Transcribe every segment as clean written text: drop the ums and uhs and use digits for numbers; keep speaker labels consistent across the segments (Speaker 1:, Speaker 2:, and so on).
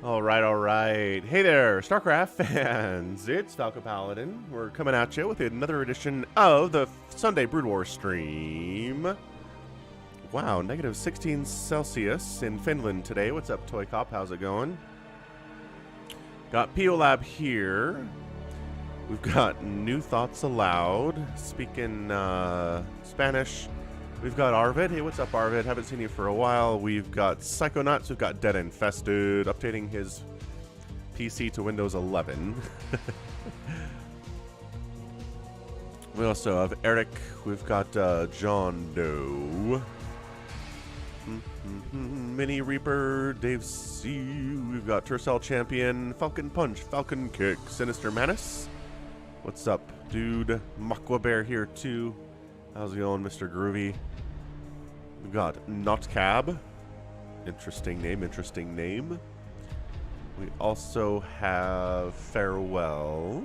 Speaker 1: All right. Hey there, StarCraft fans. It's Falcon Paladin. We're coming at you with another edition of the Sunday Brood War stream. Wow, negative 16 Celsius in Finland today. What's up, Toycop? How's it going? Got PO Lab here. We've got New Thoughts Aloud. Speaking Spanish. We've got Arvid. Hey, what's up, Arvid? Haven't seen you for a while. We've got Psychonauts. We've got Dead Infested, updating his PC to Windows 11. We also have Eric. We've got John Doe. Mini Reaper, Dave C. We've got Tercel Champion, Falcon Punch, Falcon Kick, Sinister Manus. What's up, dude? Makwa Bear here, too. How's it going, Mr. Groovy? We've got Not Cab. Interesting name. We also have Farewell.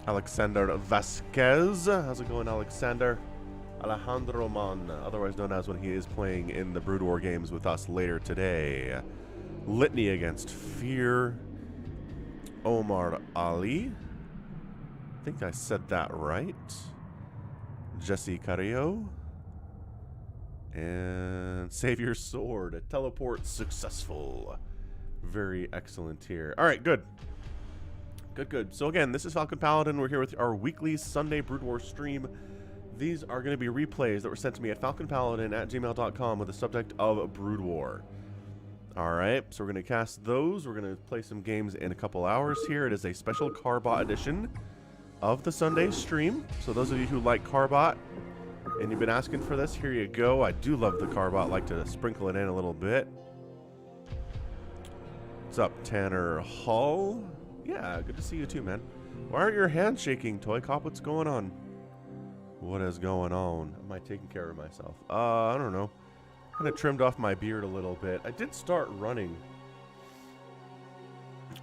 Speaker 1: Alexander Vasquez. How's it going, Alexander? Alejandro Man, otherwise known as when he is playing in the Brood War games with us later today. Litany Against Fear. Omar Ali. I think I said that right. Jesse Carrillo. And Save Your Sword. Teleport successful. Very excellent here. Alright, good. Good. So again, this is Falcon Paladin. We're here with our weekly Sunday Brood War stream. These are going to be replays that were sent to me at falconpaladin@gmail.com with the subject of Brood War. Alright, so we're going to cast those. We're going to play some games in a couple hours here. It is a special CARBOT edition of the Sunday stream. So those of you who like CARBOT and you've been asking for this, here you go. I do love the CARBOT. Like to sprinkle it in a little bit. What's up, Tanner Hall? Yeah, good to see you too, man. Why aren't your hands shaking, Toycop? What's going on? What is going on? Am I taking care of myself? I don't know. Kind of trimmed off my beard a little bit. I did start running.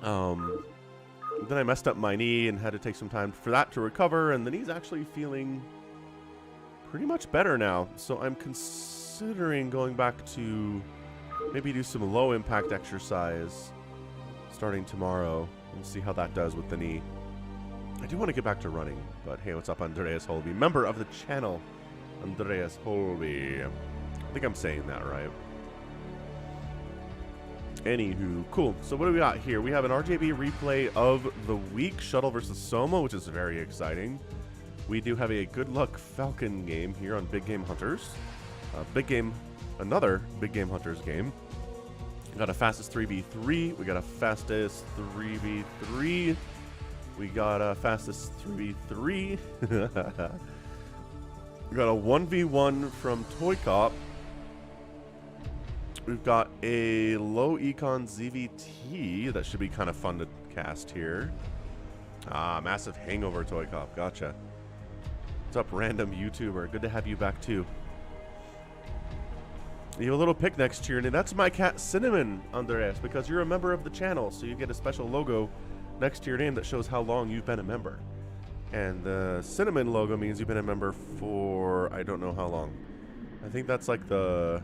Speaker 1: Then I messed up my knee and had to take some time for that to recover, and the knee's actually feeling pretty much better now. So I'm considering going back to maybe do some low impact exercise starting tomorrow and see how that does with the knee. I do want to get back to running, but hey, what's up, Andreas Holby? Member of the channel, Andreas Holby. I think I'm saying that right. Anywho, cool. So what do we got here? We have an RJB replay of the week, Shuttle versus Soma, which is very exciting. We do have a Good Luck Falcon game here on Big Game Hunters. Another Big Game Hunters game. We got a Fastest 3v3. We got a Fastest 3v3. We got a Fastest 3v3. We got a 1v1 from Toycop. We've got a low econ ZvT. That should be kind of fun to cast here. Ah, massive hangover, Toycop. Gotcha. What's up, random YouTuber? Good to have you back, too. You have a little pic next to your name. That's my cat, Cinnamon, Andreas, because you're a member of the channel, so you get a special logo next to your name that shows how long you've been a member. And the Cinnamon logo means you've been a member for I don't know how long. I think that's like the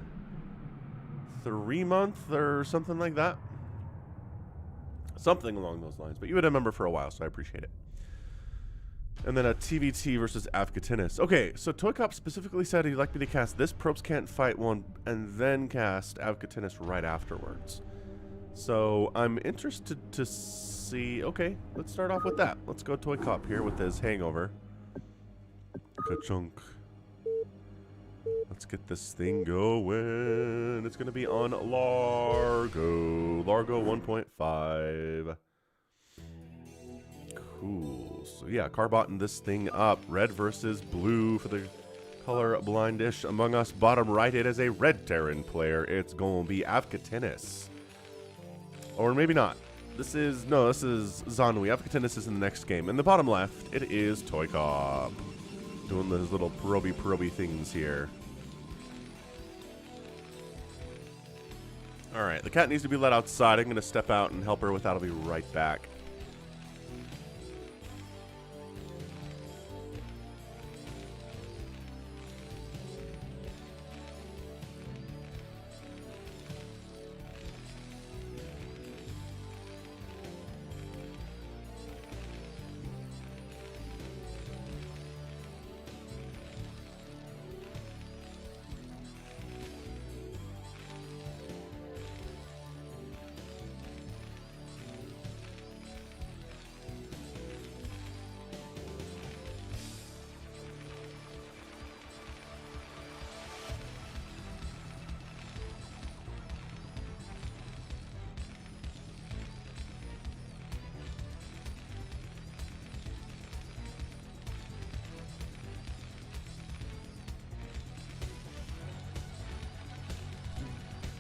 Speaker 1: 3-month or something like that. Something along those lines. But you've been a member for a while, so I appreciate it. And then a TvT versus Avcatinus. Okay, so Toycop specifically said he'd like me to cast this Probes Can't Fight one and then cast Avcatinus right afterwards. So I'm interested to see. Okay, let's start off with that. Let's go Toycop here with his hangover. Ka-chunk. Let's get this thing going. It's going to be on Largo. Largo 1.5. Cool. So yeah, carbotting this thing up. Red versus blue for the color blindish among us. Bottom right, it is a red Terran player. It's going to be Avcatinus. Or maybe not. This is Zanui. Avcatinus is in the next game. In the bottom left, it is Toycop. Doing those little proby things here. Alright, the cat needs to be let outside. I'm going to step out and help her with that. I'll be right back.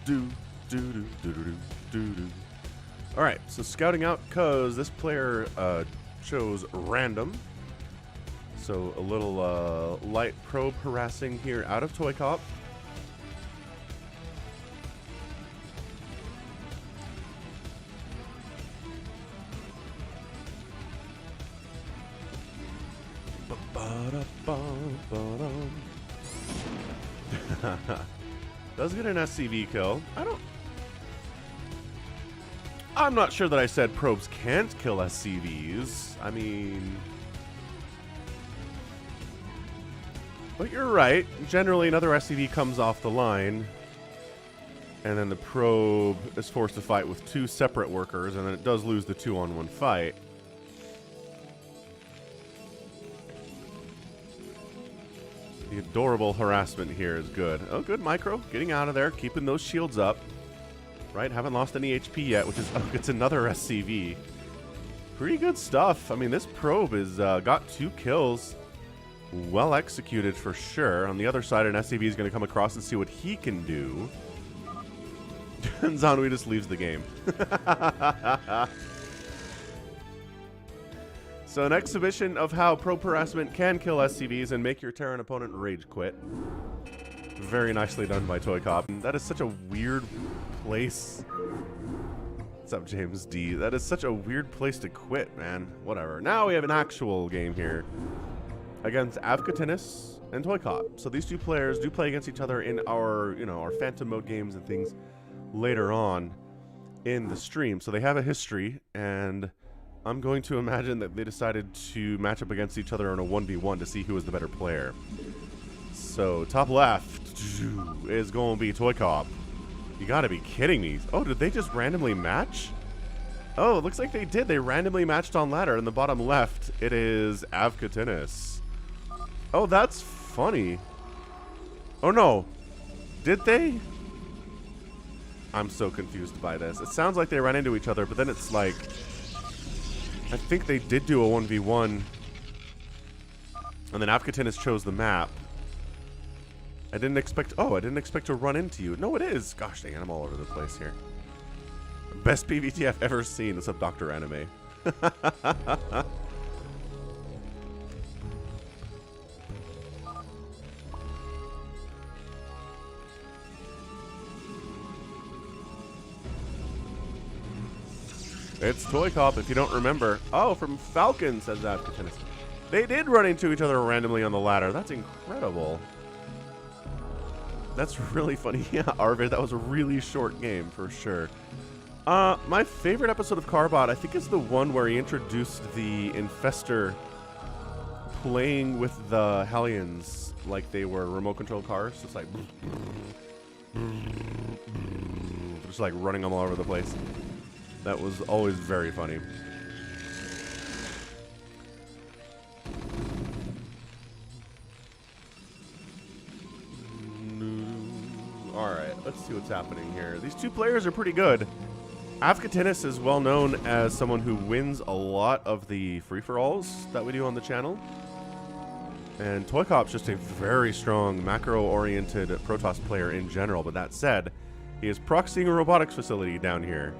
Speaker 1: Do, do, do, do, do, do, do. All right, so scouting out because this player chose random. So a little light probe harassing here out of Toycop. Does get an SCV kill. I'm not sure that I said probes can't kill SCVs. I mean, but you're right. Generally, another SCV comes off the line, and then the probe is forced to fight with two separate workers, and then it does lose the 2-on-1 fight. The adorable harassment here is good. Oh, good micro. Getting out of there, keeping those shields up. Right, haven't lost any HP yet, which is, oh, it's another SCV. Pretty good stuff. I mean, this probe is got 2 kills. Well executed for sure. On the other side, an SCV is going to come across and see what he can do. And Zanui just leaves the game. So an exhibition of how probe harassment can kill SCVs and make your Terran opponent rage quit. Very nicely done by Toycop. That is such a weird place. What's up, James D? That is such a weird place to quit, man. Whatever. Now we have an actual game here against Avcatinus and Toycop. So these two players do play against each other in our, our Phantom mode games and things later on in the stream. So they have a history, and I'm going to imagine that they decided to match up against each other in a 1v1 to see who is the better player. So top left is going to be Toycop. You gotta be kidding me. Oh, did they just randomly match? Oh, it looks like they did. They randomly matched on ladder. In the bottom left, it is Avcatinus. Oh, that's funny. Oh, no. Did they? I'm so confused by this. It sounds like they ran into each other, but then it's like, I think they did do a 1v1. And then Avcatinus chose the map. I didn't expect to run into you. No, it is. Gosh dang it, I'm all over the place here. Best PvT I've ever seen. What's up, Dr. Anime? It's Toycop, if you don't remember. Oh, from Falcon, says Avcatinus. They did run into each other randomly on the ladder. That's incredible. That's really funny. Yeah, Arvid, that was a really short game for sure. My favorite episode of CARBOT, I think, is the one where he introduced the Infestor playing with the Hellions like they were remote control cars. Just like, just like running them all over the place. That was always very funny. Alright, let's see what's happening here. These two players are pretty good. Avcatinus is well known as someone who wins a lot of the free-for-alls that we do on the channel. And Toycop's just a very strong macro-oriented Protoss player in general. But that said, he is proxying a robotics facility down here.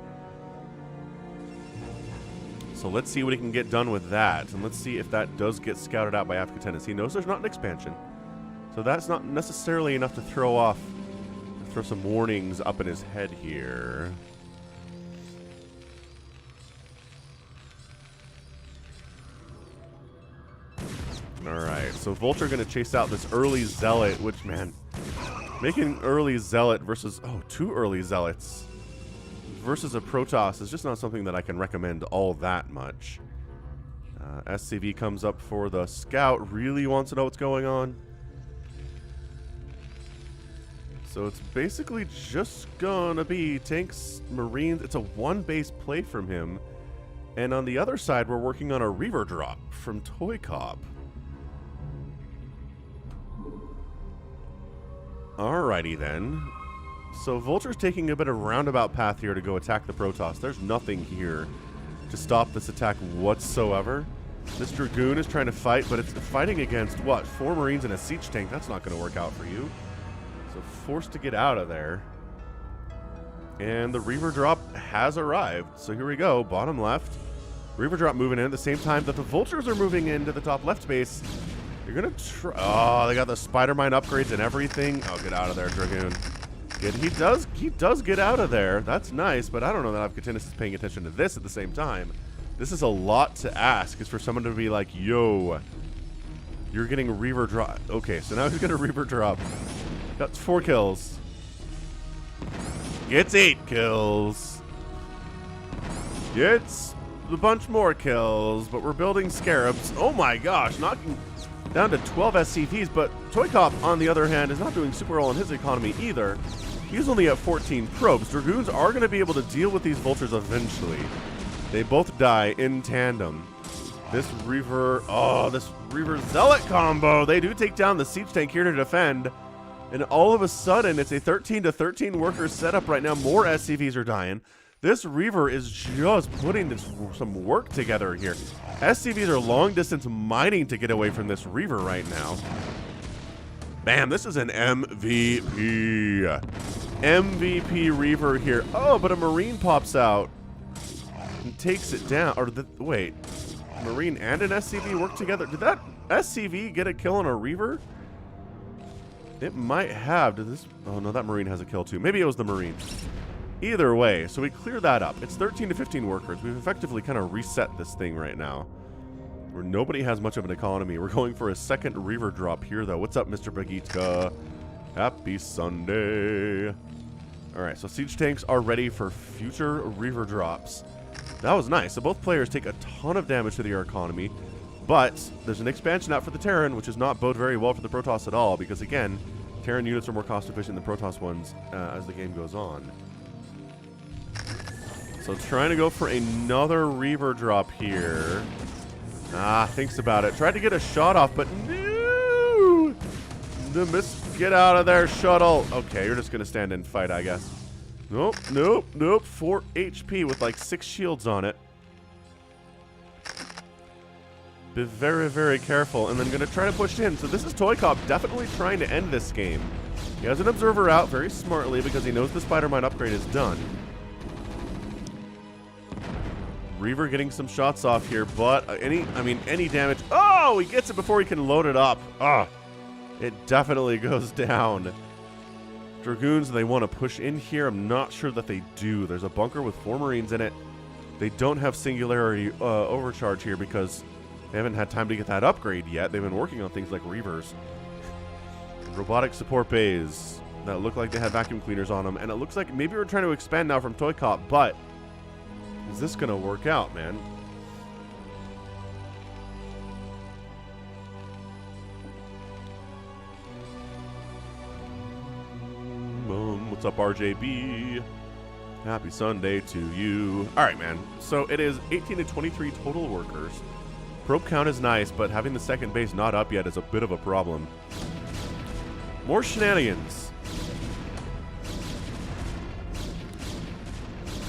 Speaker 1: So let's see what he can get done with that. And let's see if that does get scouted out by Avcatinus. He knows there's not an expansion. So that's not necessarily enough to throw some warnings up in his head here. Alright, so Vulture going to chase out this early Zealot, which, man, making early Zealot versus, two early Zealots versus a Protoss is just not something that I can recommend all that much. SCV comes up for the Scout, really wants to know what's going on. So it's basically just gonna be tanks, marines. It's a one-base play from him. And on the other side, we're working on a Reaver drop from Toycop. Alrighty then. So Vulture's taking a bit of a roundabout path here to go attack the Protoss. There's nothing here to stop this attack whatsoever. This Dragoon is trying to fight, but it's fighting against, what, 4 marines and a siege tank. That's not going to work out for you. So forced to get out of there. And the Reaver drop has arrived. So here we go, bottom left. Reaver drop moving in at the same time that the Vultures are moving into the top left base. You're gonna try. Oh, they got the Spider Mine upgrades and everything. Oh, get out of there, Dragoon. He does get out of there. That's nice, but I don't know that Avcatinus is paying attention to this at the same time. This is a lot to ask, is for someone to be like, yo, you're getting Reaver drop. Okay, so now he's gonna Reaver drop. That's 4 kills. Gets 8 kills. Gets a bunch more kills, but we're building Scarabs. Oh my gosh, knocking down to 12 SCVs, but Toycop, on the other hand, is not doing super well in his economy either. He's only at 14 probes. Dragoons are going to be able to deal with these Vultures eventually. They both die in tandem. This Reaver Zealot combo, they do take down the Siege Tank here to defend. And all of a sudden, it's a 13 to 13 worker setup right now. More SCVs are dying. This Reaver is just putting some work together here. SCVs are long distance mining to get away from this Reaver right now. Bam, this is an MVP. MVP Reaver here. Oh, but a Marine pops out and takes it down. Or, wait, Marine and an SCV work together? Did that SCV get a kill on a Reaver? It might have. Did this? Oh, no, that Marine has a kill too. Maybe it was the Marine. Either way, so we clear that up. It's 13 to 15 workers. We've effectively kind of reset this thing right now, where nobody has much of an economy. We're going for a second Reaver drop here, though. What's up, Mr. Bagita? Happy Sunday. All right, so Siege Tanks are ready for future Reaver drops. That was nice. So both players take a ton of damage to their economy, but there's an expansion out for the Terran, which does not bode very well for the Protoss at all, because, again, Terran units are more cost-efficient than Protoss ones as the game goes on. So trying to go for another Reaver drop here. Thinks about it. Tried to get a shot off, but no! The miss. Get out of there, Shuttle. Okay, you're just going to stand and fight, I guess. Nope, nope, nope. 4 HP with like 6 shields on it. Be very, very careful. And then going to try to push in. So this is Toycop definitely trying to end this game. He has an Observer out very smartly because he knows the Spider Mine upgrade is done. Reaver getting some shots off here, but any damage. Oh, he gets it before he can load it up. It definitely goes down. Dragoons, they want to push in here. I'm not sure that they do. There's a bunker with 4 Marines in it. They don't have Singularity Overcharge here because they haven't had time to get that upgrade yet. They've been working on things like Reavers. Robotic support bays that look like they have vacuum cleaners on them, and it looks like maybe we're trying to expand now from Toycop, but is this going to work out, man? What's up, RJB? Happy Sunday to you. All right, man. So it is 18 to 23 total workers. Probe count is nice, but having the second base not up yet is a bit of a problem. More shenanigans.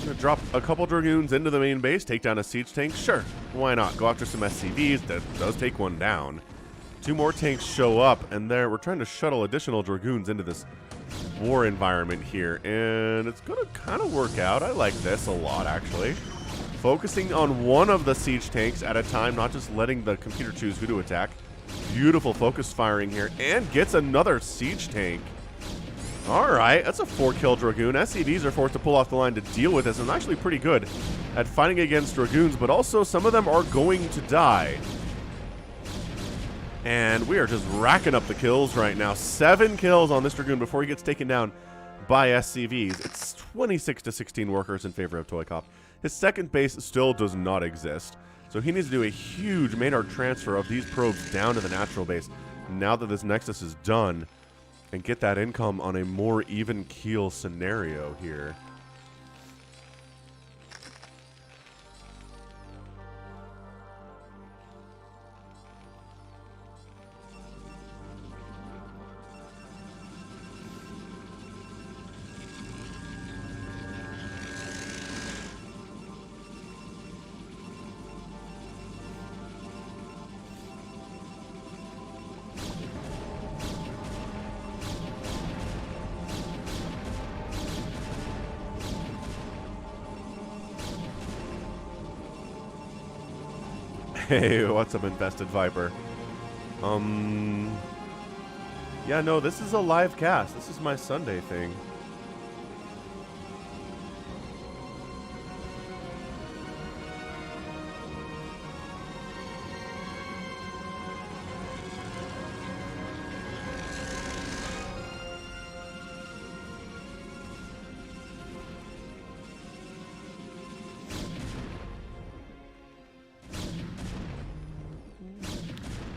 Speaker 1: Gonna drop a couple Dragoons into the main base, take down a Siege Tank. Sure, why not? Go after some SCVs. That does take one down. 2 more tanks show up, and there we're trying to shuttle additional Dragoons into this war environment here, and it's gonna kind of work out. I like this a lot, actually. Focusing on one of the Siege Tanks at a time, not just letting the computer choose who to attack. Beautiful focus firing here, and gets another Siege Tank. Alright, that's a 4-kill Dragoon. SCVs are forced to pull off the line to deal with this, and actually pretty good at fighting against Dragoons, but also some of them are going to die. And we are just racking up the kills right now. 7 kills on this Dragoon before he gets taken down by SCVs. It's 26 to 16 workers in favor of Toycop. His second base still does not exist, so he needs to do a huge Maynard transfer of these probes down to the natural base now that this Nexus is done, and get that income on a more even keel scenario here. Hey, what's up, Infested Viper? Yeah, no, this is a live cast. This is my Sunday thing.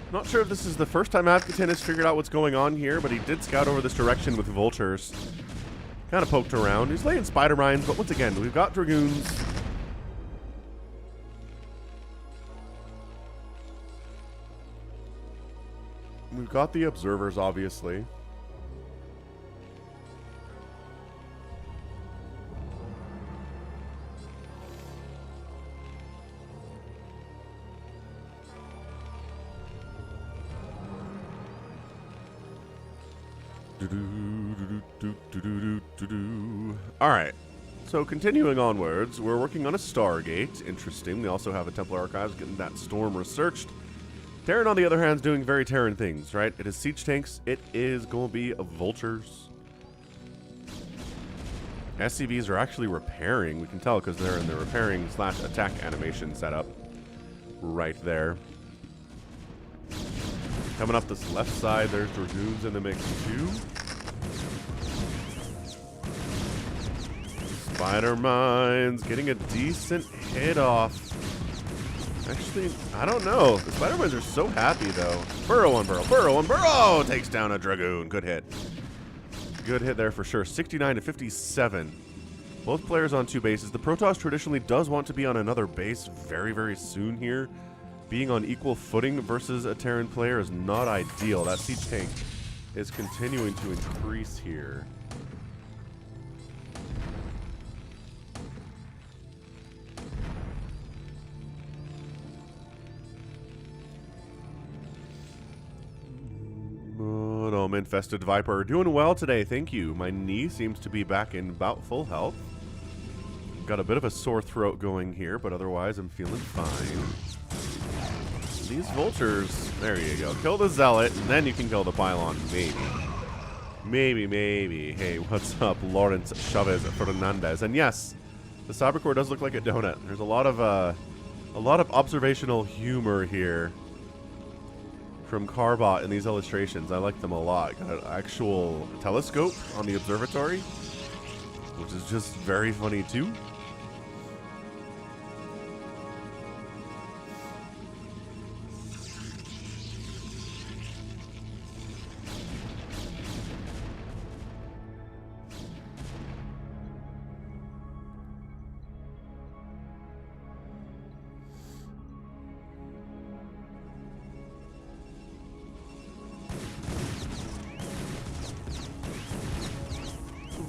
Speaker 1: Not sure if this is the first time Avcatinus has figured out what's going on here, but he did scout over this direction with vultures. Kind of poked around. He's laying spider mines, but once again, we've got dragoons. We've got the observers, obviously. Alright, so continuing onwards, we're working on a Stargate. Interesting. We also have a Templar Archives getting that storm researched. Terran, on the other hand, is doing very Terran things, right? It is siege tanks. It is going to be vultures. SCVs are actually repairing. We can tell because they're in the repairing / attack animation setup right there. Coming up this left side, there's dragoons in the mix too. Spider mines getting a decent hit off. Actually, I don't know. The spider mines are so happy though. Burrow on burrow, burrow on burrow takes down a dragoon. Good hit. Good hit there for sure. 69 to 57. Both players on 2 bases. The Protoss traditionally does want to be on another base very, very soon here. Being on equal footing versus a Terran player is not ideal. That siege tank is continuing to increase here. Infested Viper, doing well today, thank you. My knee seems to be back in about full health. Got a bit of a sore throat going here, but otherwise I'm feeling fine. These vultures, there you go. Kill the zealot, and then you can kill the pylon, maybe. Maybe. Hey, what's up, Lawrence Chavez Fernandez? And yes, the cybercore does look like a donut. There's a lot of observational humor here from CARBOT in these illustrations. I like them a lot. Got an actual telescope on the observatory, which is just very funny too.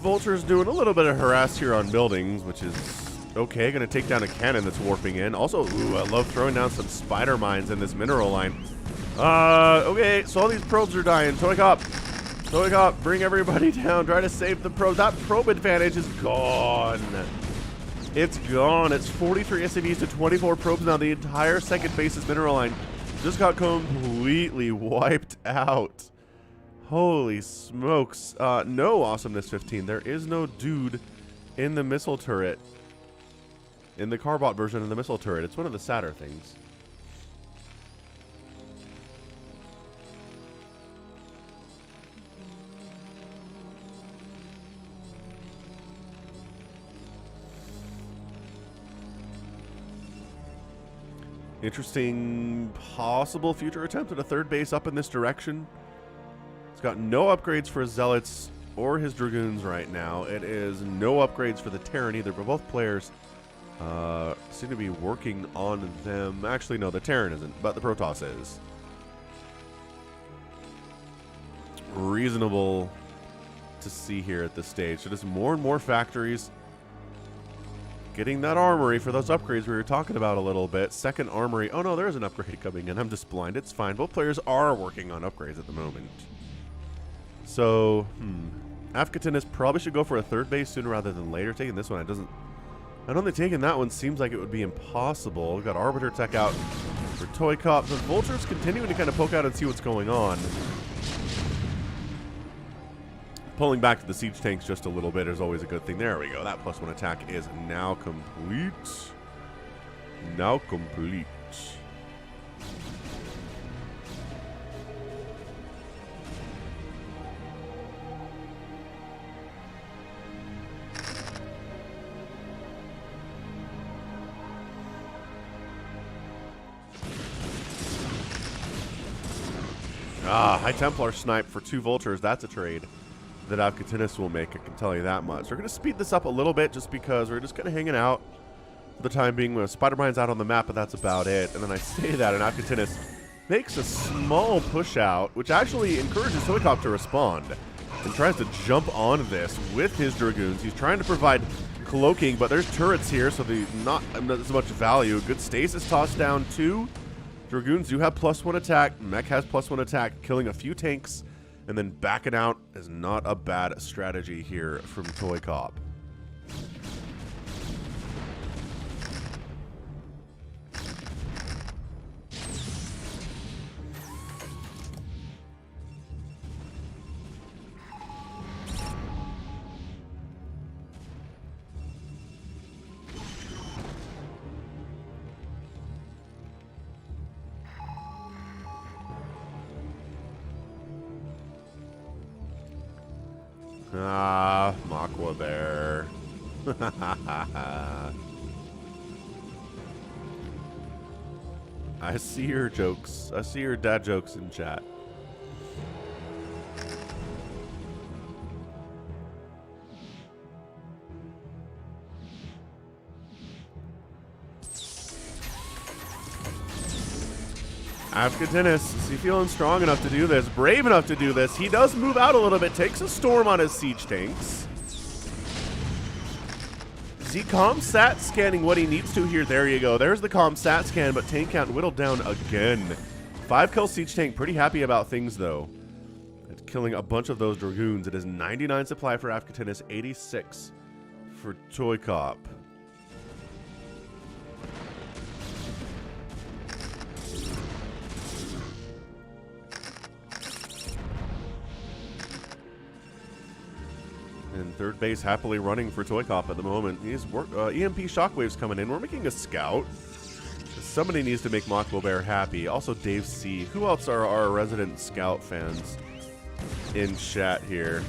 Speaker 1: Vulture's doing a little bit of harass here on buildings, which is okay. Gonna take down a cannon that's warping in. Also, ooh, I love throwing down some spider mines in this mineral line. Okay, so all these probes are dying. Toycop, bring everybody down. Try to save the probe. That probe advantage is gone. It's gone. It's 43 SCVs to 24 probes now. The entire second base's mineral line just got completely wiped out. Holy smokes. No Awesomeness 15. There is no dude in the missile turret. In the CARBOT version of the missile turret. It's one of the sadder things. Interesting possible future attempt at a third base up in this direction. It's got no upgrades for his Zealots or his Dragoons right now. It is no upgrades for the Terran either, but both players seem to be working on them. Actually, no, the Terran isn't, but the Protoss is. Reasonable to see here at this stage. So just more and more factories getting that armory for those upgrades we were talking about a little bit. Second armory. Oh no, there is an upgrade coming in. I'm just blind. It's fine. Both players are working on upgrades at the moment. So, Avcatinus probably should go for a third base sooner rather than later. Taking this one, I don't think taking that one seems like it would be impossible. We've got Arbiter Tech out For Toycop, the vultures continuing to kind of poke out and see what's going on. Pulling back to the siege tanks just a little bit is always a good thing. There we go. That +1 attack is now complete. Now complete. Ah, High Templar snipe for 2 vultures. That's a trade that Avcatinus will make, I can tell you that much. We're going to speed this up a little bit just because we're just kind of hanging out for the time being. Spider-Mine's out on the map, but that's about it. And then I say that, and Avcatinus makes a small push out, which actually encourages Toycop to respond and tries to jump on this with his Dragoons. He's trying to provide cloaking, but there's turrets here, so not as much value. Good stasis toss down, too. Dragoons do have +1 attack. Mech has +1 attack, killing a few tanks, and then backing out is not a bad strategy here from Toycop. Ah, Makwa Bear. I see your jokes. I see your dad jokes in chat. Avcatinus, is he feeling strong enough to do this? Brave enough to do this? He does move out a little bit, takes a storm on his siege tanks. Is he comsat scanning what he needs to here? There you go. There's the comsat scan, but tank count whittled down again. 5-kill siege tank, pretty happy about things though. It's killing a bunch of those Dragoons. It is 99 supply for Avcatinus, 86 for Toycop. And third base happily running for Toycop at the moment. He's EMP shockwaves coming in. We're making a scout. Somebody needs to make Makwa Bear happy. Also Dave C. Who else are our resident scout fans in chat here?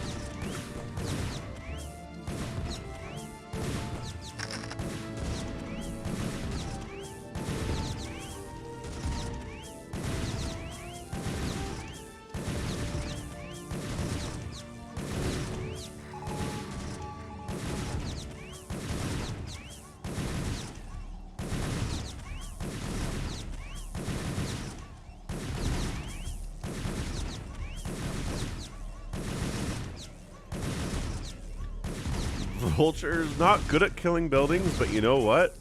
Speaker 1: Vulture's not good at killing buildings, but you know what?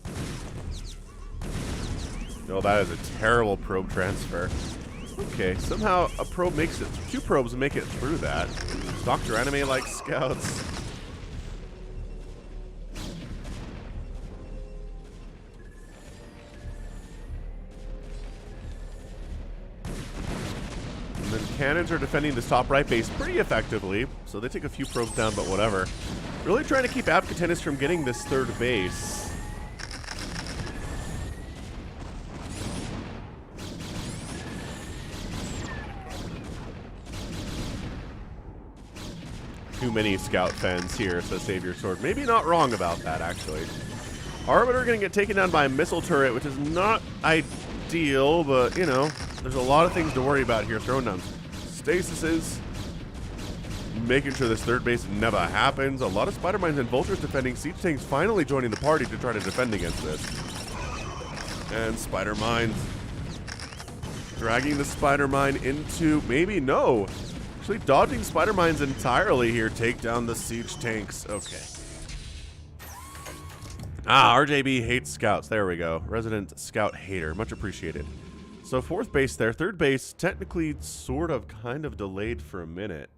Speaker 1: No, that is a terrible probe transfer. Okay, somehow a probe makes it. 2 probes make it through that. Dr. Anime likes scouts. And then cannons are defending this top right base pretty effectively, so they take a few probes down, but whatever. Really trying to keep Avcatinus from getting this third base. Too many scout fans here, says Savior Sword. Maybe not wrong about that, actually. Arbiter going to get taken down by a missile turret, which is not ideal, but, you know, there's a lot of things to worry about here. Throwing down stasises, making sure this third base never happens. A lot of Spider-Mines and Vultures defending. Siege Tanks finally joining the party to try to defend against this. And Spider-Mines dragging the Spider-Mine into, maybe no. Actually dodging Spider-Mines entirely here. Take down the Siege Tanks. Okay. Ah, RJB hates scouts. There we go. Resident scout hater. Much appreciated. So 4th base there. 3rd base technically sort of kind of delayed for a minute.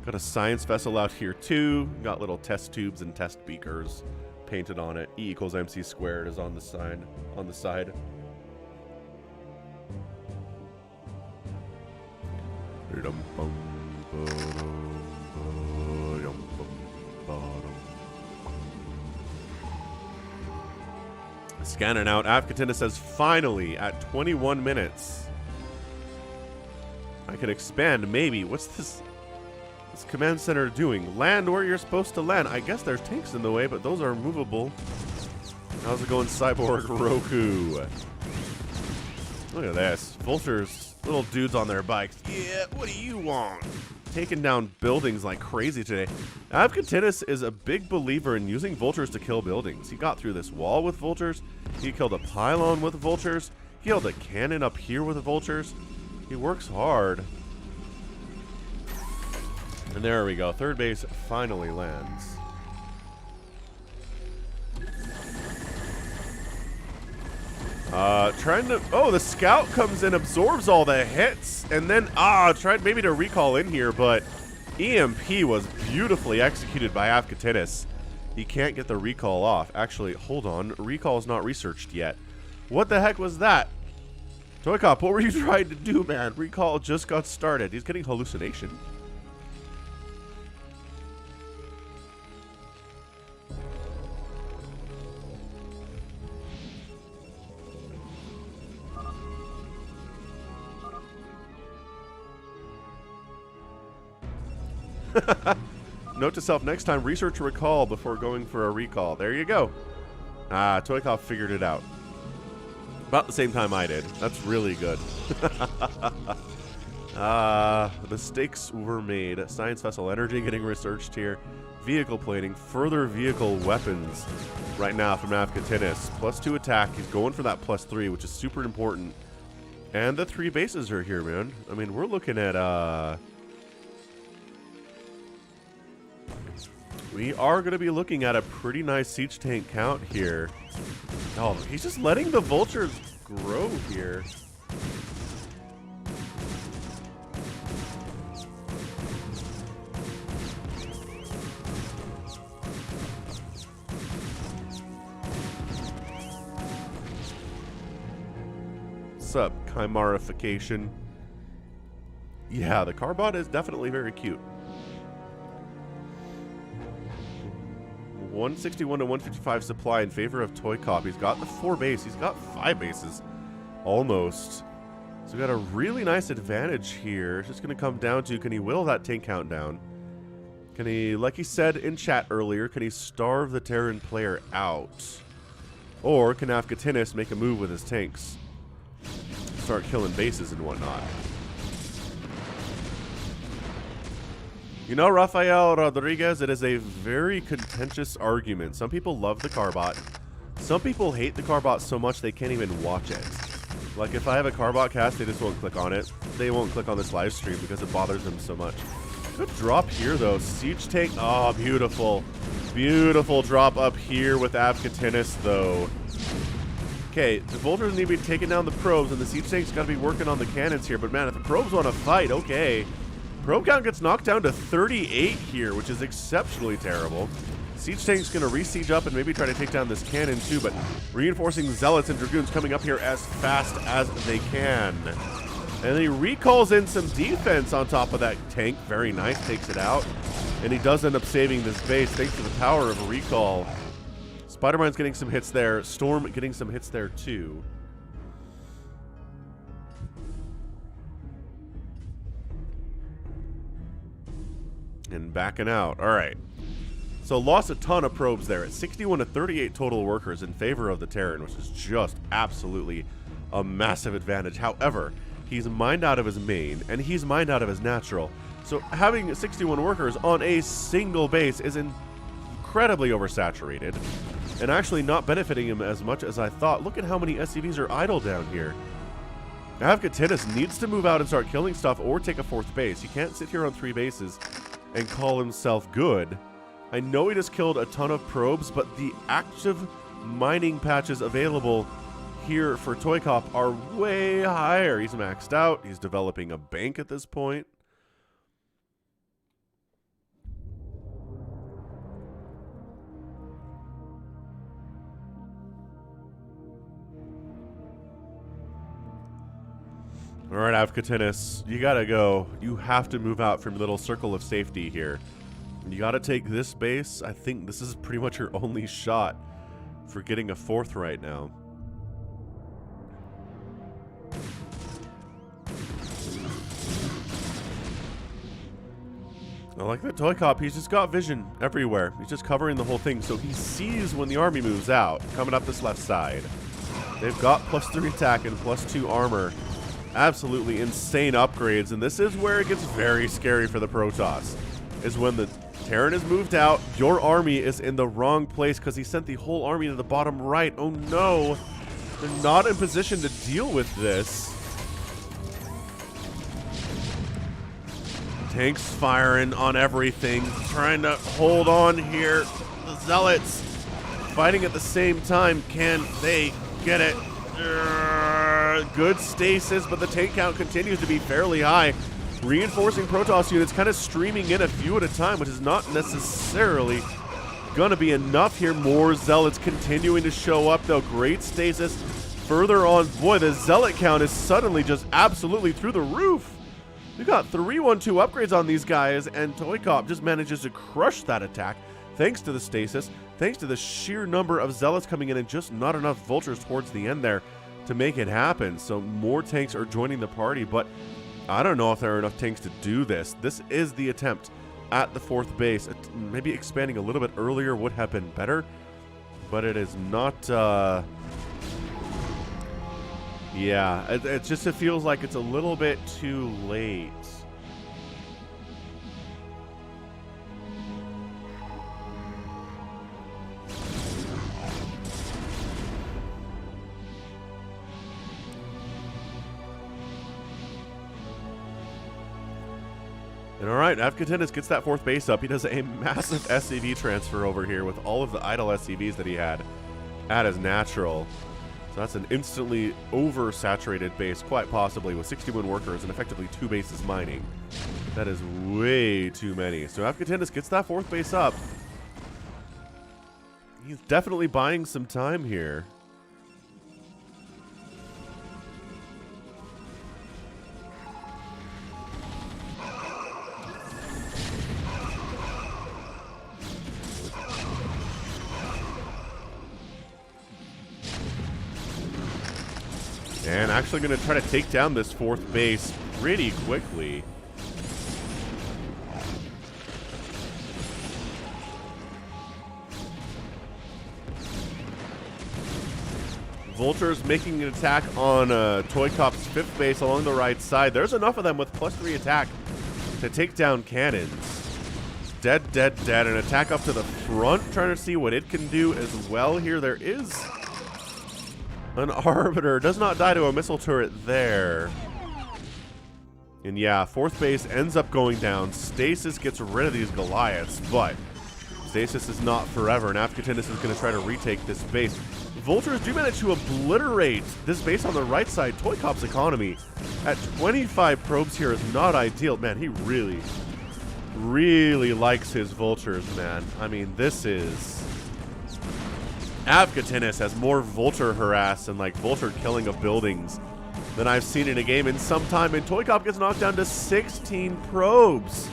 Speaker 1: Got a science vessel out here too. Got little test tubes and test beakers painted on it. E equals MC squared is on the side. Scanning out. Avcatinus says, finally, at 21 minutes. I can expand, maybe. What's this command center doing? Land where you're supposed to land. I guess there's tanks in the way, but those are movable. How's it going, Cyborg Roku? Look at this. Vultures, little dudes on their bikes. Yeah, what do you want? Taking down buildings like crazy today. Avcatinus is a big believer in using vultures to kill buildings. He got through this wall with vultures. He killed a pylon with vultures. He killed a cannon up here with vultures. He works hard. And there we go. Third base finally lands. Oh, the scout comes in, absorbs all the hits, and then, tried maybe to recall in here, but EMP was beautifully executed by Avcatinus. He can't get the recall off. Actually, hold on. Recall is not researched yet. What the heck was that? Toycop, what were you trying to do, man? Recall just got started. He's getting hallucination. Note to self, next time, research recall before going for a recall. There you go. Toycop figured it out. About the same time I did. That's really good. Mistakes were made. Science vessel energy getting researched here. Vehicle plating. Further vehicle weapons right now from Avcatinus. +2 attack. He's going for that +3, which is super important. And the 3 bases are here, man. I mean, we're looking at, we are going to be looking at a pretty nice siege tank count here. Oh, he's just letting the vultures grow here. What's up, chimerification? Yeah, the Carbot is definitely very cute. 161 to 155 supply in favor of Toycop. He's got the 4 base. He's got 5 bases. Almost. So we got a really nice advantage here. It's just going to come down to, can he will that tank count down? Can he, like he said in chat earlier, can he starve the Terran player out? Or can Avcatinus make a move with his tanks? Start killing bases and whatnot. You know, Rafael Rodriguez, it is a very contentious argument. Some people love the Carbot. Some people hate the Carbot so much they can't even watch it. Like, if I have a Carbot cast, they just won't click on it. They won't click on this live stream because it bothers them so much. Good drop here, though. Siege tank. Oh, beautiful. Beautiful drop up here with Avcatinus, though. Okay, the vultures need to be taking down the probes, and the siege tank's got to be working on the cannons here. But, man, if the probes want to fight, okay. Probe count gets knocked down to 38 here, which is exceptionally terrible. Siege tank's going to re-siege up and maybe try to take down this cannon too, but reinforcing zealots and dragoons coming up here as fast as they can. And he recalls in some defense on top of that tank. Very nice, takes it out. And he does end up saving this base thanks to the power of a recall. Spider-Man's getting some hits there. Storm getting some hits there too. And backing out. All right. So lost a ton of probes there at 61 to 38 total workers in favor of the Terran, which is just absolutely a massive advantage. However, he's mined out of his main, and he's mined out of his natural. So having 61 workers on a single base is incredibly oversaturated and actually not benefiting him as much as I thought. Look at how many SCVs are idle down here. Avcatinus needs to move out and start killing stuff or take a 4th base. He can't sit here on 3 bases and call himself good. I know he just killed a ton of probes, but the active mining patches available here for Toycop are way higher. He's maxed out. He's developing a bank at this point. All right, Avcatinus, you gotta go. You have to move out from your little circle of safety here. You gotta take this base. I think this is pretty much your only shot for getting a 4th right now. I like that Toycop, he's just got vision everywhere. He's just covering the whole thing, so he sees when the army moves out, coming up this left side. They've got +3 attack and +2 armor. Absolutely insane upgrades, and this is where it gets very scary for the Protoss, is when the Terran is moved out, your army is in the wrong place because he sent the whole army to the bottom right. Oh no, they're not in position to deal with this. Tanks firing on everything, trying to hold on here. The Zealots fighting at the same time. Can they get it? Good stasis, but the tank count continues to be fairly high. Reinforcing Protoss units kind of streaming in a few at a time, which is not necessarily going to be enough here. More Zealots continuing to show up, though. Great stasis further on. Boy, the Zealot count is suddenly just absolutely through the roof. We got 3-1-2 upgrades on these guys, and Toycop just manages to crush that attack thanks to the stasis, thanks to the sheer number of Zealots coming in, and just not enough Vultures towards the end there to make it happen. So more tanks are joining the party, but I don't know if there are enough tanks to do this. This is the attempt at the 4th base. Maybe expanding a little bit earlier would have been better, but it is not... yeah, it just feels like it's a little bit too late. And alright, Avcatinus gets that 4th base up. He does a massive SCV transfer over here with all of the idle SCVs that he had at his natural. So that's an instantly oversaturated base, quite possibly, with 61 workers and effectively 2 bases mining. That is way too many. So Avcatinus gets that 4th base up. He's definitely buying some time here. And actually going to try to take down this 4th base pretty quickly. Vultures making an attack on Toycop's 5th base along the right side. There's enough of them with +3 attack to take down cannons. Dead, dead, dead. An attack up to the front, trying to see what it can do as well here. There is an Arbiter. Does not die to a missile turret there. And yeah, 4th base ends up going down. Stasis gets rid of these Goliaths, but Stasis is not forever, and Avcatinus is going to try to retake this base. Vultures do manage to obliterate this base on the right side. Toycop's economy at 25 probes here is not ideal. Man, he really, really likes his Vultures, man. I mean, this is... Avcatinus has more Vulture harass and like Vulture killing of buildings than I've seen in a game in some time, and Toycop gets knocked down to 16 probes.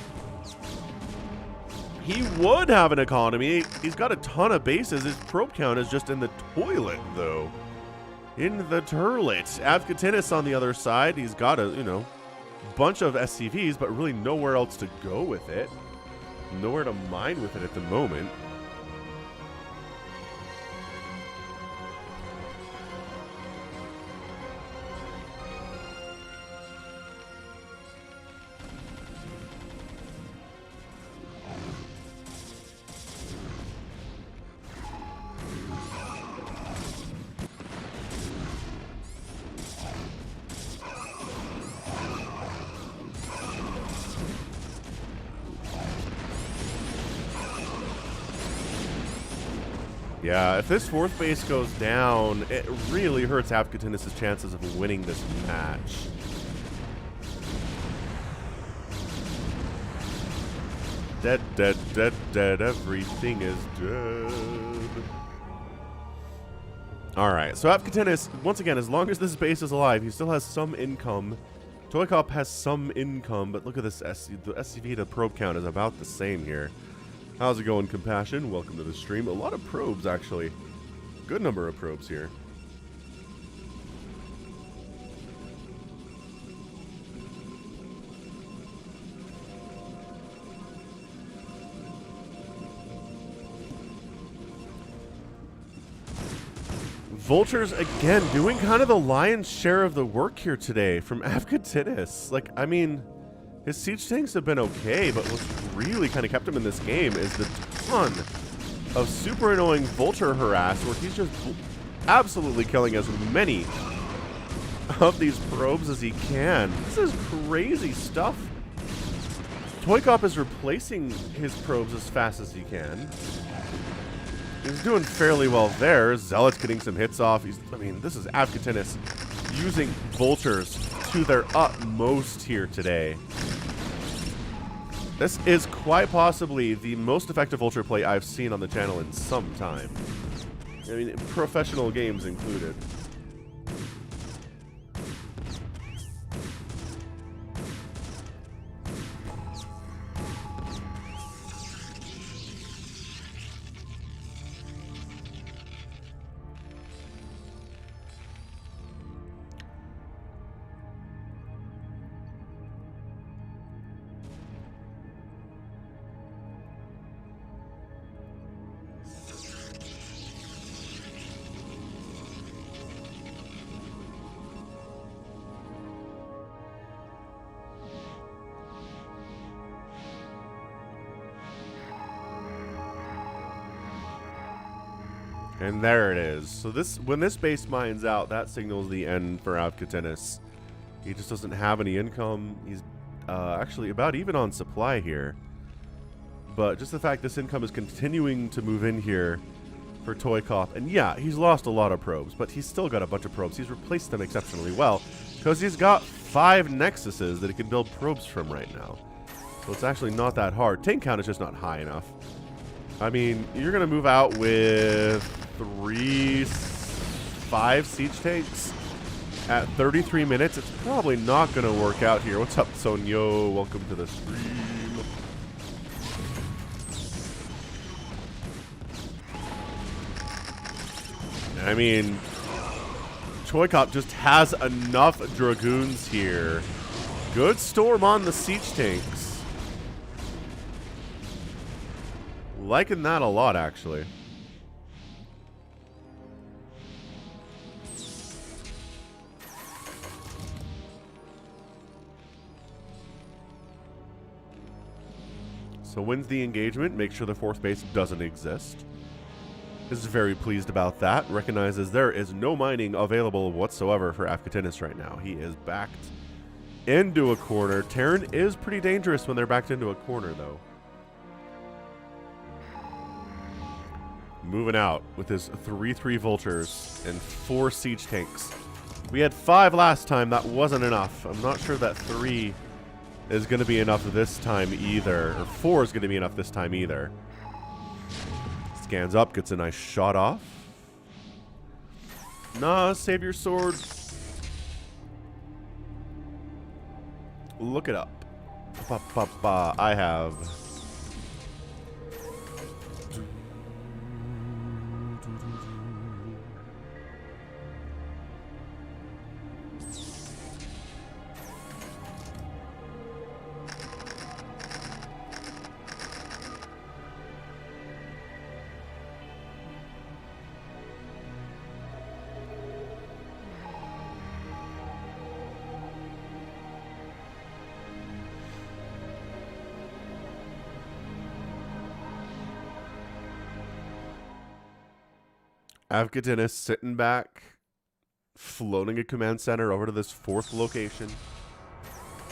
Speaker 1: He would have an economy. He's got a ton of bases. His probe count is just in the toilet, though. In the turlet. Avcatinus on the other side, he's got a, you know, bunch of SCVs, but really nowhere else to go with it. Nowhere to mine with it at the moment. Yeah, if this 4th base goes down, it really hurts Avcatinus' chances of winning this match. Dead, dead, dead, dead. Everything is dead. Alright, so Avcatinus, once again, as long as this base is alive, he still has some income Toycop has some income, but look at this. The SCV to probe count is about the same here. How's it going, Compassion? Welcome to the stream. A lot of probes, actually. Good number of probes here. Vultures, again, doing kind of the lion's share of the work here today from Avcatinus. Like, I mean, his siege tanks have been okay, but what's really kind of kept him in this game is the ton of super annoying Vulture harass, where he's just absolutely killing as many of these probes as he can. This is crazy stuff. Toycop is replacing his probes as fast as he can. He's doing fairly well there. Zealot's getting some hits off. I mean, this is Avcatinus using Vultures to their utmost here today. This is quite possibly the most effective Vulture play I've seen on the channel in some time. I mean, professional games included. And there it is. So when this base mines out, that signals the end for Avcatinus. He just doesn't have any income. He's actually about even on supply here. But just the fact this income is continuing to move in here for Toycop. And yeah, he's lost a lot of probes, but he's still got a bunch of probes. He's replaced them exceptionally well because he's got 5 Nexuses that he can build probes from right now. So it's actually not that hard. Tank count is just not high enough. I mean, you're going to move out with 5 siege tanks at 33 minutes. It's probably not going to work out here. What's up, Sonyo? Welcome to the stream. I mean, Toycop just has enough Dragoons here. Good storm on the siege tanks. Liking that a lot, actually. So wins the engagement, make sure the 4th base doesn't exist. Is very pleased about that. Recognizes there is no mining available whatsoever for Avcatinus right now. He is backed into a corner. Terran is pretty dangerous when they're backed into a corner, though. Moving out with his 3/3 Vultures and 4 siege tanks. We had 5 last time. That wasn't enough. I'm not sure that 3 is going to be enough this time either. Or 4 is going to be enough this time either. Scans up, gets a nice shot off. Nah, save your sword. Look it up. I have... Avcatinus sitting back, floating a command center over to this 4th location.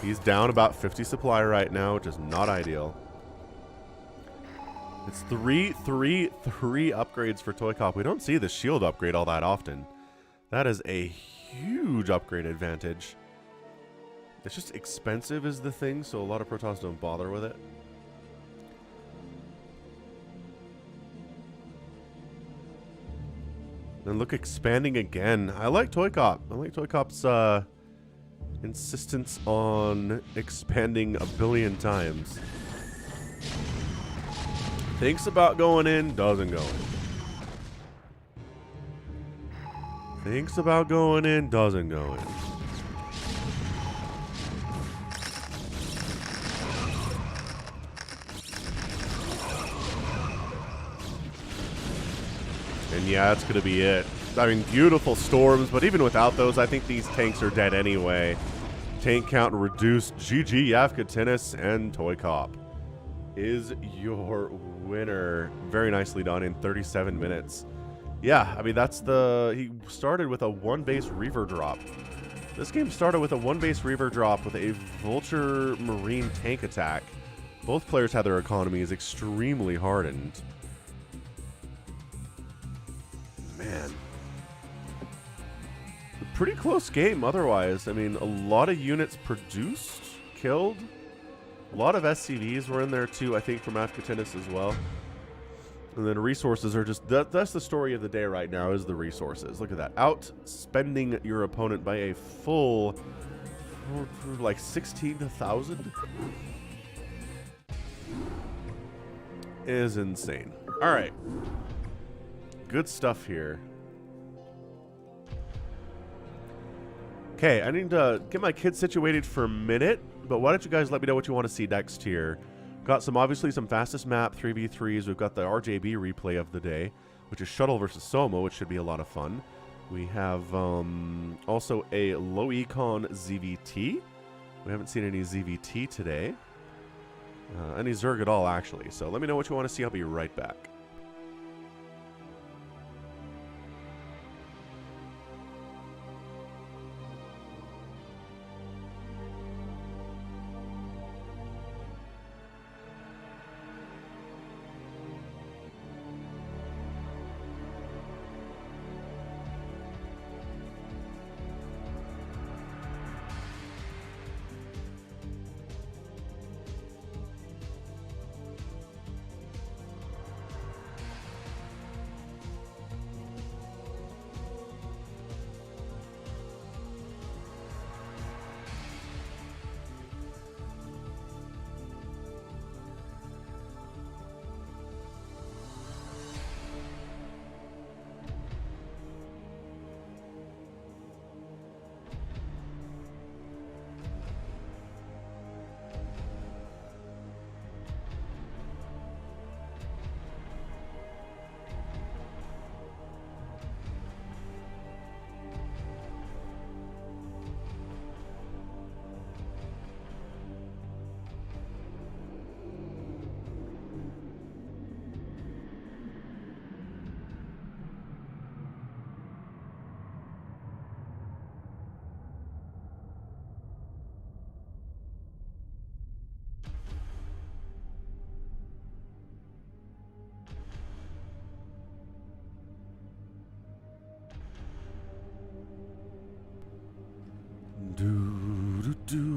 Speaker 1: He's down about 50 supply right now, which is not ideal. It's 3 upgrades for Toycop. We don't see the shield upgrade all that often. That is a huge upgrade advantage. It's just expensive is the thing, so a lot of Protoss don't bother with it. And look, expanding again. I like Toycop. I like Toycop's insistence on expanding a billion times. Thinks about going in, doesn't go in. Thinks about going in, doesn't go in. And yeah, that's going to be it. I mean, beautiful storms, but even without those, I think these tanks are dead anyway. Tank count reduced. GG, Avcatinus and Toycop is your winner. Very nicely done in 37 minutes. Yeah, I mean, that's the... He started with a 1-base Reaver drop. This game started with a 1-base Reaver drop with a Vulture Marine tank attack. Both players had their economies extremely hardened. Man. A pretty close game otherwise. I mean, a lot of units produced, killed. A lot of SCVs were in there too, I think, from Avcatinus as well. And then resources are just... That's the story of the day right now, is the resources. Look at that. Outspending your opponent by a full... like 16,000? Is insane. Alright. Good stuff here. Okay, I need to get my kids situated for a minute, but why don't you guys let me know what you want to see next here. Got some, obviously, some fastest map 3v3s. We've got the RJB replay of the day, which is Shuttle versus Soma, which should be a lot of fun. We have also a low econ ZvT. We haven't seen any ZvT today. Any Zerg at all, actually. So let me know what you want to see. I'll be right back.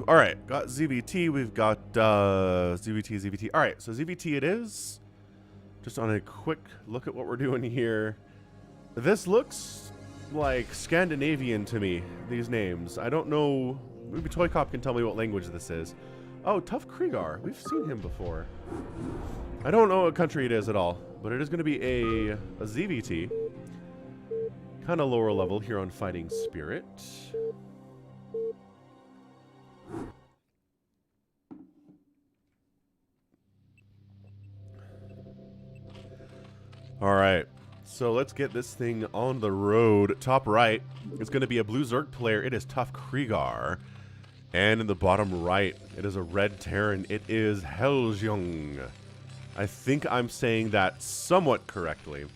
Speaker 1: All right, got ZvT. We've got ZvT. All right, so ZvT it is. Just on a quick look at what we're doing here. This looks like Scandinavian to me, these names. I don't know. Maybe Toycop can tell me what language this is. Oh, Tough Kriegar. We've seen him before. I don't know what country it is at all, but it is going to be a ZvT. Kind of lower level here on Fighting Spirit. All right, so let's get this thing on the road. Top right is going to be a blue Zerg player. It is Tough Kriegar. And in the bottom right, it is a red Terran. It is Helljung. I think I'm saying that somewhat correctly.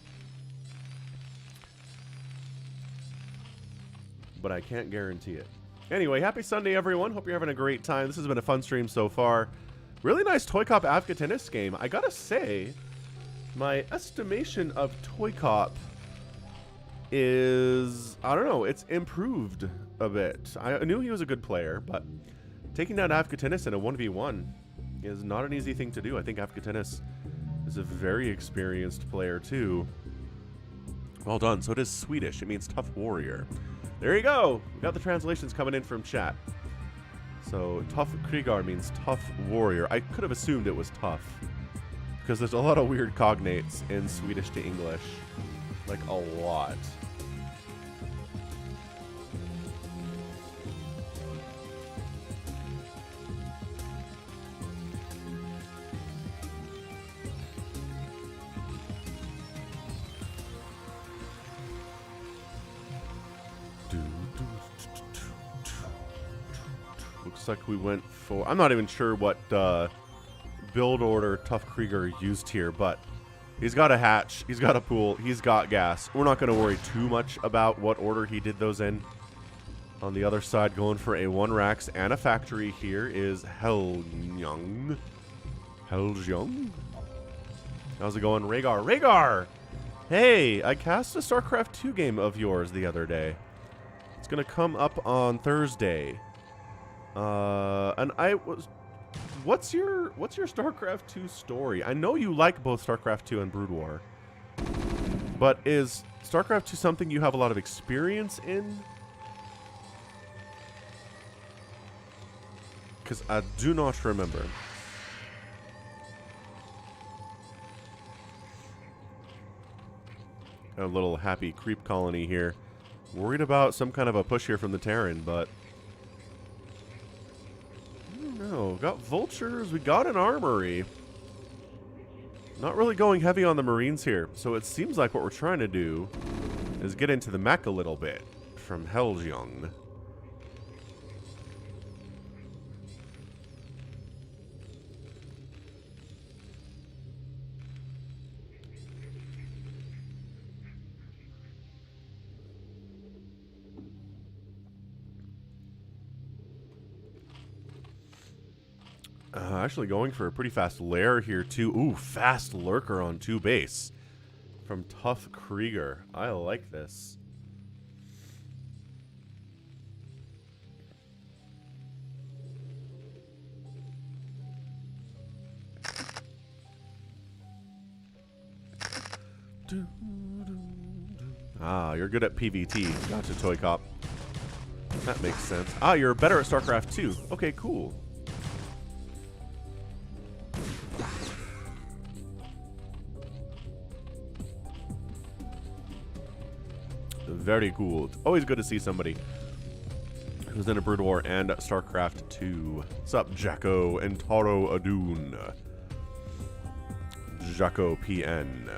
Speaker 1: But I can't guarantee it. Anyway, happy Sunday, everyone. Hope you're having a great time. This has been a fun stream so far. Really nice Toycop Avcatinus game. I gotta say... my estimation of Toycop is, I don't know, it's improved a bit. I knew he was a good player, but taking down Avcatinus in a 1v1 is not an easy thing to do. I think Avcatinus is a very experienced player too. Well done. So it is Swedish. It means tough warrior. There you go. We got the translations coming in from chat. So tough Krieger means tough warrior. I could have assumed it was tough, because there's a lot of weird cognates in Swedish to English. Like, a lot. Looks like we went for... I'm not even sure what build order Tough Krieger used here, but he's got a hatch, he's got a pool, he's got gas. We're not going to worry too much about what order he did those in. On the other side, going for a 1 Rax and a factory here is Helljung. Helljung? How's it going, Rhaegar? Rhaegar! Hey, I cast a StarCraft 2 game of yours the other day. It's going to come up on Thursday. And I was... What's your StarCraft 2 story? I know you like both StarCraft 2 and Brood War. But is StarCraft 2 something you have a lot of experience in? Because I do not remember. A little happy creep colony here. Worried about some kind of a push here from the Terran, but... No, got vultures, we got an armory. Not really going heavy on the Marines here, so it seems like what we're trying to do is get into the mech a little bit from Helljung. Actually going for a pretty fast lair here, too. Ooh, fast lurker on 2 base from Tough Krieger. I like this. Ah, you're good at PvT. Gotcha, Toycop. That makes sense. Ah, you're better at StarCraft 2. Okay, cool. Very cool. It's always good to see somebody who's in a Brood War and StarCraft 2. What's up, Jacko and Taro Adun? Jacko PN.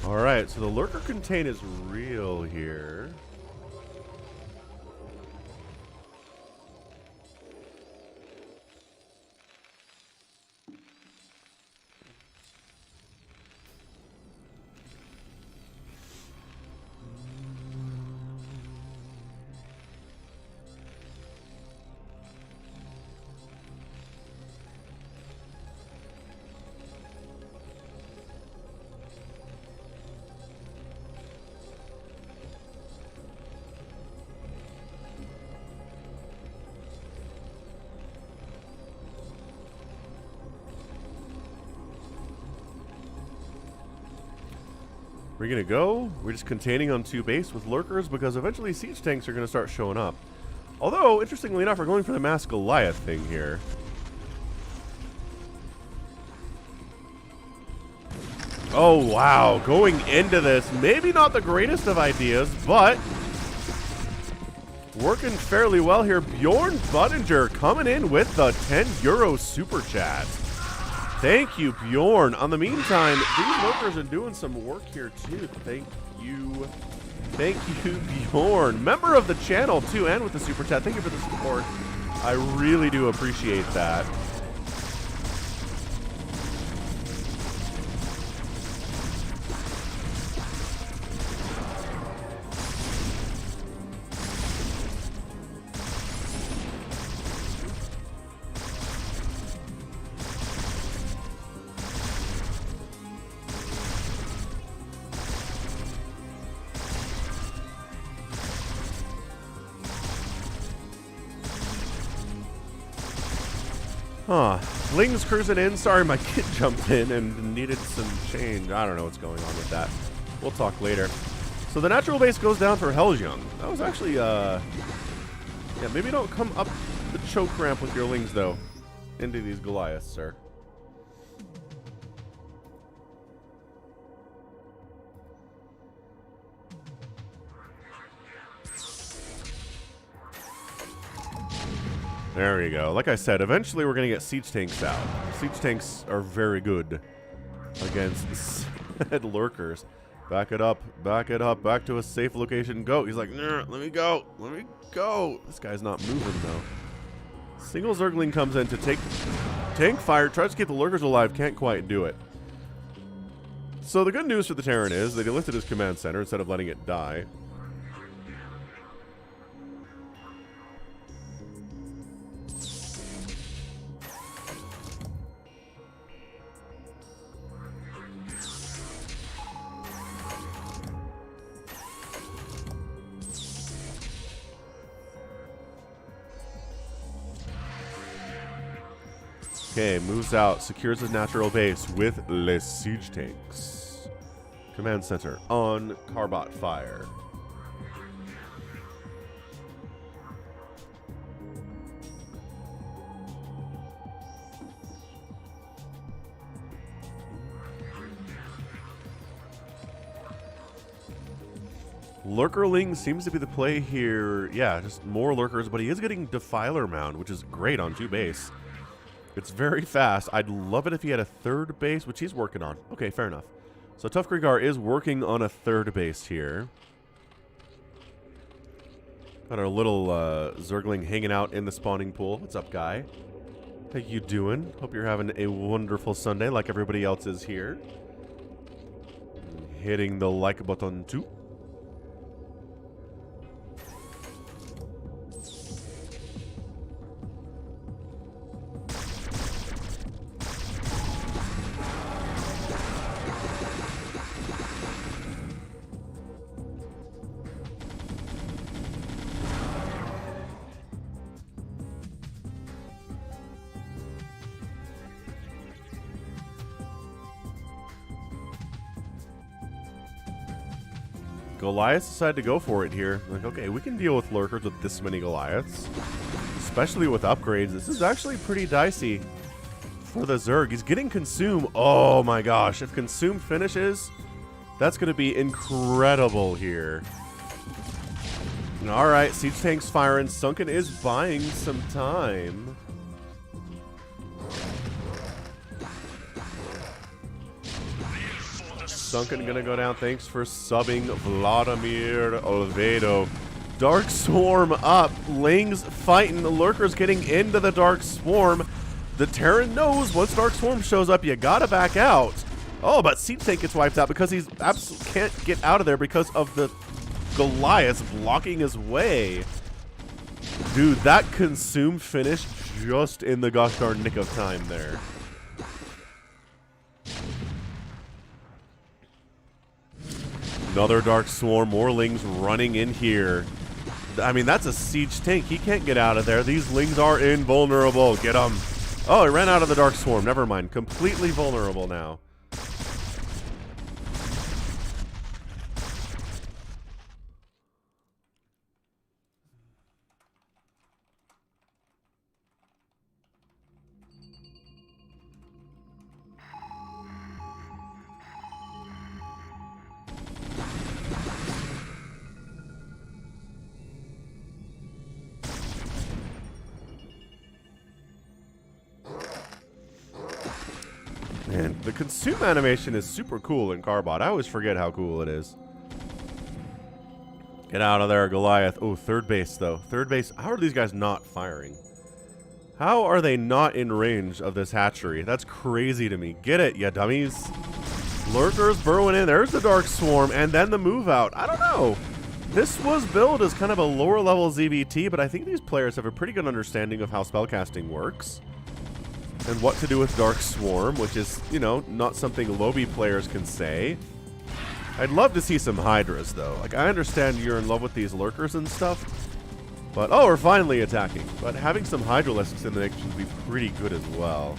Speaker 1: Alright, so the lurker contain is real here. We're gonna go. We're just containing on 2 base with lurkers because eventually siege tanks are gonna start showing up. Although, interestingly enough, we're going for the Mass Goliath thing here. Oh wow, going into this, maybe not the greatest of ideas, but working fairly well here. Bjorn Budinger coming in with the €10 super chat. Thank you, Bjorn. On the meantime, these lurkers are doing some work here, too. Thank you. Thank you, Bjorn. Member of the channel, too, and with the super chat. Thank you for the support. I really do appreciate that. Huh. Ling's cruising in. Sorry, my kid jumped in and needed some change. I don't know what's going on with that. We'll talk later. So the natural base goes down for Hell's Young. That was actually, yeah, maybe don't come up the choke ramp with your Lings, though, into these Goliaths, sir. There we go. Like I said, eventually we're going to get siege tanks out. Siege tanks are very good against said lurkers. Back it up, back to a safe location. Go. He's like, let me go, let me go. This guy's not moving, though. Single Zergling comes in to take tank fire, tries to keep the lurkers alive, can't quite do it. So the good news for the Terran is that he lifted his command center instead of letting it die. Okay, moves out, secures his natural base with less siege tanks. Command center on CARBOT fire. Lurkerling seems to be the play here. Yeah, just more lurkers, but he is getting Defiler Mound, which is great on 2 base. It's very fast. I'd love it if he had a 3rd base, which he's working on. Okay, fair enough. So Tough Krigar is working on a 3rd base here. Got our little Zergling hanging out in the spawning pool. What's up, guy? How you doing? Hope you're having a wonderful Sunday like everybody else is here. Hitting the like button too. Goliaths decided to go for it here. Like, okay, we can deal with lurkers with this many Goliaths. Especially with upgrades. This is actually pretty dicey for the Zerg. He's getting Consume. Oh my gosh. If Consume finishes, that's going to be incredible here. Alright, siege tanks firing. Sunken is buying some time. Sunken gonna go down. Thanks for subbing, Vladimir Olvedo. Dark Swarm up. Lings fighting. The lurkers getting into the Dark Swarm. The Terran knows once Dark Swarm shows up, you gotta back out. Oh, but Siege Tank gets wiped out because he's absolutely can't get out of there because of the Goliaths blocking his way. Dude, that Consume finish just in the gosh darn nick of time there. Another Dark Swarm, more Lings running in here. I mean, that's a Siege Tank. He can't get out of there. These Lings are invulnerable. Get him. Oh, he ran out of the Dark Swarm. Never mind. Completely vulnerable now. Man, the Consume animation is super cool in CARBOT. I always forget how cool it is. Get out of there, Goliath. Oh, 3rd base, though. 3rd base. How are these guys not firing? How are they not in range of this hatchery? That's crazy to me. Get it, ya dummies. Lurkers burrowing in. There's the Dark Swarm, and then the move out. I don't know. This was billed as kind of a lower level ZvT, but I think these players have a pretty good understanding of how spellcasting works. And what to do with Dark Swarm, which is, you know, not something lobby players can say. I'd love to see some Hydras, though. Like, I understand you're in love with these Lurkers and stuff, but, oh, we're finally attacking. But having some Hydralisks in the mix would be pretty good as well.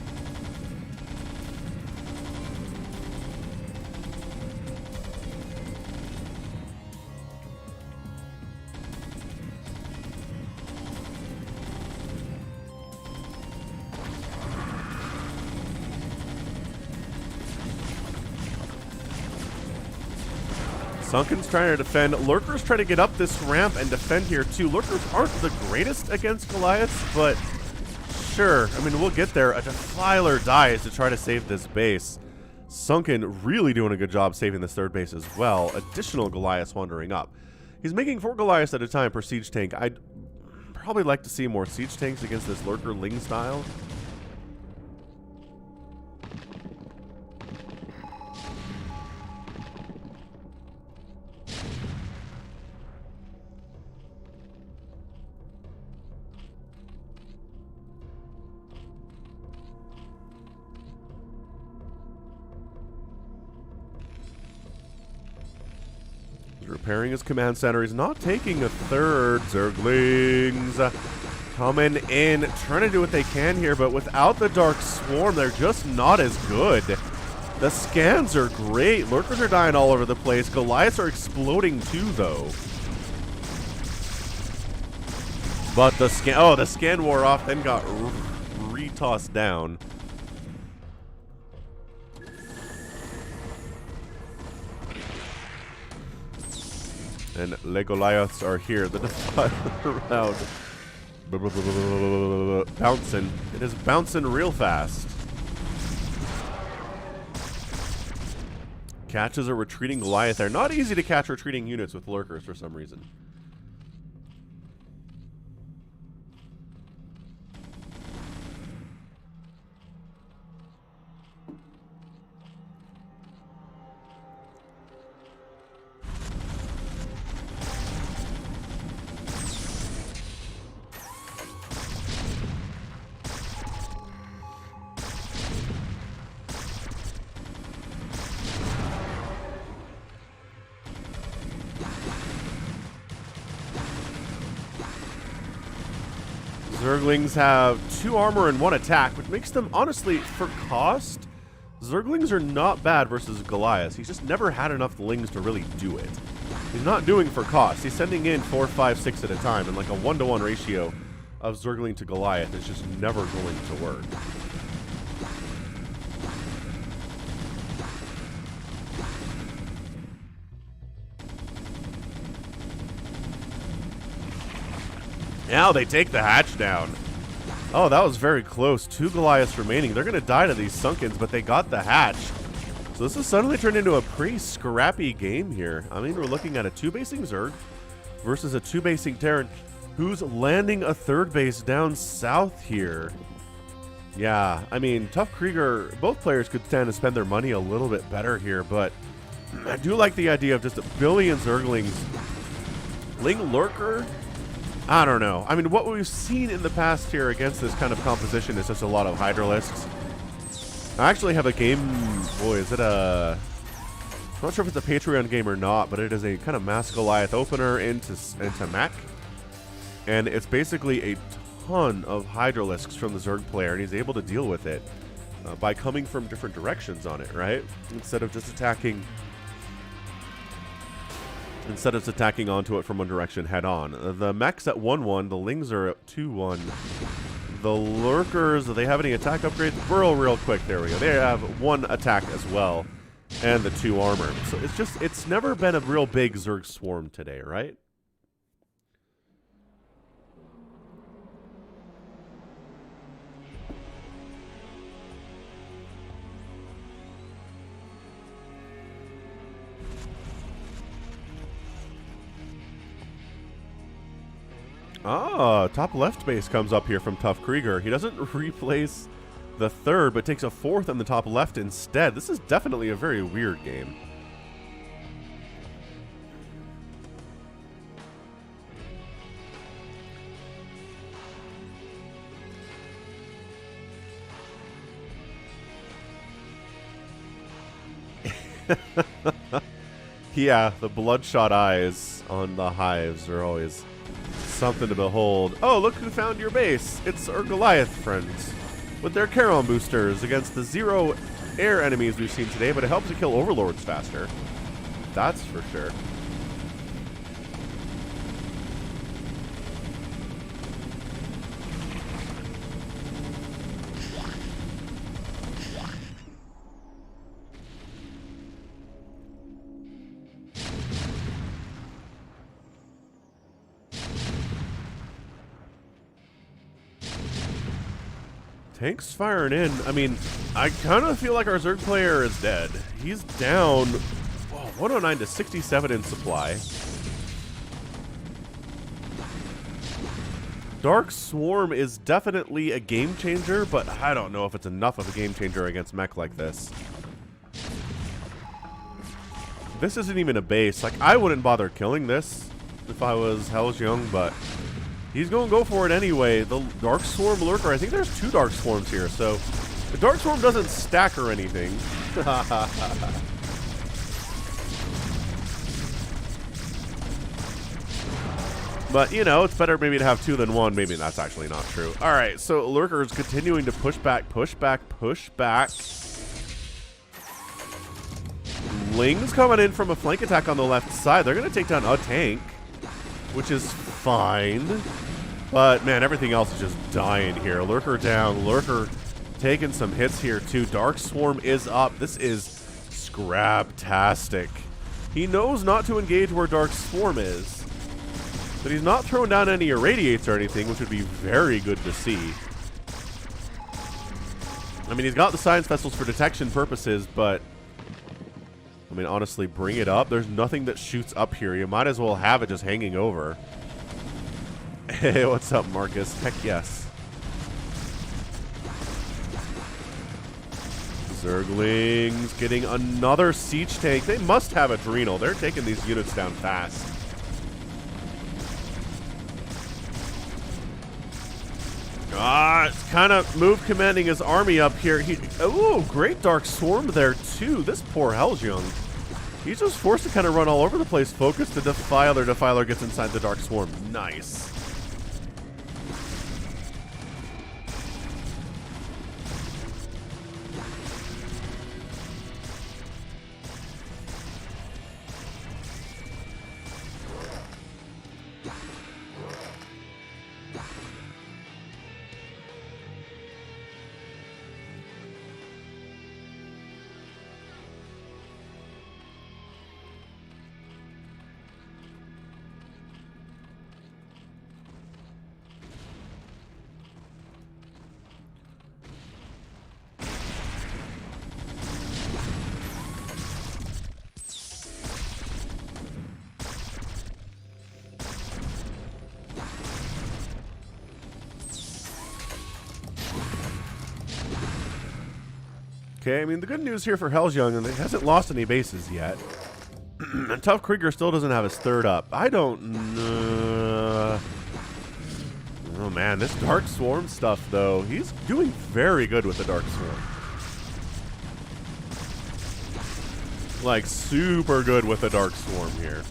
Speaker 1: Sunken's trying to defend. Lurkers try to get up this ramp and defend here too. Lurkers aren't the greatest against Goliaths, but sure. I mean, we'll get there. A Defiler dies to try to save this base. Sunken really doing a good job saving this third base as well. Additional Goliaths wandering up. He's making 4 Goliaths at a time per siege tank. I'd probably like to see more siege tanks against this Lurker Ling style. Repairing his command center. He's not taking a third. Zerglings coming in, trying to do what they can here, but without the Dark Swarm, they're just not as good. The scans are great. Lurkers are dying all over the place. Goliaths are exploding too, though. But the scan wore off, then got re-tossed down. And Legoliaths are here. The Defiler round. Bouncing. It is bouncing real fast. Catches a retreating Goliath there. Not easy to catch retreating units with Lurkers for some reason. Zerglings have 2 armor and 1 attack, which makes them, honestly, for cost, Zerglings are not bad versus Goliaths. He's just never had enough Lings to really do it. He's not doing for cost. He's sending in 4, 5, 6 at a time, and like a 1-to-1 ratio of Zergling to Goliath is just never going to work. Now they take the hatch down. Oh, that was very close. 2 Goliaths remaining. They're going to die to these Sunkens, but they got the hatch. So this has suddenly turned into a pretty scrappy game here. I mean, we're looking at a 2-basing Zerg versus a 2-basing Terran who's landing a 3rd base down south here. Yeah, I mean, Tough Krieger, both players could stand to spend their money a little bit better here, but I do like the idea of just a billion Zerglings. Ling Lurker? I don't know. I mean, what we've seen in the past here against this kind of composition is just a lot of Hydralisks. I actually have a game... Boy, is it a... I'm not sure if it's a Patreon game or not, but it is a kind of Mass Goliath opener into Mac. And it's basically a ton of Hydralisks from the Zerg player, and he's able to deal with it by coming from different directions on it, right? Instead of just attacking onto it from one direction head on. The mech's at 1-1, the Lings are at 2-1. The Lurkers, do they have any attack upgrades? Burrow real quick, there we go. They have 1 attack as well, and the 2 armor. So it's never been a real big Zerg swarm today, right? Ah, top left base comes up here from Tough Krieger. He doesn't replace the third, but takes a fourth on the top left instead. This is definitely a very weird game. Yeah, the bloodshot eyes on the hives are always something to behold. Oh, look who found your base. It's our Goliath friends with their Charon boosters against the 0 air enemies we've seen today, but it helps to kill overlords faster. That's for sure. Tank's firing in. I mean, I kind of feel like our Zerg player is dead. He's down 109 to 67 in supply. Dark Swarm is definitely a game changer, but I don't know if it's enough of a game changer against mech like this. This isn't even a base. Like, I wouldn't bother killing this if I was Hel's Young, but he's going to go for it anyway. The Dark Swarm Lurker, I think there's 2 Dark Swarms here, so the Dark Swarm doesn't stack or anything. But, you know, it's better maybe to have 2 than 1. Maybe that's actually not true. All right, so Lurker is continuing to push back, push back, push back. Ling's coming in from a flank attack on the left side. They're going to take down a tank, which is fine. But, man, everything else is just dying here. Lurker down. Lurker taking some hits here, too. Dark Swarm is up. This is scrab-tastic. He knows not to engage where Dark Swarm is, but he's not throwing down any irradiates or anything, which would be very good to see. I mean, he's got the science vessels for detection purposes, but I mean, honestly, bring it up. There's nothing that shoots up here. You might as well have it just hanging over. Hey, what's up, Marcus? Heck yes. Zerglings getting another siege tank. They must have Adrenal. They're taking these units down fast. It's kind of move commanding his army up here. Ooh, great Dark Swarm there, too. This poor Hel'sjung. He's just forced to kind of run all over the place. Focus the Defiler. Defiler gets inside the Dark Swarm. Nice. Okay, I mean, the good news here for Hel'sjung, and he hasn't lost any bases yet. And Tough Krieger still doesn't have his third up. I don't know. Oh, man, this Dark Swarm stuff, though. He's doing very good with the Dark Swarm. Like, super good with the Dark Swarm here.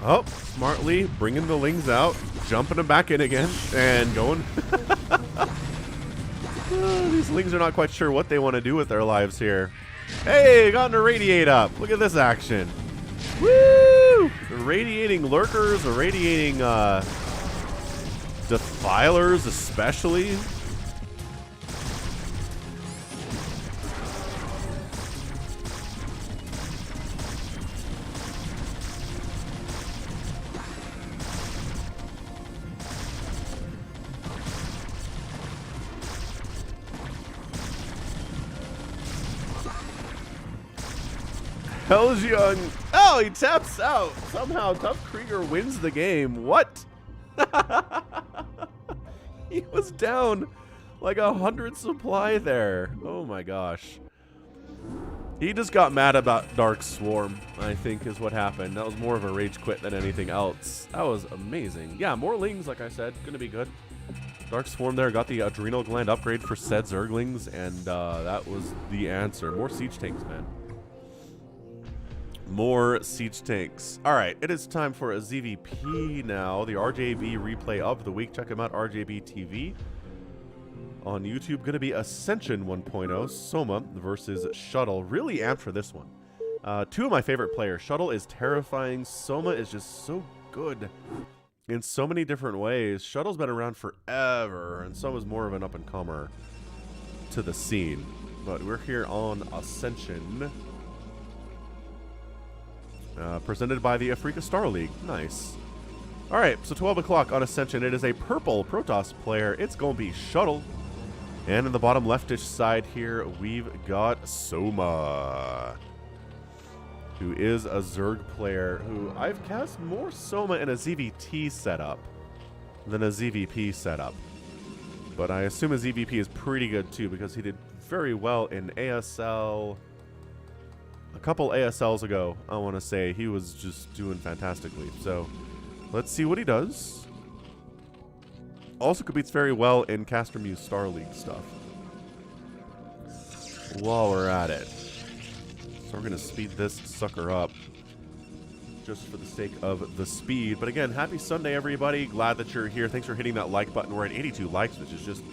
Speaker 1: Oh, smartly bringing the Lings out, jumping them back in again, and going. These Lings are not quite sure what they want to do with their lives here. Hey, got an irradiate up. Look at this action. Woo! Irradiating lurkers, irradiating defilers especially. Young. Oh, he taps out. Somehow Tough Krieger wins the game. What? He was down like 100 supply there. Oh my gosh. He just got mad about Dark Swarm, I think is what happened. That was more of a rage quit than anything else. That was amazing. Yeah, more Lings, like I said. Gonna be good. Dark Swarm there got the Adrenal Gland upgrade for said Zerglings, and that was the answer. More Siege Tanks, man. More Siege Tanks. All right, it is time for a ZvP now. The RJB replay of the week. Check him out, RJB TV. On YouTube, going to be Ascension 1.0, Soma versus Shuttle. Really amped for this one. Two of my favorite players. Shuttle is terrifying. Soma is just so good in so many different ways. Shuttle's been around forever, and Soma's more of an up-and-comer to the scene. But we're here on Ascension. Presented by the Africa Star League. Nice. Alright, so 12 o'clock on Ascension. It is a purple Protoss player. It's going to be Shuttle. And in the bottom leftish side here, we've got Soma, who is a Zerg player who I've cast more Soma in a ZvT setup than a ZvP setup. But I assume a ZvP is pretty good too, because he did very well in ASL. A couple ASLs ago, I want to say, he was just doing fantastically. So let's see what he does. Also competes very well in Caster Muse Star League stuff. While we're at it. So we're going to speed this sucker up. Just for the sake of the speed. But again, happy Sunday, everybody. Glad that you're here. Thanks for hitting that like button. We're at 82 likes, which is just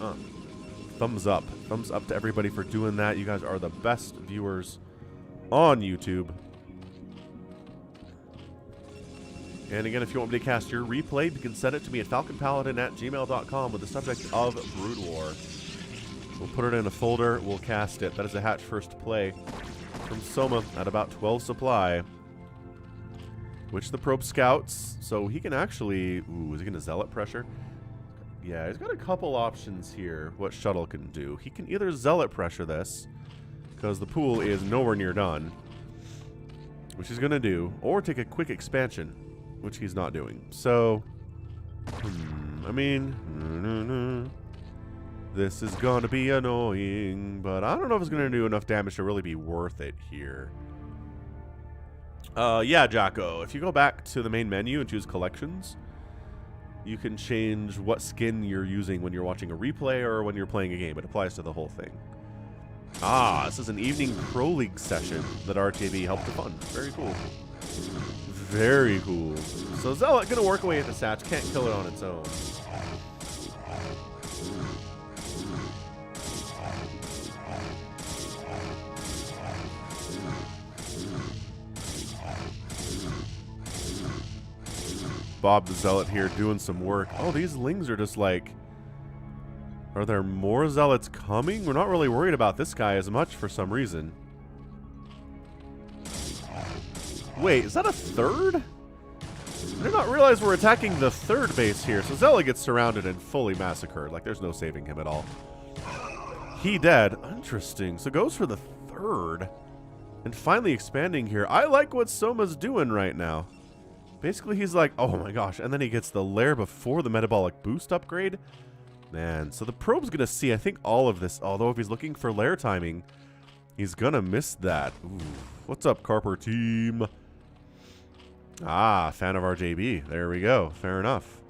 Speaker 1: thumbs up. Thumbs up to everybody for doing that. You guys are the best viewers on YouTube. And again, if you want me to cast your replay, you can send it to me at falconpaladin@gmail.com with the subject of Brood War. We'll put it in a folder. We'll cast it. That is a hatch first play from Soma at about 12 supply. Which the probe scouts. So he can actually... Ooh, is he going to Zealot pressure? Yeah, he's got a couple options here what Shuttle can do. He can either Zealot pressure this, because the pool is nowhere near done, which he's going to do, or take a quick expansion, which he's not doing. So, I mean, this is going to be annoying, but I don't know if it's going to do enough damage to really be worth it here. Yeah, Jocko, if you go back to the main menu and choose collections, you can change what skin you're using when you're watching a replay or when you're playing a game. It applies to the whole thing. Ah, this is an evening Pro League session that RTB helped to fund. Very cool. Very cool. So Zealot gonna work away at the Satch. Can't kill it on its own. Bob the Zealot here doing some work. Oh, these Lings are just like... Are there more Zealots coming? We're not really worried about this guy as much for some reason. Wait, is that a third? I did not realize we're attacking the third base here. So Zealot gets surrounded and fully massacred. Like, there's no saving him at all. He dead. Interesting. So goes for the third. And finally expanding here. I like what Soma's doing right now. Basically, he's like, oh my gosh. And then he gets the lair before the metabolic boost upgrade. Man, so the probe's going to see, I think, all of this. Although if he's looking for lair timing, he's going to miss that. Ooh. What's up, Carper team? Ah, fan of RJB. There we go. Fair enough.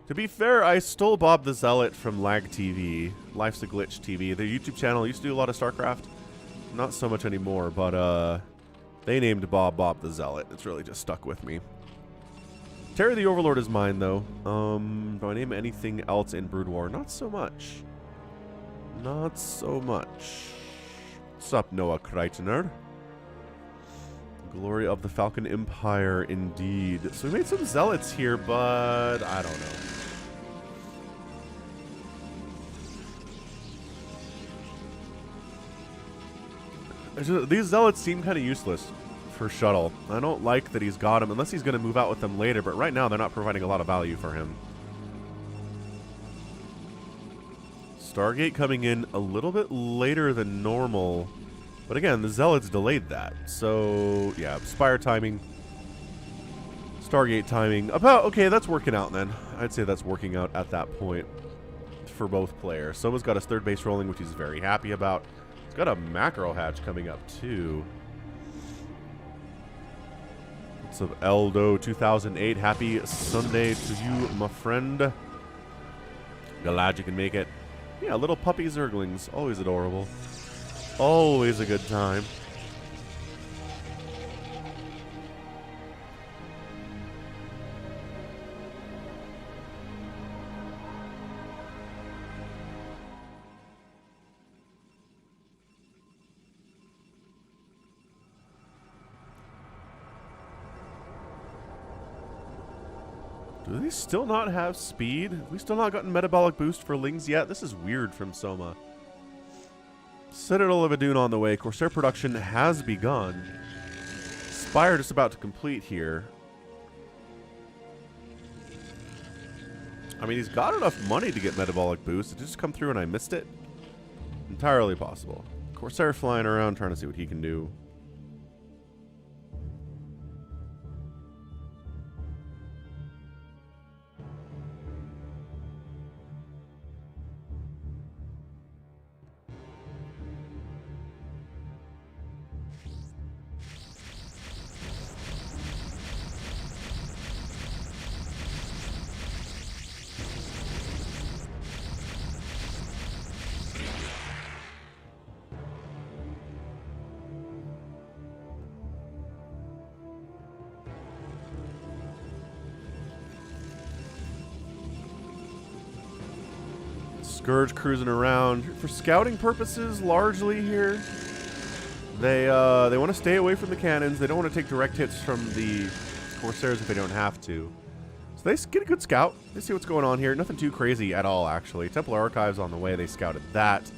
Speaker 1: To be fair, I stole Bob the Zealot from Lag TV, Life's a Glitch TV. Their YouTube channel used to do a lot of StarCraft. Not so much anymore, but they named Bob the Zealot. It's really just stuck with me. Terry the Overlord is mine, though. Do I name anything else in Brood War? Not so much. Not so much. What's up, Noah Kreitner? Glory of the Falcon Empire, indeed. So we made some Zealots here, but I don't know. These Zealots seem kind of useless for Shuttle. I don't like that he's got them, unless he's going to move out with them later, but right now they're not providing a lot of value for him. Stargate coming in a little bit later than normal. But again, the Zealots delayed that. So, yeah, Spire timing. Stargate timing. About, okay, that's working out then. I'd say that's working out at that point for both players. Soma's got his third base rolling, which he's very happy about. He's got a macro hatch coming up, too. What's up, Eldo 2008? Happy Sunday to you, my friend. Glad you can make it. Yeah, little puppy zerglings. Always adorable. Always a good time. Do they still not have speed? We still not gotten metabolic boost for Lings yet? This is weird from Soma. Citadel of Adun on the way. Corsair production has begun. Spire just about to complete here. I mean, he's got enough money to get metabolic boost. Did it just come through and I missed it? Entirely possible. Corsair flying around trying to see what he can do. Scourge cruising around for scouting purposes, largely here. They want to stay away from the cannons. They don't want to take direct hits from the Corsairs if they don't have to. So they get a good scout. They see what's going on here. Nothing too crazy at all, actually. Templar Archives on the way. They scouted that.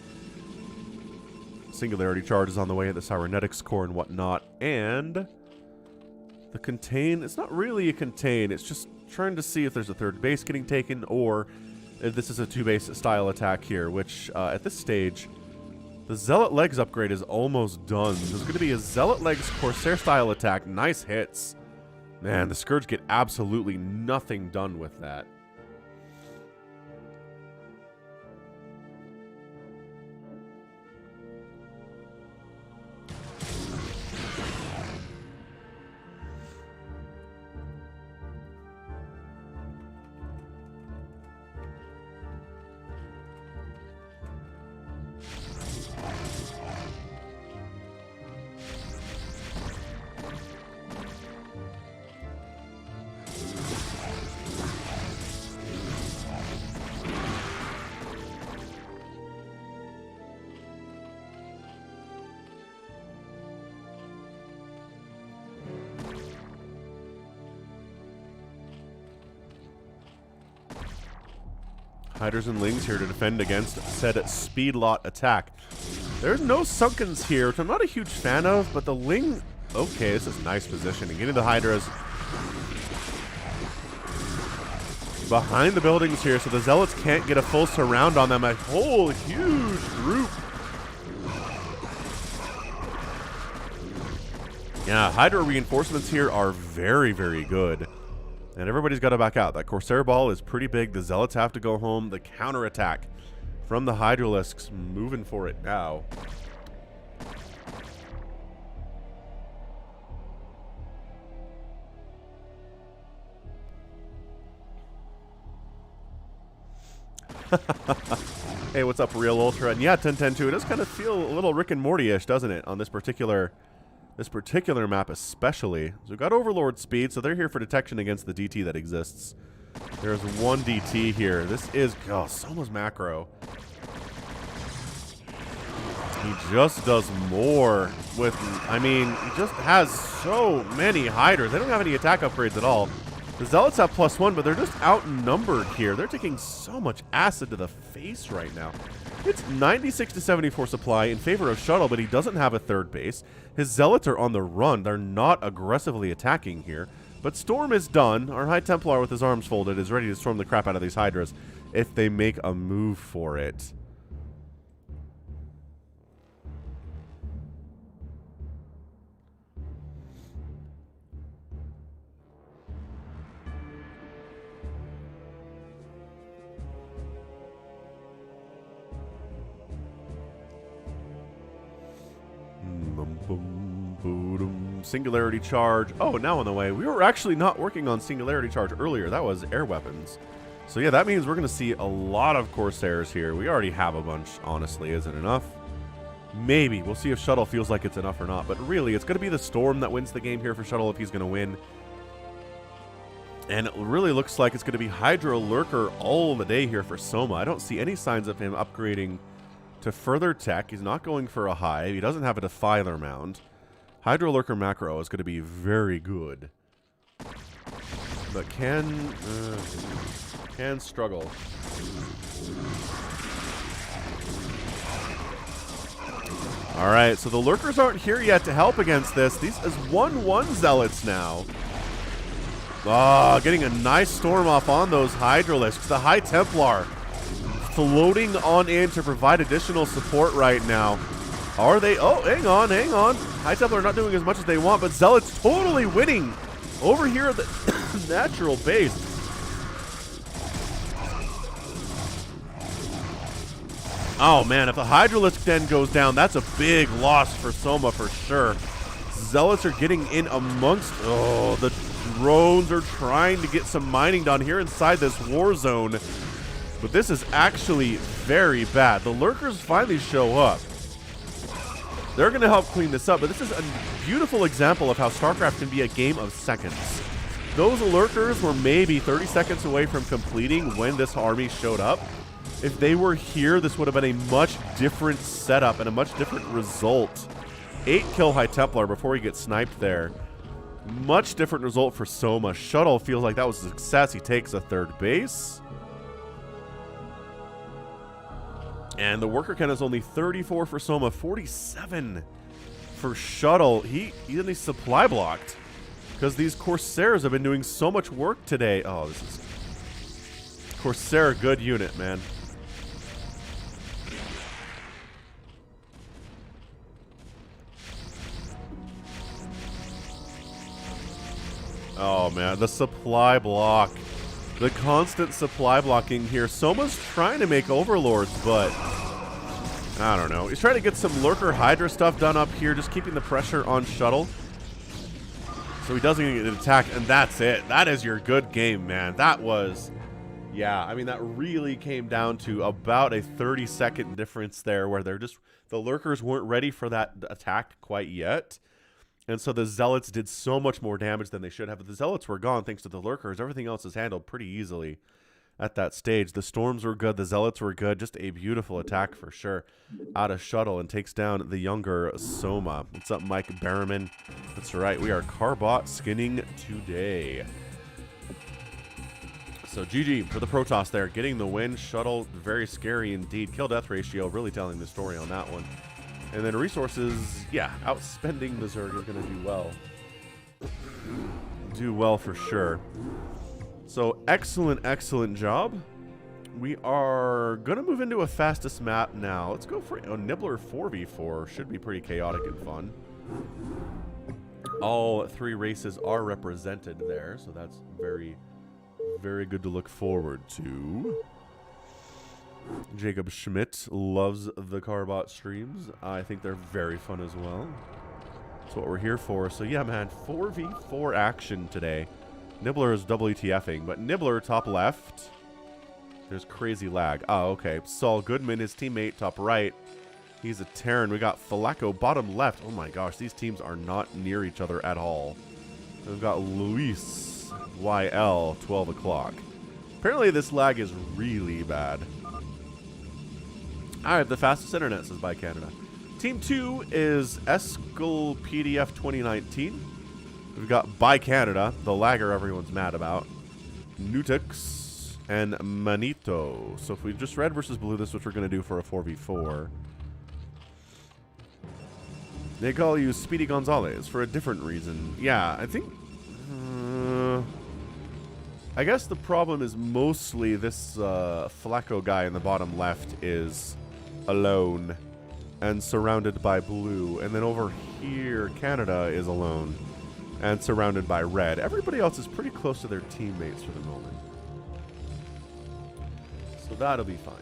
Speaker 1: Singularity charges on the way. The Cybernetics core and whatnot. And the contain. It's not really a contain. It's just trying to see if there's a third base getting taken or if this is a two-base style attack here, which at this stage, the Zealot Legs upgrade is almost done. There's going to be a Zealot Legs Corsair style attack. Nice hits. Man, the Scourge get absolutely nothing done with that. Hydras and Lings here to defend against said speed lot attack. There's no Sunkens here, which I'm not a huge fan of, but the Ling... Okay, this is nice positioning. Getting the Hydras behind the buildings here, so the Zealots can't get a full surround on them. A whole huge group. Yeah, Hydra reinforcements here are very, very good. And everybody's got to back out. That Corsair ball is pretty big. The Zealots have to go home. The counterattack from the Hydralisks moving for it now. Hey, what's up, Real Ultra? And yeah, 10-10-2. It does kind of feel a little Rick and Morty-ish, doesn't it, on this particular map especially. So we've got Overlord speed, so they're here for detection against the DT that exists. There's one DT here. This is, oh, Soma's macro. He just does more with, I mean, he just has so many Hydras. They don't have any attack upgrades at all. The Zealots have +1, but they're just outnumbered here. They're taking so much acid to the face right now. It's 96 to 74 supply in favor of Shuttle, but he doesn't have a third base. His Zealots are on the run. They're not aggressively attacking here. But Storm is done. Our High Templar with his arms folded is ready to storm the crap out of these Hydras if they make a move for it. Boom, boom, singularity charge. Oh, now on the way. We were actually not working on singularity charge earlier. That was air weapons. So yeah, that means we're going to see a lot of Corsairs here. We already have a bunch, honestly. Is it enough? Maybe. We'll see if Shuttle feels like it's enough or not. But really, it's going to be the Storm that wins the game here for Shuttle if he's going to win. And it really looks like it's going to be Hydro Lurker all the day here for Soma. I don't see any signs of him upgrading to further tech. He's not going for a hive. He doesn't have a Defiler Mound. Hydro Lurker macro is going to be very good. But can struggle. Alright, so the Lurkers aren't here yet to help against this. These is 1-1 Zealots now. Ah, getting a nice storm off on those Hydralisks. The High Templar floating on in to provide additional support right now. Are they? Oh, hang on, hang on. High Templar are not doing as much as they want, but Zealots totally winning over here at the natural base. Oh man, if the Hydralisk den goes down, that's a big loss for Soma for sure. Zealots are getting in amongst, oh, the drones are trying to get some mining done here inside this war zone. But this is actually very bad. The Lurkers finally show up. They're going to help clean this up, but this is a beautiful example of how StarCraft can be a game of seconds. Those Lurkers were maybe 30 seconds away from completing when this army showed up. If they were here, this would have been a much different setup and a much different result. 8 kill High Templar before he gets sniped there. Much different result for Soma. Shuttle feels like that was a success. He takes a third base. And the worker count is only 34 for Soma, 47 for Shuttle. He's supply blocked because these Corsairs have been doing so much work today. Oh, this is Corsair, good unit, man. Oh man, the supply block. The constant supply blocking here. Soma's trying to make overlords, but I don't know. He's trying to get some Lurker Hydra stuff done up here, just keeping the pressure on Shuttle. So he doesn't even get an attack, and that's it. That is your good game, man. That was, yeah, I mean, that really came down to about a 30-second difference there where they're just, the Lurkers weren't ready for that attack quite yet. And so the Zealots did so much more damage than they should have. But the Zealots were gone thanks to the Lurkers. Everything else is handled pretty easily at that stage. The Storms were good. The Zealots were good. Just a beautiful attack for sure out of Shuttle and takes down the younger Soma. What's up, Mike Berriman? That's right. We are CARBOT skinning today. So GG for the Protoss there. Getting the win. Shuttle, very scary indeed. Kill-death ratio, really telling the story on that one. And then resources, yeah, outspending the Zerg is going to do well. Do well for sure. So excellent, excellent job. We are going to move into a fastest map now. Let's go for a Nibbler 4v4. Should be pretty chaotic and fun. All 3 races are represented there, so that's very, very good to look forward to. Jacob Schmidt loves the CARBOT streams. I think they're very fun as well. That's what we're here for. So yeah, man, 4v4 action today. Nibbler is WTFing, but Nibbler top left. There's crazy lag. Oh, okay. Saul Goodman, his teammate, top right. He's a Terran. We got Falako bottom left. Oh my gosh, these teams are not near each other at all. We've got Luis YL 12 o'clock. Apparently this lag is really bad. I have the fastest internet, says By Canada. Team 2 is Eskel PDF 2019. We've got By Canada, the lagger everyone's mad about. Nutix and Manito. So if we just red versus blue, this is what we're going to do for a 4v4. They call you Speedy Gonzalez for a different reason. Yeah, I think... I guess the problem is mostly this Flacco guy in the bottom left is alone and surrounded by blue. And then over here, Canada is alone and surrounded by red. Everybody else is pretty close to their teammates for the moment. So that'll be fine.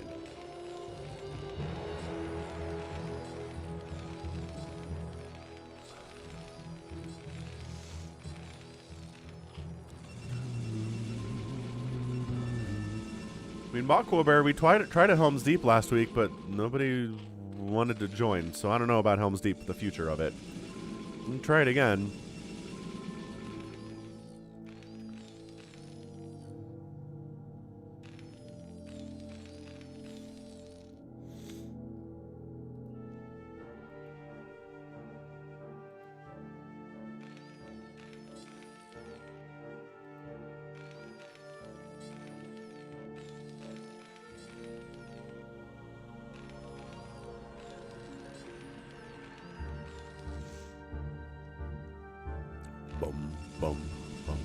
Speaker 1: I mean, Aqua Bear, we tried at Helm's Deep last week, but nobody wanted to join, so I don't know about Helm's Deep, the future of it. We'll try it again. Boom, boom, boom.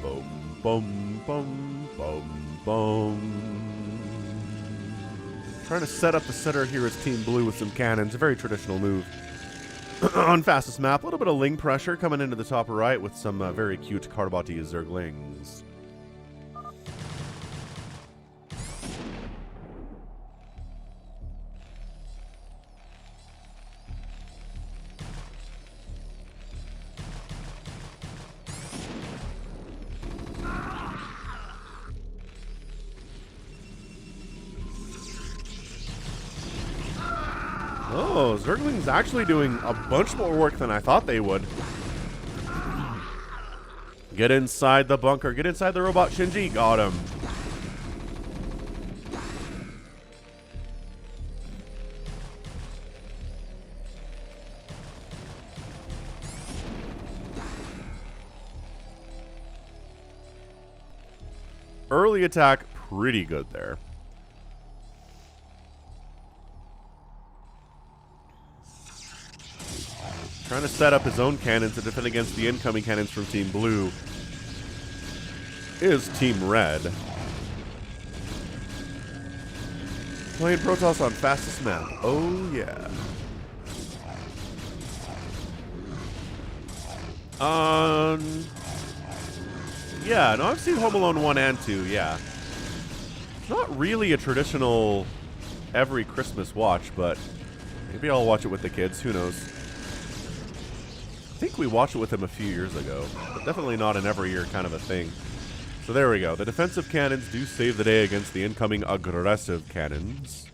Speaker 1: Boom, boom, boom, boom, boom. Trying to set up the center here as Team Blue with some cannons. A very traditional move. On fastest map, a little bit of Ling pressure coming into the top right with some very cute CARBOT Zerglings. Oh, Zergling's actually doing a bunch more work than I thought they would. Get inside the bunker. Get inside the robot Shinji. Got him. Early attack, pretty good there. Trying to set up his own cannons to defend against the incoming cannons from Team Blue is Team Red. Playing Protoss on fastest map. Oh, yeah. Yeah, no, I've seen Home Alone 1 and 2, yeah. Not really a traditional every Christmas watch, but maybe I'll watch it with the kids. Who knows? I think we watched it with him a few years ago, but definitely not an every year kind of a thing. So there we go. The defensive cannons do save the day against the incoming aggressive cannons.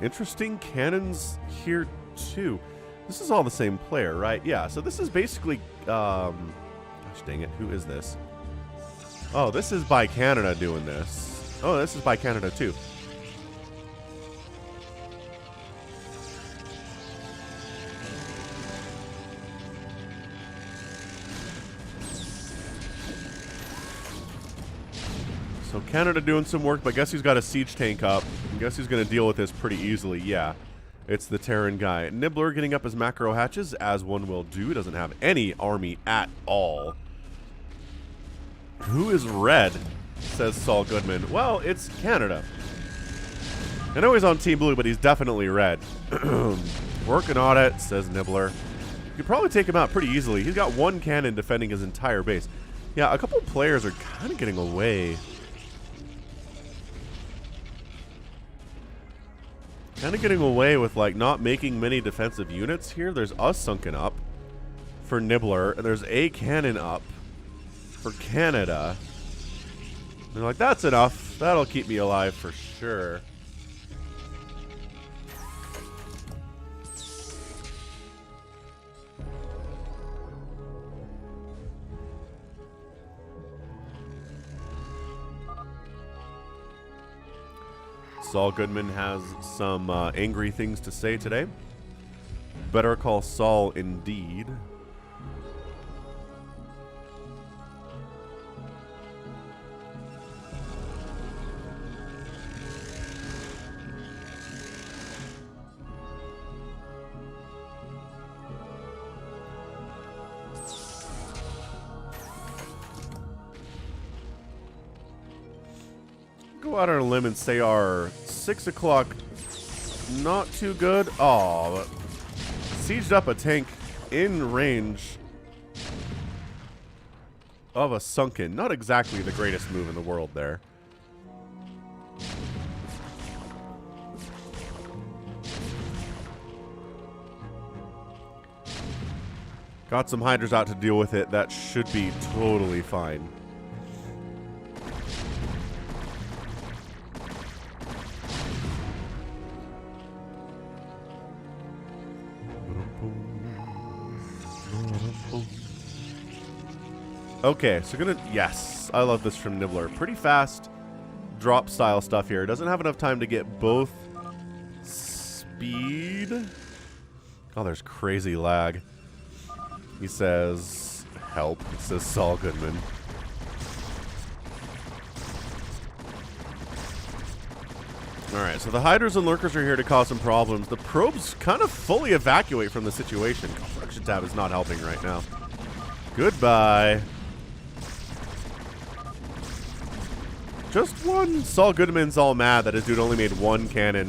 Speaker 1: Interesting cannons here, too. This is all the same player, right? Yeah, so this is basically... gosh dang it, who is this? Oh, this is by Canada doing this. Oh, this is by Canada, too. So Canada doing some work, but guess who's got a siege tank up? Guess who's going to deal with this pretty easily? Yeah, it's the Terran guy. Nibbler getting up his macro hatches, as one will do. Doesn't have any army at all. Who is red? Says Saul Goodman. Well, it's Canada. I know he's on Team Blue, but he's definitely red. Working on it, says Nibbler. You could probably take him out pretty easily. He's got one cannon defending his entire base. Yeah, a couple players are kind of getting away. Kind of getting away with, like, not making many defensive units here. There's a sunken up for Nibbler, and there's a cannon up for Canada. They're like, that's enough. That'll keep me alive for sure. Saul Goodman has some angry things to say today. Better call Saul indeed. go out on a limb and say our 6 o'clock not too good. Oh, sieged up a tank in range of a sunken. Not exactly the greatest move in the world there. Got some hydras out to deal with it. That should be totally fine. Okay, so yes, I love this from Nibbler. Pretty fast drop style stuff here. Doesn't have enough time to get both speed. Oh, there's crazy lag. He says, help. It says Saul Goodman. Alright, so the hydras and lurkers are here to cause some problems. The probes kind of fully evacuate from the situation. Construction tab is not helping right now. Goodbye. Just one. Saul Goodman's all mad that his dude only made one cannon.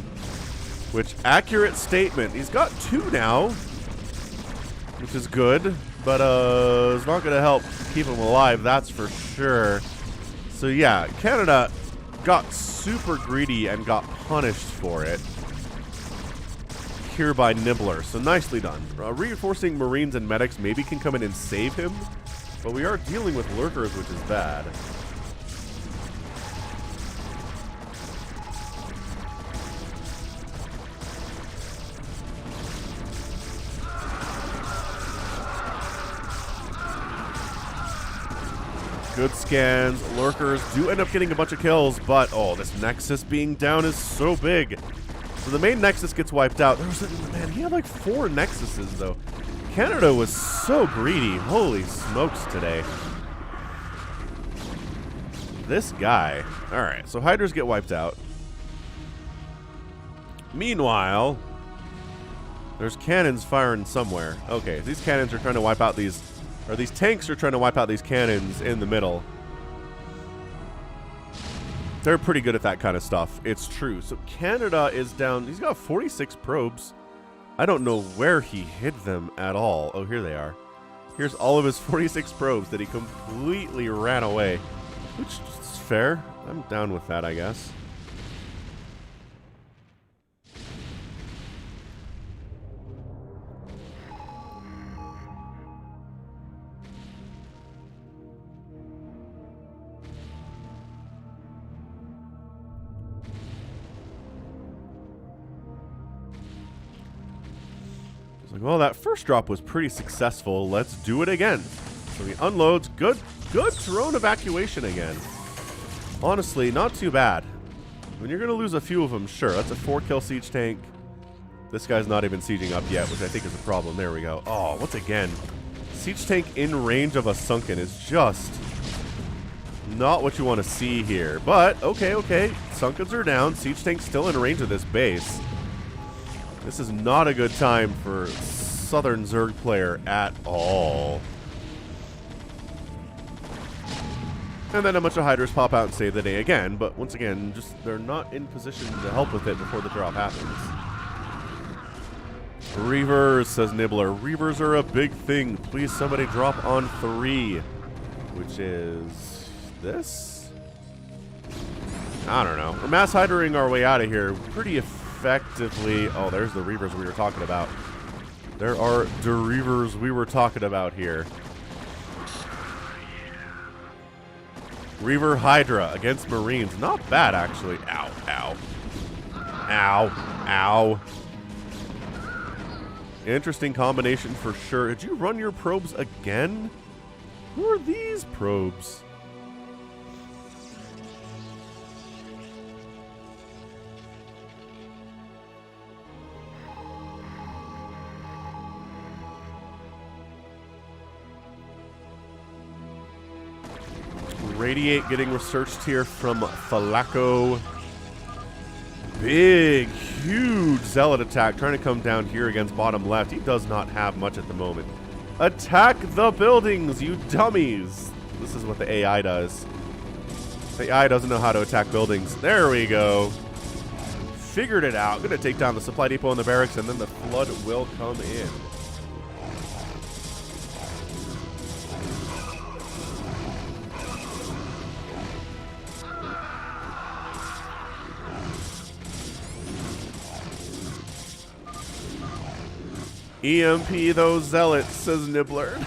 Speaker 1: Which, accurate statement. He's got 2 now. Which is good. But, it's not going to help keep him alive, that's for sure. So, yeah, Canada got super greedy and got punished for it. Here by Nibbler. So, nicely done. Reinforcing Marines and medics maybe can come in and save him. But we are dealing with lurkers, which is bad. Good scans. Lurkers do end up getting a bunch of kills, but oh, this Nexus being down is so big. So the main Nexus gets wiped out. Man, he had like 4 Nexuses though. Canada was so greedy. Holy smokes today. This guy. Alright, so Hydras get wiped out. Meanwhile, there's cannons firing somewhere. Okay, these cannons are trying to wipe out these... Or these tanks are trying to wipe out these cannons in the middle. They're pretty good at that kind of stuff. It's true. So Canada is down. He's got 46 probes. I don't know where he hid them at all. Oh, here they are. Here's all of his 46 probes that he completely ran away. Which is fair. I'm down with that, I guess. Like, well, that first drop was pretty successful. Let's do it again. So he unloads. Good drone evacuation again. Honestly, not too bad. When you're going to lose a few of them, sure. That's a 4-kill siege tank. This guy's not even sieging up yet, which I think is a problem. There we go. Oh, once again, siege tank in range of a sunken is just not what you want to see here. But, okay. Sunkens are down. Siege tank's still in range of this base. This is not a good time for Southern Zerg player at all. And then a bunch of Hydras pop out and save the day again, but once again, just they're not in position to help with it before the drop happens. Reavers, says Nibbler. Reavers are a big thing. Please somebody drop on 3. Which is this? I don't know. We're mass Hydraing our way out of here pretty effectively. Oh, there's the Reavers we were talking about. There are the Reavers we were talking about here. Reaver Hydra against Marines. Not bad, actually. Ow, ow. Ow, ow. Interesting combination for sure. Did you run your probes again? Who are these probes? Radiate getting researched here from Falaco. Big, huge Zealot attack trying to come down here against bottom left. He does not have much at the moment. Attack the buildings, you dummies. This is what the AI does. The AI doesn't know how to attack buildings. There we go. Figured it out. Gonna take down the supply depot and the barracks, and then the flood will come in. EMP those zealots, says Nibbler.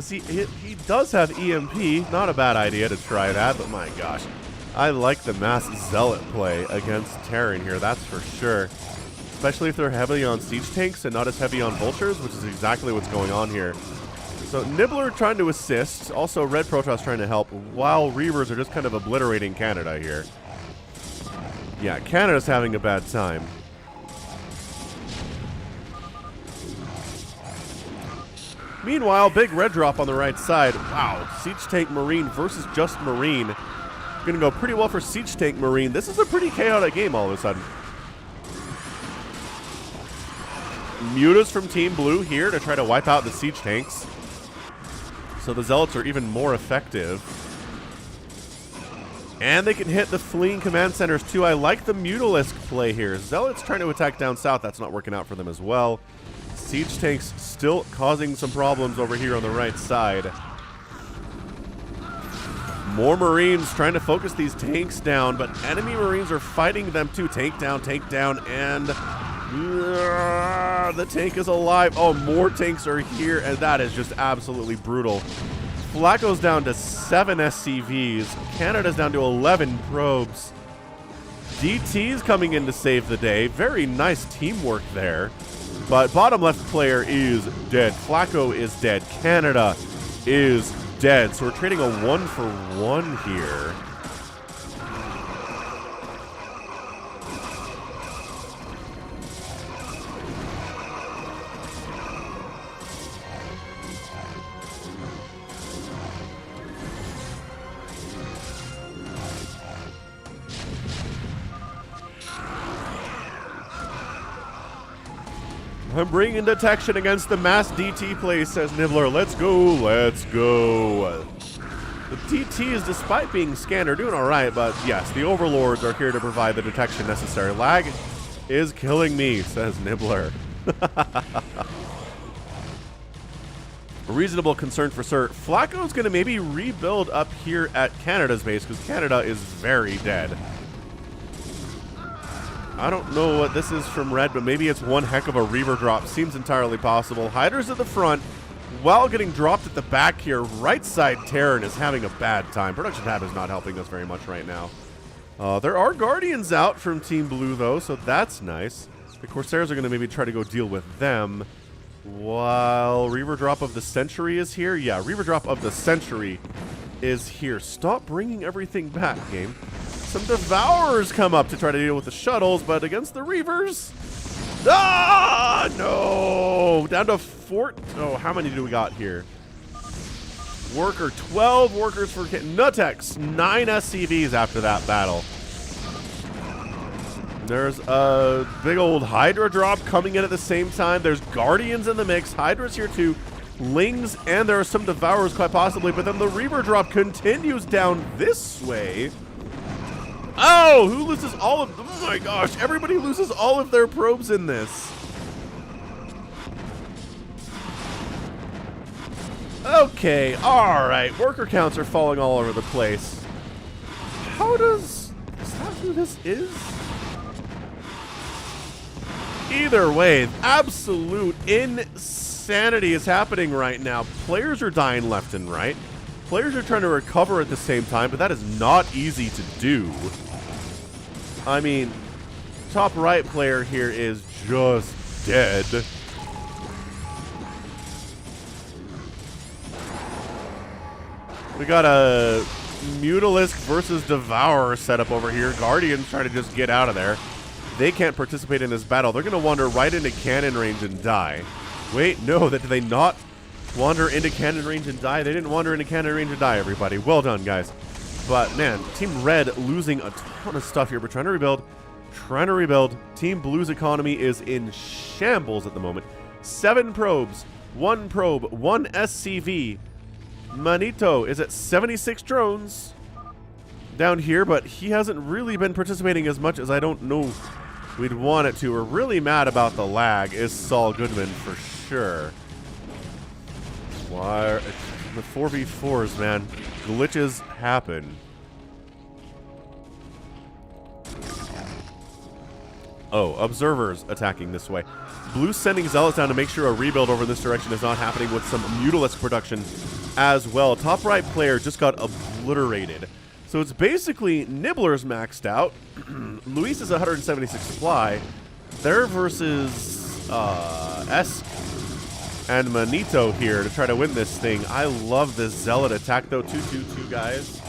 Speaker 1: He does have EMP. Not a bad idea to try that, but my gosh. I like the mass zealot play against Terran here, that's for sure. Especially if they're heavily on siege tanks and not as heavy on vultures, which is exactly what's going on here. So Nibbler trying to assist, also Red Protoss trying to help, while Reavers are just kind of obliterating Canada here. Yeah, Canada's having a bad time. Meanwhile, big red drop on the right side. Wow, Siege Tank Marine versus just Marine. Gonna go pretty well for Siege Tank Marine. This is a pretty chaotic game all of a sudden. Mutas from Team Blue here to try to wipe out the Siege Tanks. So the Zealots are even more effective. And they can hit the fleeing command centers too. I like the Mutalisk play here. Zealots trying to attack down south. That's not working out for them as well. Siege tanks still causing some problems over here on the right side. More Marines trying to focus these tanks down, but enemy Marines are fighting them too. Tank down, and the tank is alive. Oh, more tanks are here, and that is just absolutely brutal. Flacco's down to 7 SCVs. Canada's down to 11 probes. DT's coming in to save the day. Very nice teamwork there. But bottom left player is dead. Flacco is dead. Canada is dead. So we're trading a 1-for-1 here. I'm bringing detection against the mass DT play, says Nibbler. Let's go, let's go. The DTs, despite being scanned, are doing all right, but yes, the Overlords are here to provide the detection necessary. Lag is killing me, says Nibbler. Reasonable concern for Sir. Flacco's going to maybe rebuild up here at Canada's base, because Canada is very dead. I don't know what this is from Red, but maybe it's one heck of a Reaver drop. Seems entirely possible. Hydras at the front, while getting dropped at the back here. Right side Terran is having a bad time. Production tab is not helping us very much right now. There are Guardians out from Team Blue, though, so that's nice. The Corsairs are going to maybe try to go deal with them. While Reaver drop of the Century is here. Yeah, Reaver drop of the Century is here. Stop bringing everything back, game. Some Devourers come up to try to deal with the shuttles, but against the Reavers... Ah, no! Down to 4... Oh, how many do we got here? Worker, 12 workers for... Nutex, 9 SCVs after that battle. There's a big old Hydra drop coming in at the same time. There's Guardians in the mix. Hydra's here too. Lings, and there are some Devourers quite possibly, but then the Reaver drop continues down this way. Oh, who loses all of... Oh my gosh, everybody loses all of their probes in this. Okay, alright. Worker counts are falling all over the place. How does... Is that who this is? Either way, absolute insanity is happening right now. Players are dying left and right. Players are trying to recover at the same time, but that is not easy to do. I mean, top right player here is just dead. We got a Mutalisk versus Devourer setup over here. Guardians trying to just get out of there. They can't participate in this battle. They're going to wander right into cannon range and die. Wait, no, did they not wander into cannon range and die? They didn't wander into cannon range and die, everybody. Well done, guys. But, man, Team Red losing a ton of stuff here. But trying to rebuild. Trying to rebuild. Team Blue's economy is in shambles at the moment. 7 probes. 1 probe. 1 SCV. Manito is at 76 drones. down here, but he hasn't really been participating as much as I don't know we'd want it to. We're really mad about the lag, is Saul Goodman for sure. Why? The 4v4s, man. Glitches happen. Oh, observers attacking this way. Blue sending Zealots down to make sure a rebuild over this direction is not happening with some Mutalisk production as well. Top right player just got obliterated. So it's basically Nibbler's maxed out. Luis is 176 supply. They're versus Esk and Manito here to try to win this thing. I love this Zealot attack though. 2-2-2 guys.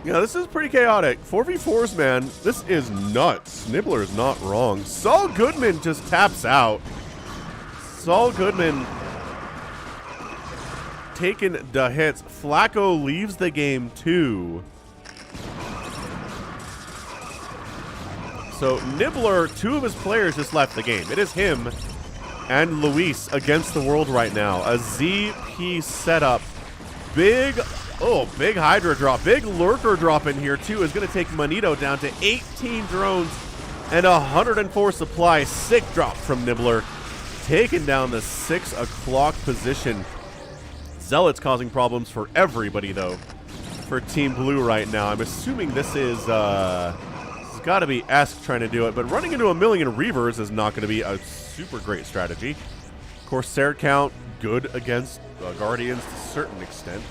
Speaker 1: Yeah, this is pretty chaotic. 4v4s, man. This is nuts. Nibbler is not wrong. Saul Goodman just taps out. Saul Goodman taking the hits. Flacco leaves the game too. So Nibbler, 2 of his players just left the game. It is him and Luis against the world right now. A ZP setup. Big Hydra drop. Big Lurker drop in here, too, is going to take Manito down to 18 drones and 104 supply. Sick drop from Nibbler. Taking down the 6 o'clock position. Zealots causing problems for everybody, though, for Team Blue right now. I'm assuming this is, it's got to be Esk trying to do it, but running into a million Reavers is not going to be a super great strategy. Corsair count, good against Guardians to a certain extent.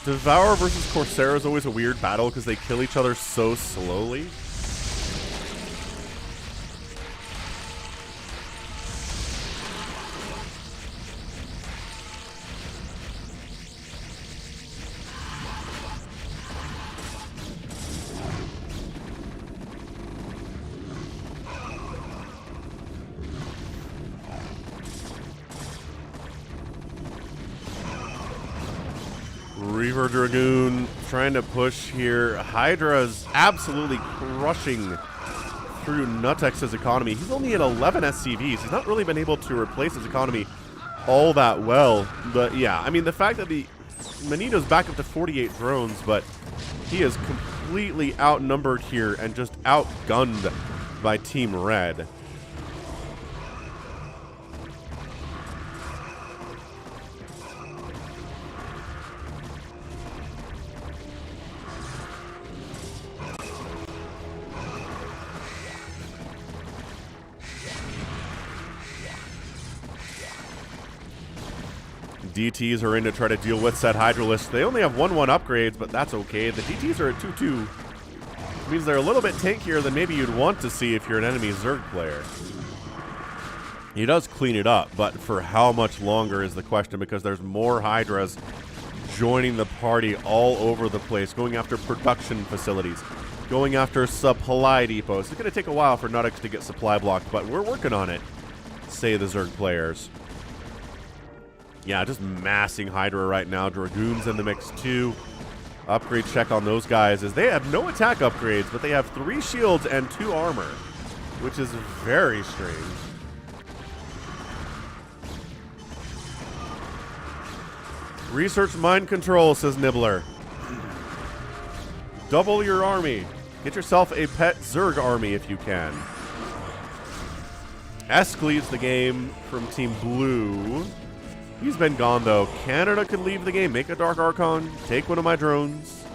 Speaker 1: Devour versus Corsair is always a weird battle because they kill each other so slowly. Reaver Dragoon trying to push here. Hydra's absolutely crushing through Nutex's economy. He's only at 11 SCVs. He's not really been able to replace his economy all that well. But yeah, I mean, the fact that Manito's back up to 48 drones, but he is completely outnumbered here and just outgunned by Team Red. DTs are in to try to deal with said Hydralisk. They only have 1-1 upgrades, but that's okay. The DTs are at 2-2. It means they're a little bit tankier than maybe you'd want to see if you're an enemy Zerg player. He does clean it up, but for how much longer is the question, because there's more Hydras joining the party all over the place, going after production facilities, going after supply depots. It's going to take a while for Nutex to get supply blocked, but we're working on it, say the Zerg players. Yeah, just massing Hydra right now. Dragoons in the mix too. Upgrade check on those guys as they have no attack upgrades, but they have 3 shields and 2 armor, which is very strange. Research mind control, says Nibbler. Double your army. Get yourself a pet Zerg army if you can. Esk leaves the game from Team Blue. He's been gone, though. Canada could leave the game. Make a Dark Archon. Take one of my drones.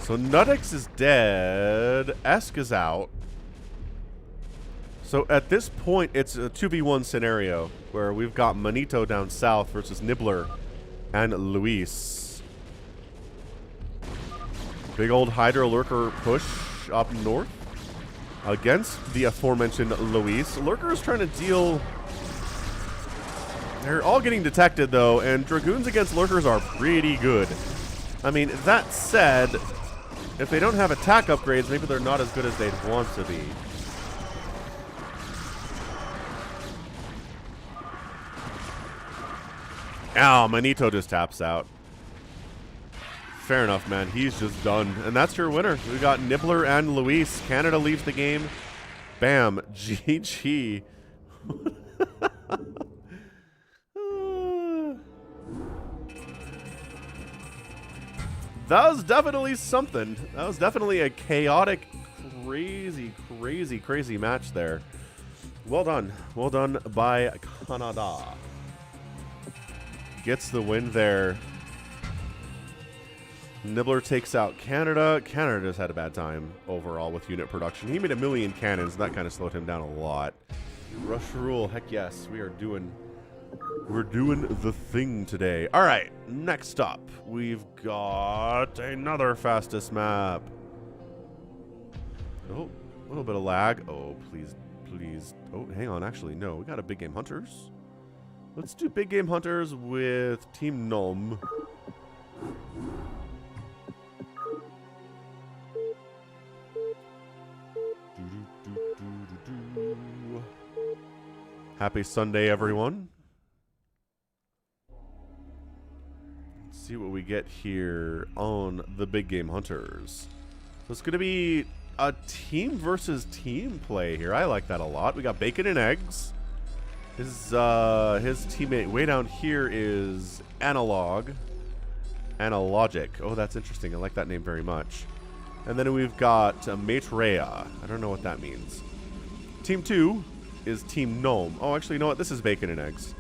Speaker 1: So Nuttix is dead. Esk is out. So at this point, it's a 2v1 scenario where we've got Manito down south versus Nibbler and Luis. Big old Hydra Lurker push up north against the aforementioned Luis. Lurker is trying to deal... They're all getting detected, though, and Dragoons against Lurkers are pretty good. I mean, that said, if they don't have attack upgrades, maybe they're not as good as they'd want to be. Ow, Manito just taps out. Fair enough, man. He's just done. And that's your winner. We got Nibbler and Luis. Canada leaves the game. Bam. GG. That was definitely something. That was definitely a chaotic, crazy match there. Well done. Well done by Canada. Gets the win there. Nibbler takes out Canada. Canada just had a bad time overall with unit production. He made 1 million cannons. That kind of slowed him down a lot. Rush rule. Heck yes. We're doing the thing today. All right. Next up, we've got another fastest map. Oh, a little bit of lag. Oh, please. Oh, hang on. Actually, no. We got a Big Game Hunters. Let's do Big Game Hunters with Team Nom. Happy Sunday, everyone. Let's see what we get here on the Big Game Hunters. So it's going to be a team versus team play here. I like that a lot. We got Bacon and Eggs. His teammate way down here is Analogic. Oh, that's interesting. I like that name very much. And then we've got Maitreya. I don't know what that means. Team 2 is Team Gnome. Oh, actually, you know what? This is Bacon and Eggs.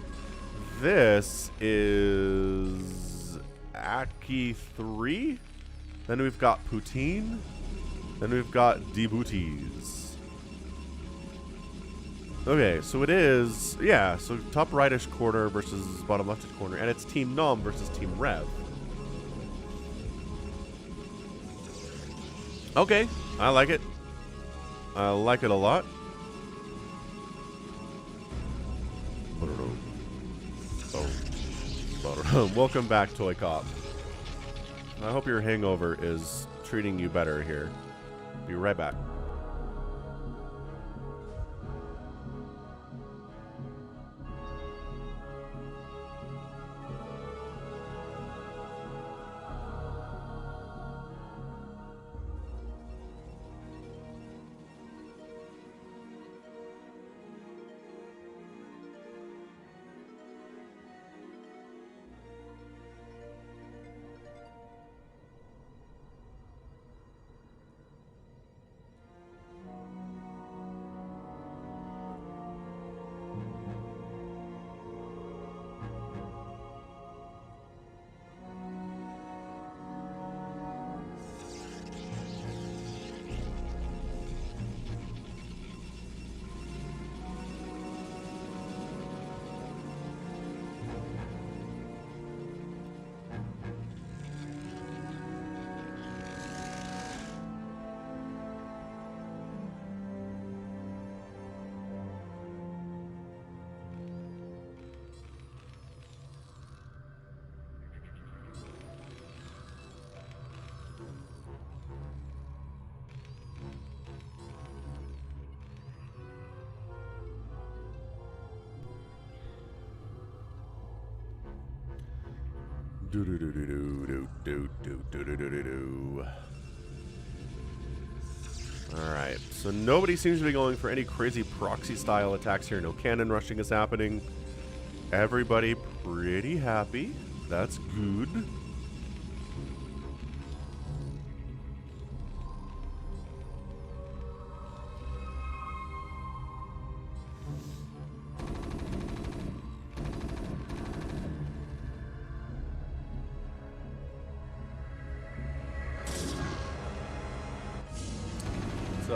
Speaker 1: This is Aki 3. Then we've got Poutine. Then we've got Debooties. Okay, so it is, yeah, so top rightish corner versus bottom leftish corner, and it's Team Nom versus Team Rev. Okay, I like it. I like it a lot. Welcome back, Toycop. I hope your hangover is treating you better here. Be right back. Alright, so nobody seems to be going for any crazy proxy style attacks here. No cannon rushing is happening. Everybody pretty happy. That's good.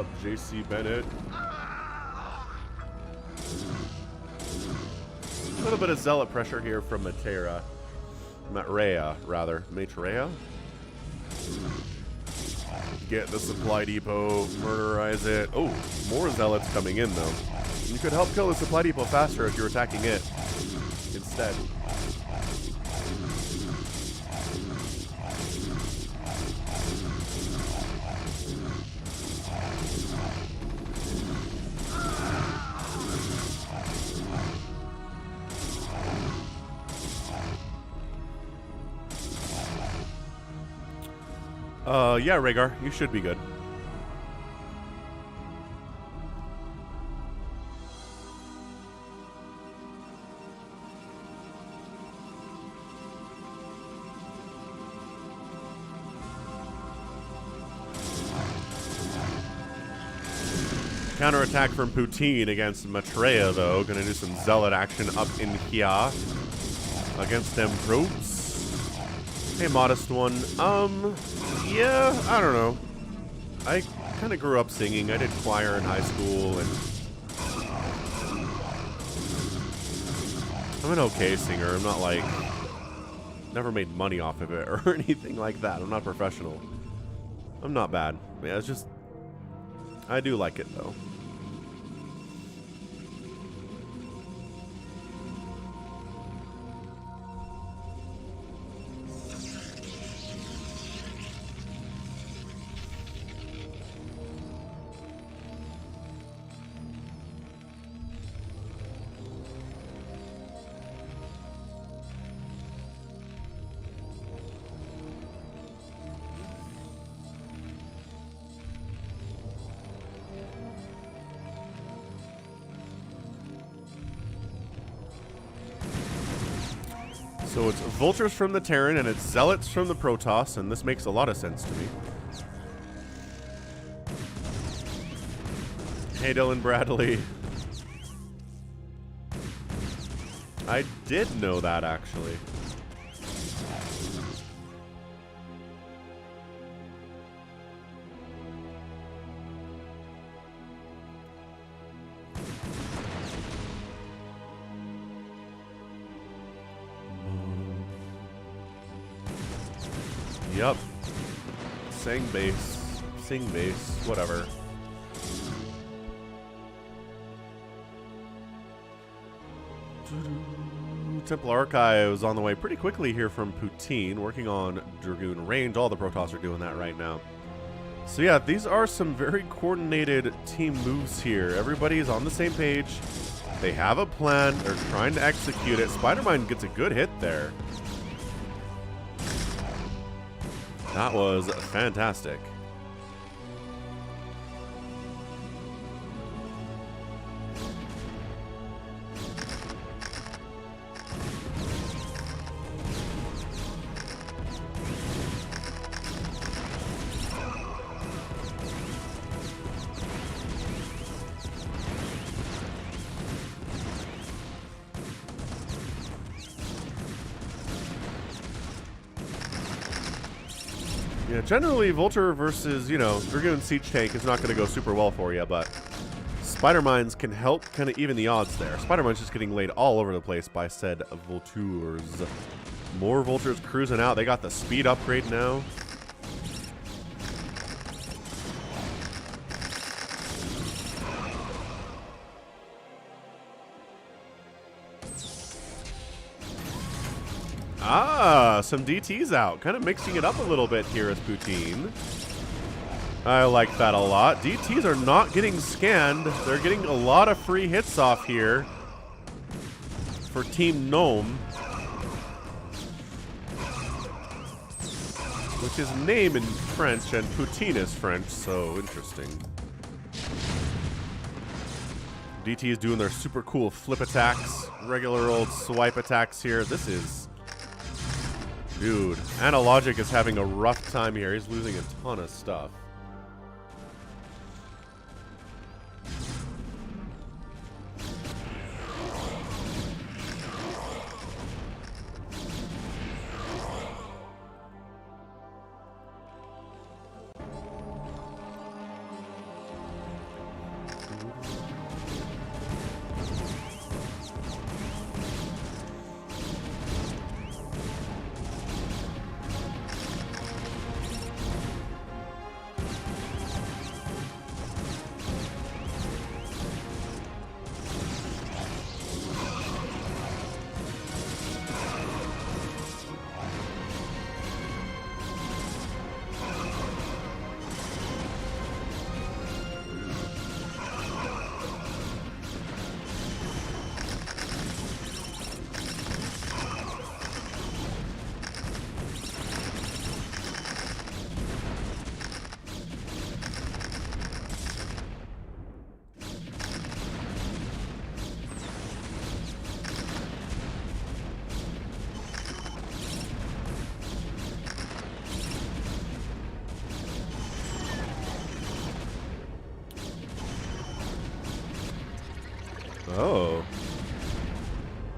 Speaker 1: up, JC Bennett? A little bit of zealot pressure here from Matrea, rather. Matrea? Get the supply depot, murderize it. Oh, more zealots coming in, though. You could help kill the supply depot faster if you're attacking it instead. Yeah, Rhaegar, you should be good. Counterattack from Poutine against Matrea, though. Gonna do some zealot action up in here against them probes. Hey, modest one. Yeah, I don't know. I kind of grew up singing. I did choir in high school, and I'm an okay singer. I'm not like, never made money off of it or anything like that. I'm not professional. I'm not bad. Yeah, it's just, I do like it, though. So it's Vultures from the Terran and it's Zealots from the Protoss, and this makes a lot of sense to me. Hey, Dylan Bradley. I did know that, actually. Yup. Sing bass, whatever. Temple Archives on the way pretty quickly here from Poutine, working on Dragoon range. All the Protoss are doing that right now. So yeah, these are some very coordinated team moves here. Everybody's on the same page. They have a plan. They're trying to execute it. Spider-Man gets a good hit there. That was fantastic. Yeah, generally, Vulture versus, you know, Dragoon Siege Tank is not going to go super well for you, but Spider-Mines can help kind of even the odds there. Spider-Mine's just getting laid all over the place by said Vultures. More Vultures cruising out. They got the speed upgrade now. Ah, some DTs out. Kind of mixing it up a little bit here as Poutine. I like that a lot. DTs are not getting scanned. They're getting a lot of free hits off here for Team Gnome, which is name in French, and Poutine is French, so interesting. DT is doing their super cool flip attacks, regular old swipe attacks here. This is... Dude, Analogic is having a rough time here. He's losing a ton of stuff.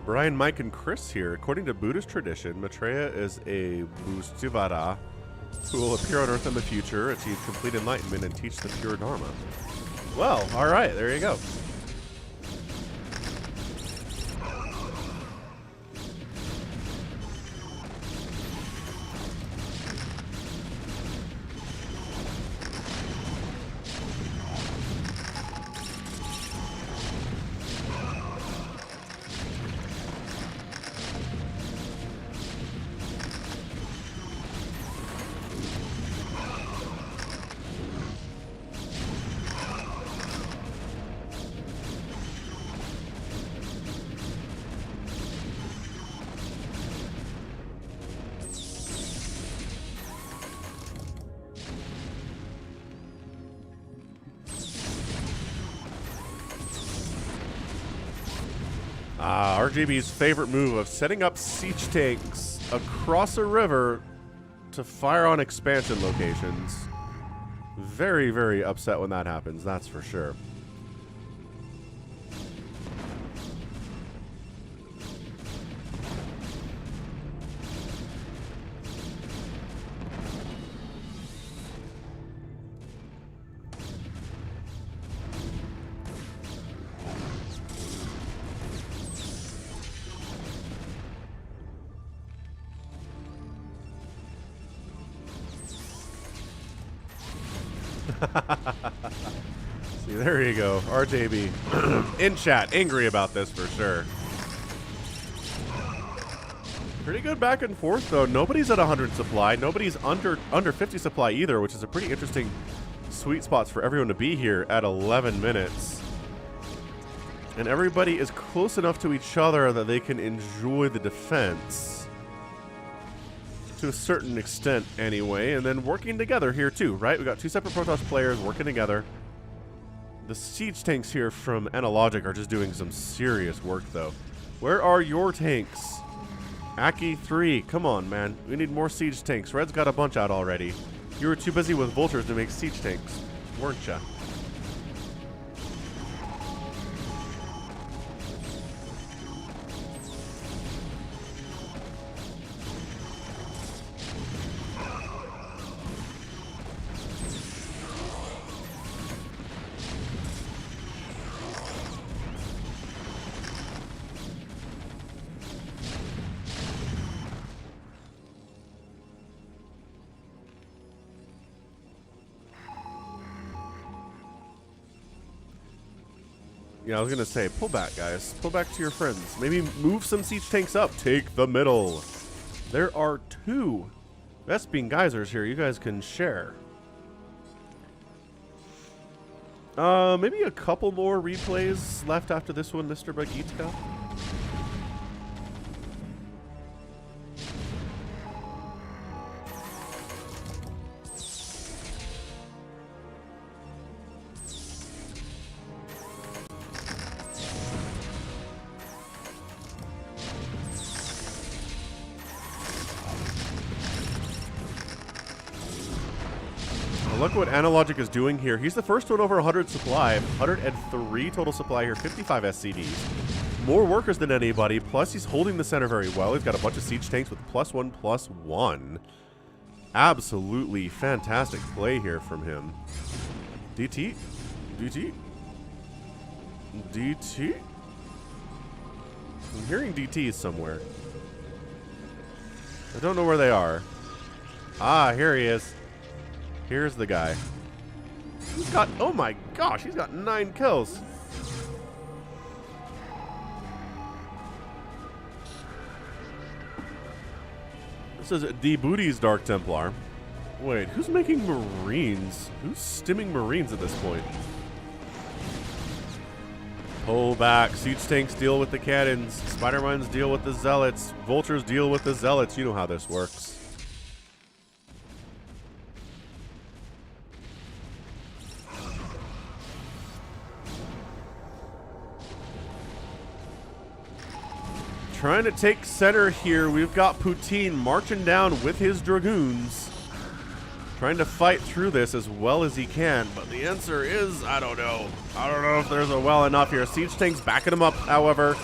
Speaker 1: Brian, Mike, and Chris here. According to Buddhist tradition, Maitreya is a Bustivara who will appear on Earth in the future, achieve complete enlightenment, and teach the pure Dharma. Well, all right, there you go. RGB's favorite move of setting up siege tanks across a river to fire on expansion locations. Very, very upset when that happens, that's for sure. See, there you go. RJB in chat, angry about this for sure. Pretty good back and forth, though. Nobody's at 100 supply. Nobody's under 50 supply either, which is a pretty interesting sweet spots for everyone to be here at 11 minutes. And everybody is close enough to each other that they can enjoy the defense. To a certain extent, anyway, and then working together here too, right? We got two separate Protoss players working together. The siege tanks here from Analogic are just doing some serious work, though. Where are your tanks? Aki 3, come on, man. We need more siege tanks. Red's got a bunch out already. You were too busy with vultures to make siege tanks, weren't ya? Yeah, I was gonna say, pull back, guys. Pull back to your friends. Maybe move some siege tanks up. Take the middle. There are two Vespine geysers here. You guys can share. Maybe a couple more replays left after this one, Mr. Bagitka. Look what Analogic is doing here. He's the first one over 100 supply, 103 total supply here, 55 SCDs. More workers than anybody, plus he's holding the center very well. He's got a bunch of siege tanks with +1/+1. Absolutely fantastic play here from him. DT? DT? DT? I'm hearing DTs somewhere. I don't know where they are. Ah, here he is. Here's the guy. He's got, oh my gosh, he's got 9 kills. This is D Booty's Dark Templar. Wait, who's making Marines? Who's stimming Marines at this point? Pull back. Siege tanks deal with the cannons. Spider mines deal with the zealots. Vultures deal with the zealots. You know how this works. Trying to take center here. We've got Poutine marching down with his dragoons. Trying to fight through this as well as he can. But the answer is, I don't know. I don't know if there's a well enough here. Siege tanks backing him up, however.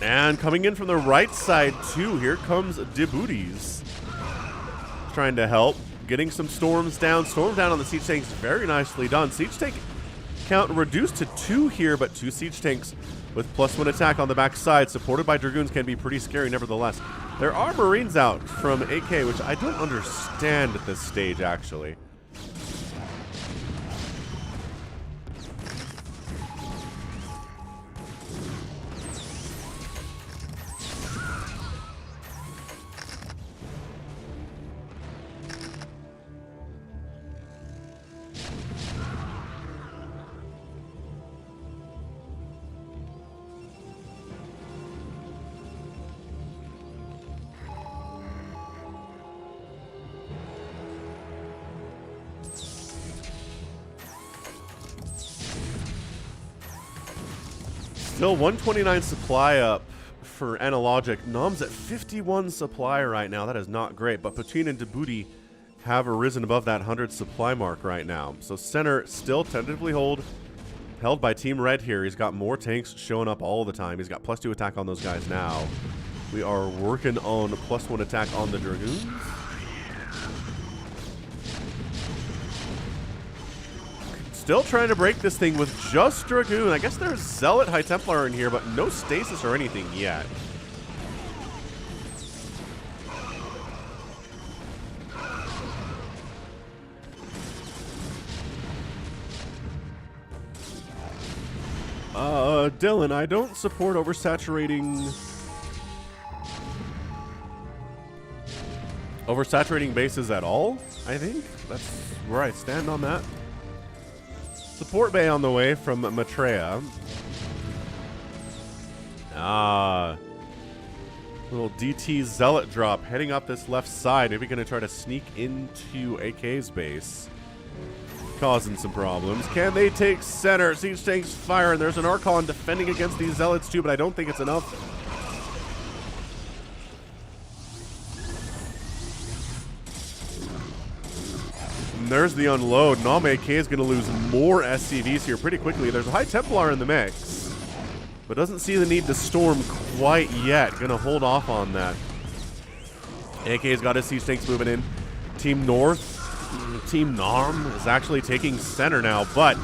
Speaker 1: And coming in from the right side, too, here comes Dibooties. Trying to help. Getting some storms down. Storm down on the siege tanks. Very nicely done. Siege tank count reduced to 2 here, but 2 siege tanks with +1 attack on the back side, supported by Dragoons, can be pretty scary nevertheless. There are Marines out from AK, which I don't understand at this stage, actually. Still 129 supply up for Analogic. Nom's at 51 supply right now. That is not great, but Poutine and Djibouti have arisen above that 100 supply mark right now. So center still tentatively held by Team Red here. He's got more tanks showing up all the time. He's got +2 attack on those guys now. We are working on +1 attack on the Dragoons. Still trying to break this thing with just Dragoon. I guess there's Zealot High Templar in here, but no stasis or anything yet. Dylan, I don't support oversaturating bases at all, I think. That's where I stand on that. Support bay on the way from Maitreya. Little DT Zealot drop heading up this left side. Maybe going to try to sneak into AK's base. Causing some problems. Can they take center? Siege tanks fire, and there's an Archon defending against these Zealots too, but I don't think it's enough. And there's the unload. Nom AK is going to lose more SCVs here pretty quickly. There's a High Templar in the mix, but doesn't see the need to storm quite yet. Going to hold off on that. AK's got his siege tanks moving in. Team North, Team Nom is actually taking center now, but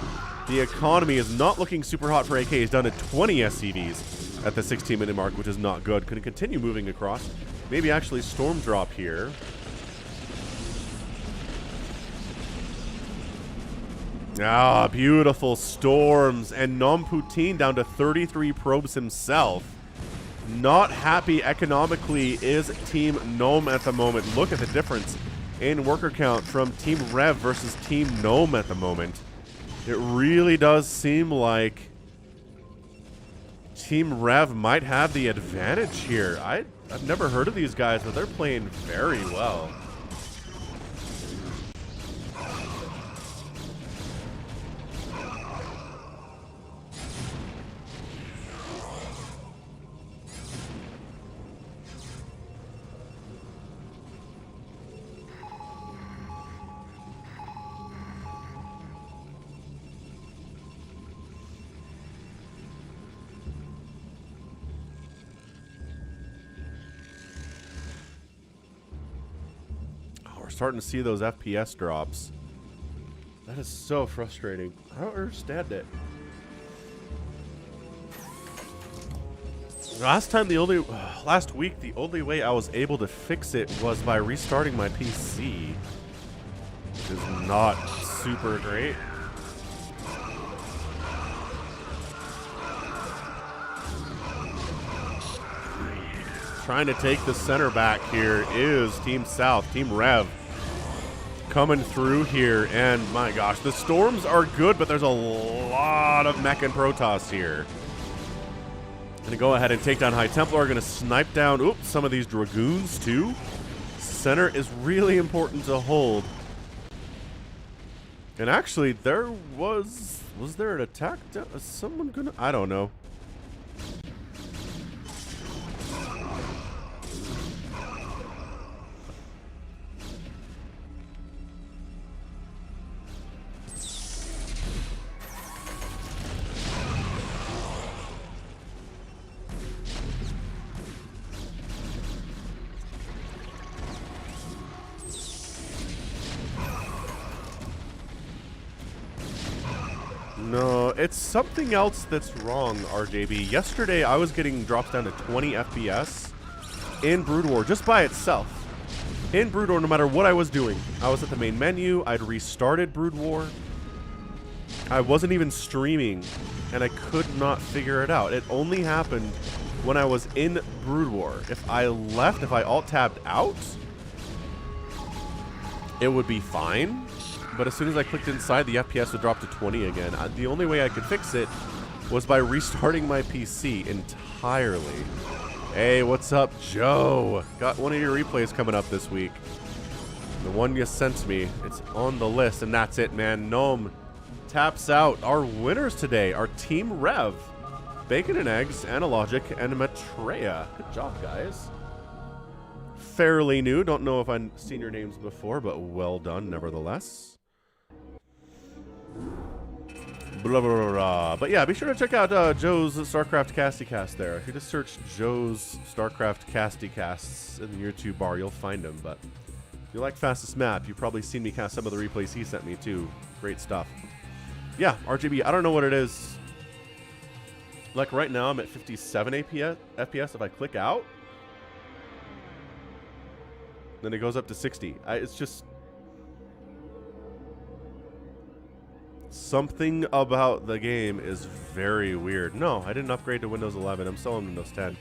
Speaker 1: the economy is not looking super hot for AK. He's done at 20 SCVs at the 16-minute mark, which is not good. Could continue moving across. Maybe actually storm drop here. Ah, beautiful storms. And Nom Poutine down to 33 probes himself. Not happy economically is Team Nom at the moment. Look at the difference in worker count from Team Rev versus Team Nom at the moment. It really does seem like Team Rev might have the advantage here. I've never heard of these guys, but they're playing very well. Starting to see those FPS drops. That is so frustrating. I don't understand it. Last week, the only way I was able to fix it was by restarting my PC, which is not super great. Trying to take the center back here is Team South, Team Rev. Coming through here, and my gosh, the storms are good, but there's a lot of mech and Protoss here. Gonna go ahead and take down High Templar, gonna snipe down, some of these Dragoons too. Center is really important to hold. And actually, there was there an attack? Is someone gonna, I don't know. it's something else that's wrong, RJB. Yesterday, I was getting drops down to 20 FPS in Brood War just by itself. In Brood War, no matter what I was doing. I was at the main menu. I'd restarted Brood War. I wasn't even streaming, and I could not figure it out. It only happened when I was in Brood War. If I left, if I alt-tabbed out, it would be fine. But as soon as I clicked inside, the FPS would drop to 20 again. The only way I could fix it was by restarting my PC entirely. Hey, what's up, Joe? Got one of your replays coming up this week. The one you sent me. It's on the list, and that's it, man. Gnome taps out. Our winners today are Team Rev, Bacon and Eggs, Analogic, and Maitreya. Good job, guys. Fairly new. Don't know if I've seen your names before, but well done, nevertheless. Blah, blah, blah, blah. But yeah, be sure to check out Joe's StarCraft Casty Cast there. If you just search Joe's StarCraft Casty Casts in the YouTube bar, you'll find him. But if you like Fastest Map, you've probably seen me cast some of the replays he sent me too. Great stuff. Yeah, RGB, I don't know what it is. Like right now, I'm at 57 FPS. If I click out, then it goes up to 60. It's just something about the game is very weird. No, I didn't upgrade to Windows 11. I'm still on Windows 10.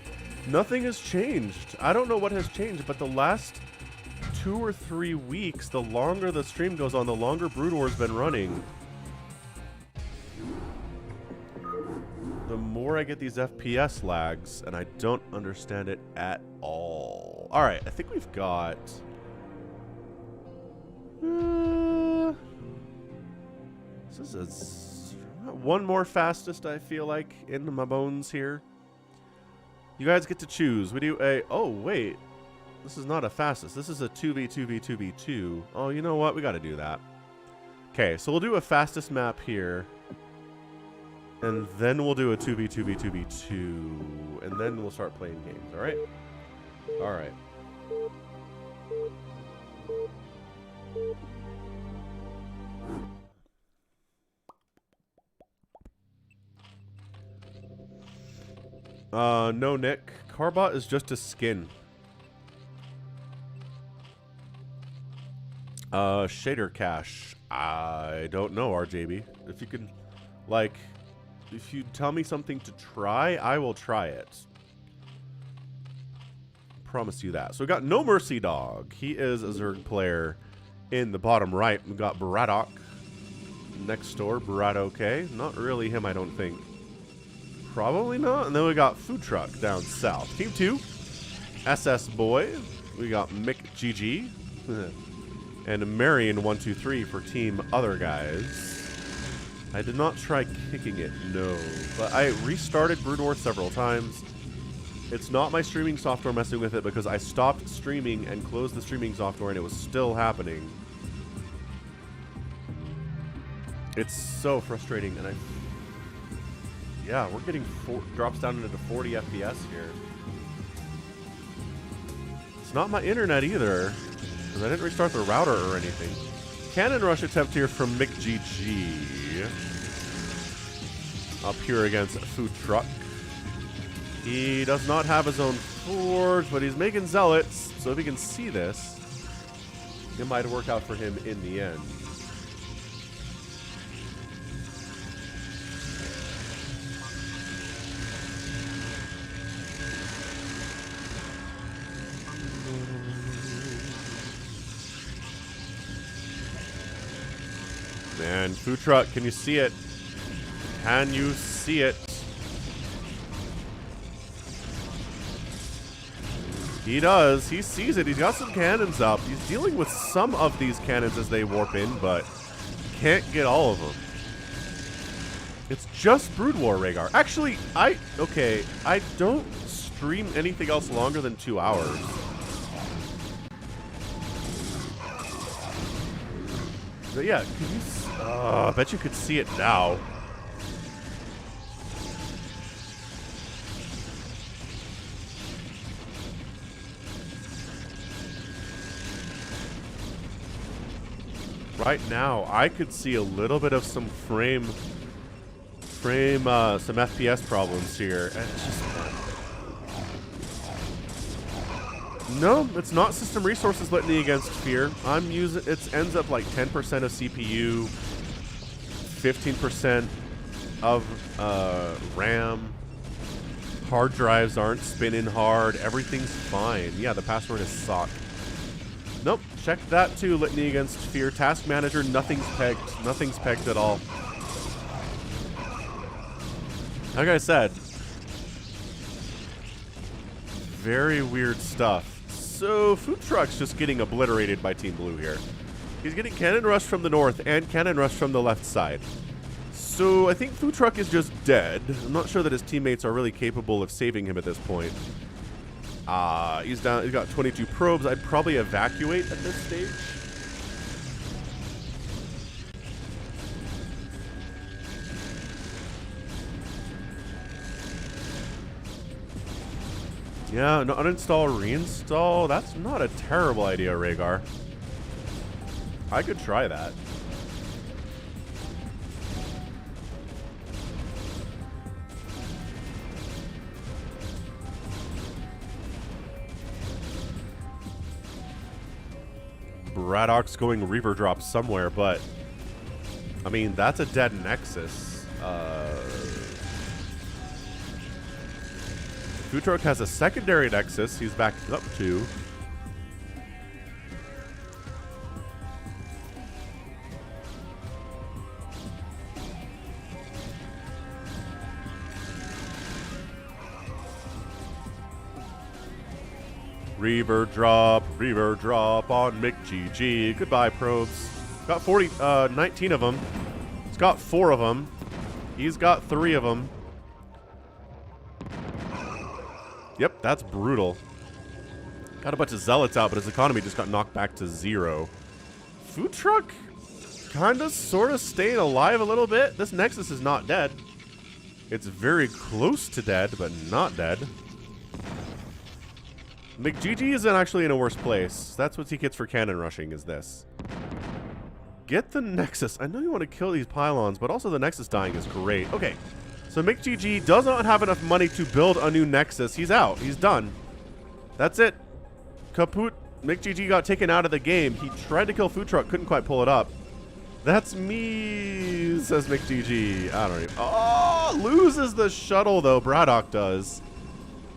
Speaker 1: Nothing has changed. I don't know what has changed, but the last 2 or 3 weeks, the longer the stream goes on, the longer Brood War's been running, the more I get these FPS lags, and I don't understand it at all. All right, I think we've got this is one more fastest, I feel like, in my bones here. You guys get to choose. We do a... Oh, wait. This is not a fastest. This is a 2v2v2v2. Oh, you know what? We got to do that. Okay, so we'll do a fastest map here. And then we'll do a 2v2v2v2. And then we'll start playing games, all right? All right. No, Nick. Carbot is just a skin. Shader cache. I don't know, RJB. If you can, like, if you tell me something to try, I will try it. Promise you that. So we got No Mercy Dog. He is a Zerg player in the bottom right. We got Braddock next door. Braddock. Not really him, I don't think. Probably not. And then we got Food Truck down south. Team 2, SS Boy. We got Mick GG. And Marion123 for Team Other Guys. I did not try kicking it, no. But I restarted Brood War several times. It's not my streaming software messing with it because I stopped streaming and closed the streaming software and it was still happening. It's so frustrating, and yeah, we're getting drops down into the 40 FPS here. It's not my internet either, because I didn't restart the router or anything. Cannon rush attempt here from Mick GG. Up here against Food Truck. He does not have his own forge, but he's making zealots, so if he can see this, it might work out for him in the end. Man, Food Truck, can you see it? Can you see it? He does. He sees it. He's got some cannons up. He's dealing with some of these cannons as they warp in, but can't get all of them. It's just Brood War, Rhaegar. Actually, I don't stream anything else longer than 2 hours. But yeah, can you... I bet you could see it now. Right now, I could see a little bit of some frame frame some FPS problems here. It's just... No, it's not system resources litany against fear. I'm using... It ends up like 10% of CPU, 15% of RAM. Hard drives aren't spinning hard. Everything's fine. Yeah, the password is sock. Nope, check that too, litany against fear. Task manager, nothing's pegged. Nothing's pegged at all. Like I said, very weird stuff. So, Food Truck's just getting obliterated by Team Blue here. He's getting cannon rush from the north and cannon rush from the left side. So, I think Food Truck is just dead. I'm not sure that his teammates are really capable of saving him at this point. He's down. He's got 22 probes. I'd probably evacuate at this stage. Yeah, no, uninstall, reinstall. That's not a terrible idea, Rhaegar. I could try that. Braddock's going Reaver drop somewhere, but I mean, that's a dead Nexus. Food Truck has a secondary Nexus he's backed up to. Reaver drop on McGG. Goodbye, probes. Got 19 of them. He's got 4 of them. He's got 3 of them. Yep, that's brutal. Got a bunch of zealots out, but his economy just got knocked back to 0. Food Truck kind of sort of staying alive a little bit. This Nexus is not dead. It's very close to dead, but not dead. McGG is actually in a worse place. That's what he gets for cannon rushing, is this. Get the Nexus. I know you want to kill these pylons, but also the Nexus dying is great. Okay, so McGG does not have enough money to build a new Nexus. He's out. He's done. That's it. Kaput. McGG got taken out of the game. He tried to kill Food Truck, couldn't quite pull it up. That's me, says McGG. I don't even... Oh, loses the shuttle, though. Braddock does.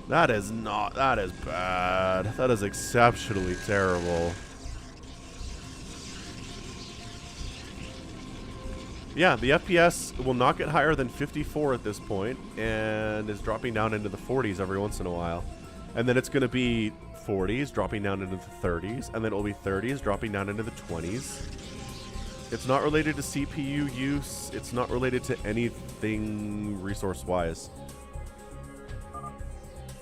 Speaker 1: That is not... That is bad. That is exceptionally terrible. Yeah, the FPS will not get higher than 54 at this point, and is dropping down into the 40s every once in a while. And then it's going to be 40s, dropping down into the 30s, and then it'll be 30s, dropping down into the 20s. It's not related to CPU use. It's not related to anything resource-wise.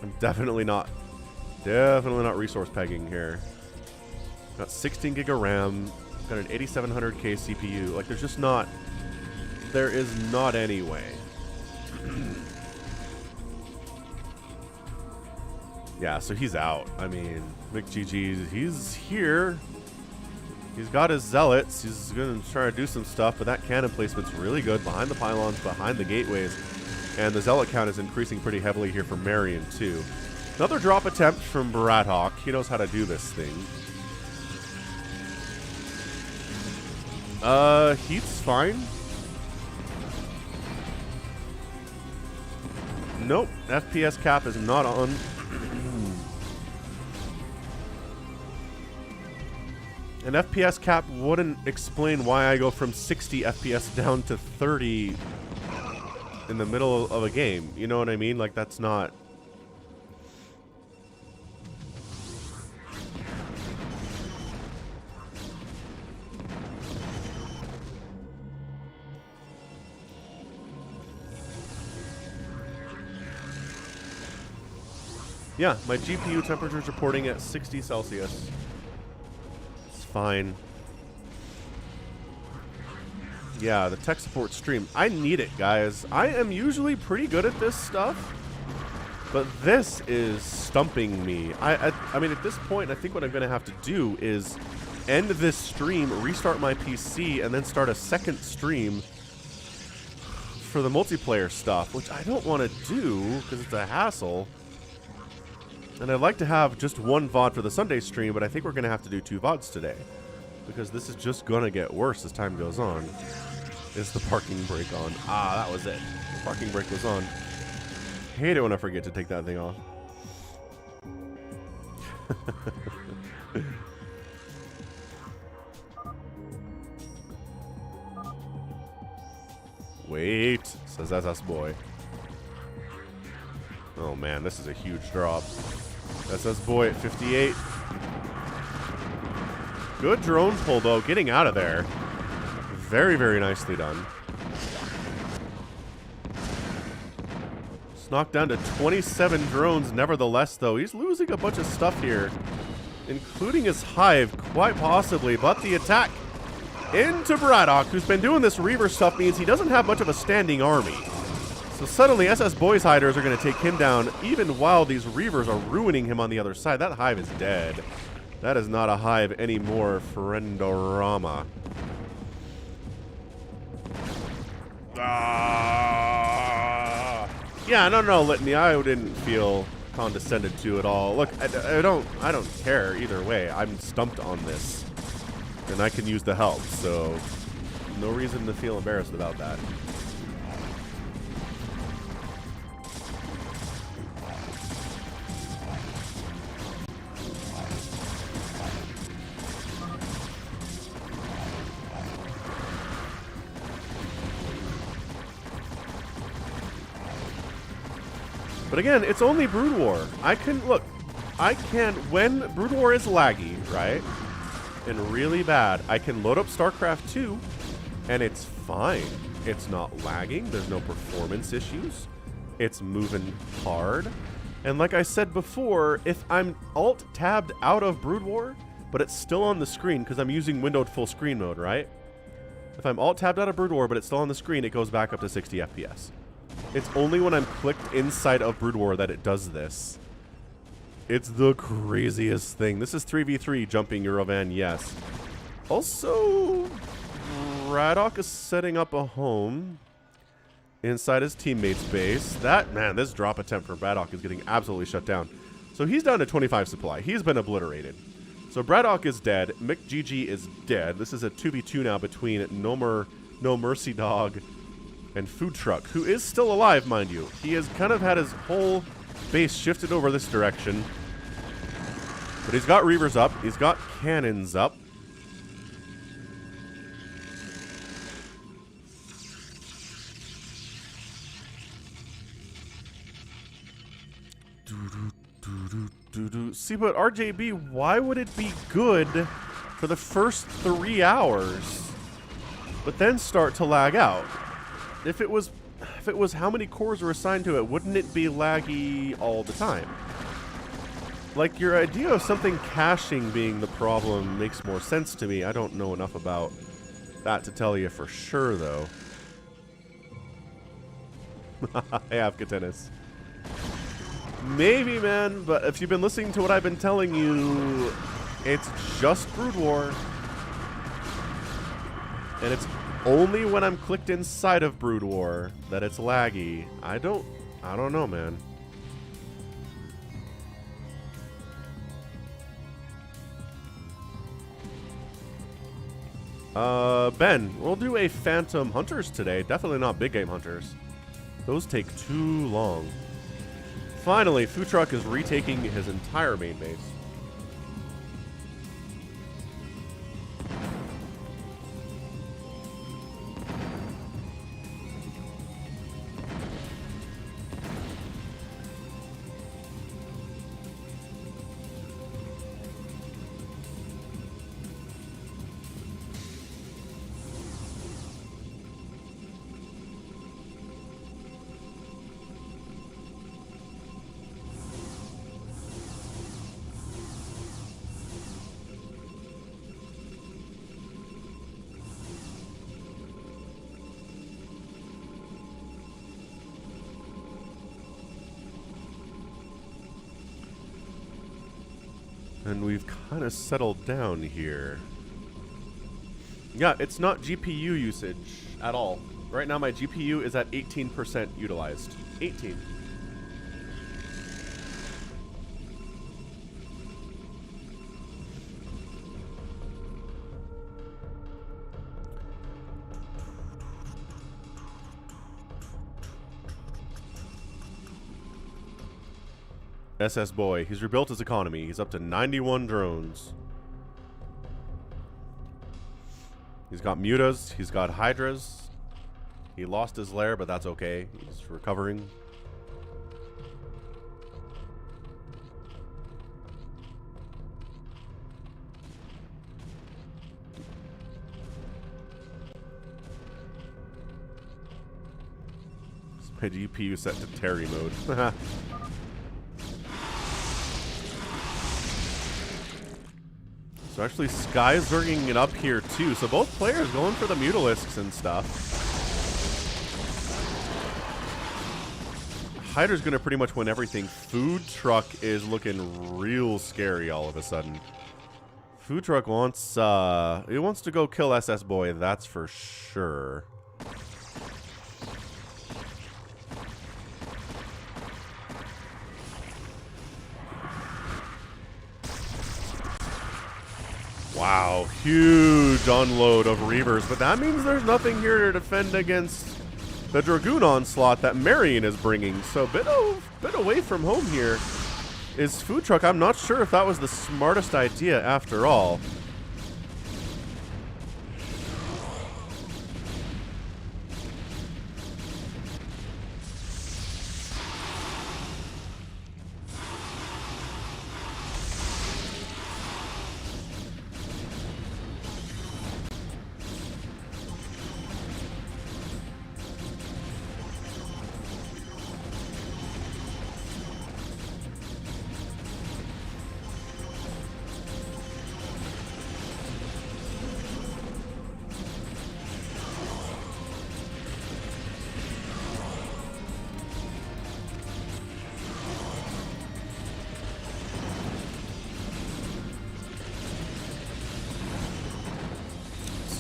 Speaker 1: I'm definitely not resource pegging here. Got 16 gig of RAM, got an 8700K CPU. Like, there's just not... There is not any way. Yeah, so he's out. I mean, McGG, he's here. He's got his zealots. He's going to try to do some stuff, but that cannon placement's really good behind the pylons, behind the gateways. And the zealot count is increasing pretty heavily here for Marion, too. Another drop attempt from Braddock. He knows how to do this thing. Heat's fine. Nope, FPS cap is not on. An FPS cap wouldn't explain why I go from 60 FPS down to 30 in the middle of a game. You know what I mean? Like, that's not... Yeah, my GPU temperature is reporting at 60 Celsius. It's fine. Yeah, the tech support stream. I need it, guys. I am usually pretty good at this stuff, but this is stumping me. I mean, at this point, I think what I'm going to have to do is end this stream, restart my PC, and then start a second stream for the multiplayer stuff, which I don't want to do because it's a hassle. And I'd like to have just one VOD for the Sunday stream, but I think we're going to have to do 2 VODs today. Because this is just going to get worse as time goes on. Is the parking brake on? Ah, that was it. The parking brake was on. Hate it when I forget to take that thing off. Wait, says that's us boy. Oh man, this is a huge drop. That's us boy at 58. Good drone pull though, getting out of there. Very, very nicely done. It's knocked down to 27 drones nevertheless though. He's losing a bunch of stuff here, including his hive, quite possibly, but the attack into Braddock, who's been doing this Reaver stuff, means he doesn't have much of a standing army. So suddenly SS Boys Hiders are going to take him down, even while these Reavers are ruining him on the other side. That hive is dead. That is not a hive anymore, friendorama. Yeah, no, Litany, I didn't feel condescended to at all. Look, I don't care either way. I'm stumped on this. And I can use the help, so no reason to feel embarrassed about that. But again, it's only Brood War. When Brood War is laggy, right? And really bad, I can load up StarCraft 2 and it's fine. It's not lagging, there's no performance issues, it's moving hard. And like I said before, if I'm alt-tabbed out of Brood War, but it's still on the screen because I'm using windowed full screen mode, right? If I'm alt-tabbed out of Brood War, but it's still on the screen, it goes back up to 60 FPS. It's only when I'm clicked inside of Brood War that it does this. It's the craziest thing. This is 3v3 jumping Eurovan, yes. Also, Braddock is setting up a home inside his teammate's base. This drop attempt for Braddock is getting absolutely shut down. So he's down to 25 supply. He's been obliterated. So Braddock is dead. McGG is dead. This is a 2v2 now between No Mercy Dog and Food Truck, who is still alive, mind you. He has kind of had his whole base shifted over this direction. But he's got Reavers up. He's got cannons up. See, but RJB, why would it be good for the first 3 hours, but then start to lag out? If it was how many cores were assigned to it, wouldn't it be laggy all the time? Like, your idea of something caching being the problem makes more sense to me. I don't know enough about that to tell you for sure, though. Hey, Avcatinus. Maybe, man, but if you've been listening to what I've been telling you, it's just Brood War. And it's only when I'm clicked inside of Brood War that it's laggy. I don't know, man. Ben, we'll do a Phantom Hunters today. Definitely not big game hunters. Those take too long. Finally, Food Truck is retaking his entire main base. And we've kind of settled down here. Yeah, it's not GPU usage at all. Right now, my GPU is at 18% utilized. 18. SS Boy. He's rebuilt his economy. He's up to 91 drones. He's got mutas. He's got hydras. He lost his lair, but that's okay. He's recovering. My GPU set to Terry mode. So actually Sky's zerging it up here too. So both players going for the Mutalisks and stuff. Hydra's gonna pretty much win everything. Food Truck is looking real scary all of a sudden. Food Truck wants he wants to go kill SS Boy, that's for sure. Wow, huge unload of Reavers, but that means there's nothing here to defend against the Dragoon onslaught that Marion is bringing. So bit away from home here is Food Truck. I'm not sure if that was the smartest idea after all.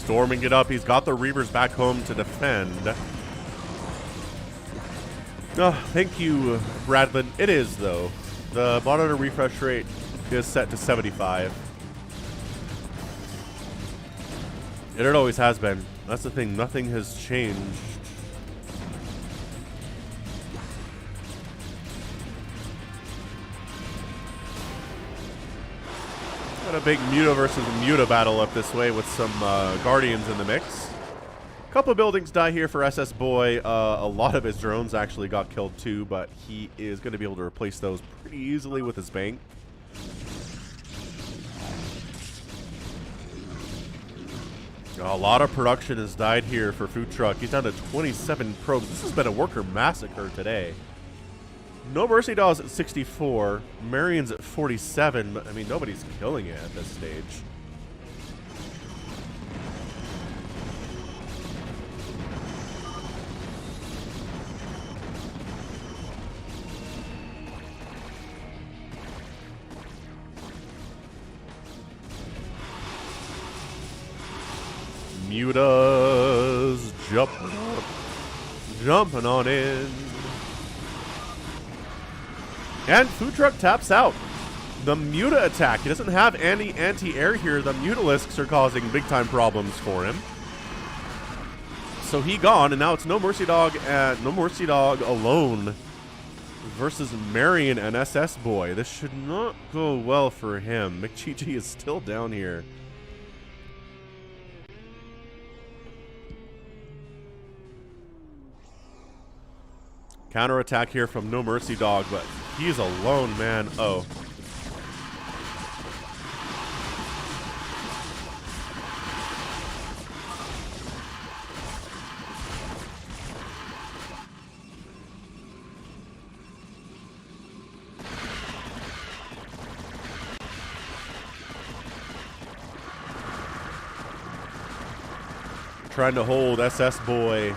Speaker 1: Storming it up. He's got the Reavers back home to defend. Oh, thank you, Bradlin. It is, though. The monitor refresh rate is set to 75. And it always has been. That's the thing. Nothing has changed. Got a big Muta versus Muta battle up this way with some Guardians in the mix. A couple of buildings die here for SS Boy. A lot of his drones actually got killed too, but he is going to be able to replace those pretty easily with his bank. A lot of production has died here for Food Truck. He's down to 27 probes. This has been a worker massacre today. No Mercy Dolls at 64. Marion's at 47, but I mean, nobody's killing it at this stage. Mutas jumping on in. And Food Truck taps out. The Muta attack. He doesn't have any anti-air here. The Mutalisks are causing big-time problems for him. So he gone, and now it's No Mercy Dog alone versus Marion and SS Boy. This should not go well for him. McGG is still down here. Counterattack here from No Mercy Dog, but he's alone, man. Oh. Trying to hold SS Boy.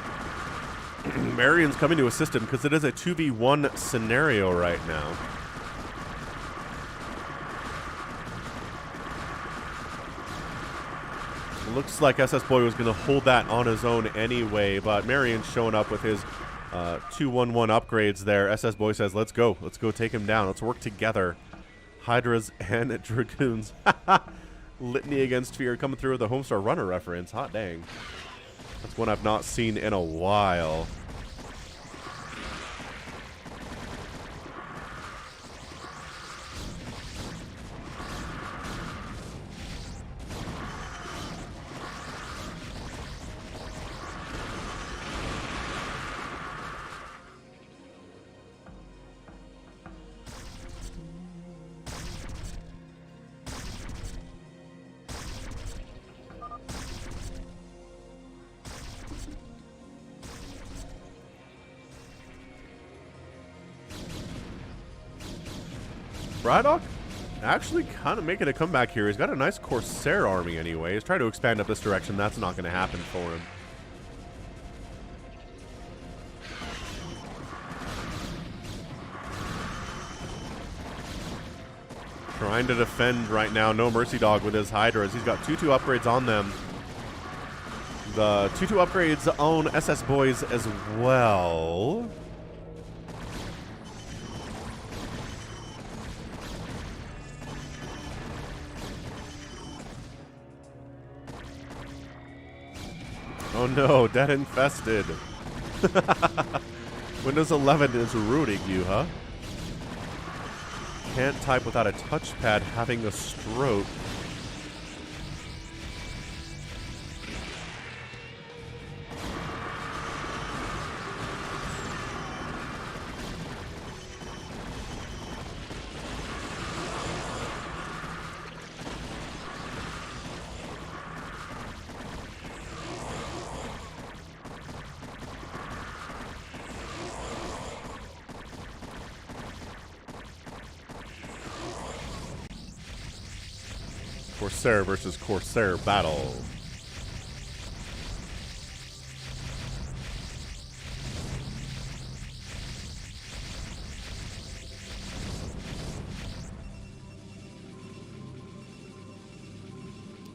Speaker 1: Marion's coming to assist him because it is a 2v1 scenario right now. Looks like SS Boy was going to hold that on his own anyway, but Marion's showing up with his 2-1-1 upgrades there. SS Boy says, let's go. Let's go take him down. Let's work together. Hydras and Dragoons. Litany Against Fear coming through with the Homestar Runner reference. Hot dang. That's one I've not seen in a while. Braddock actually kind of making a comeback here. He's got a nice Corsair army anyway. He's trying to expand up this direction. That's not going to happen for him. Trying to defend right now. No Mercy Dog with his Hydras. He's got 2-2 upgrades on them. The 2-2 upgrades on SS Boys as well. Oh no, dead infested. Windows 11 is ruining you, huh? Can't type without a touchpad having a stroke. Corsair versus Corsair battle.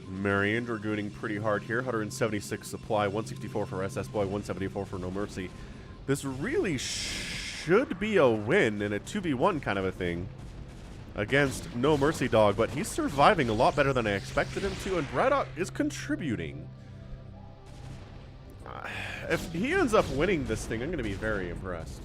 Speaker 1: Marion dragooning pretty hard here. 176 supply, 164 for SS Boy, 174 for No Mercy. This really should be a win in a 2v1 kind of a thing against No Mercy Dog, but he's surviving a lot better than I expected him to, and Braddock is contributing. If he ends up winning this thing, I'm going to be very impressed.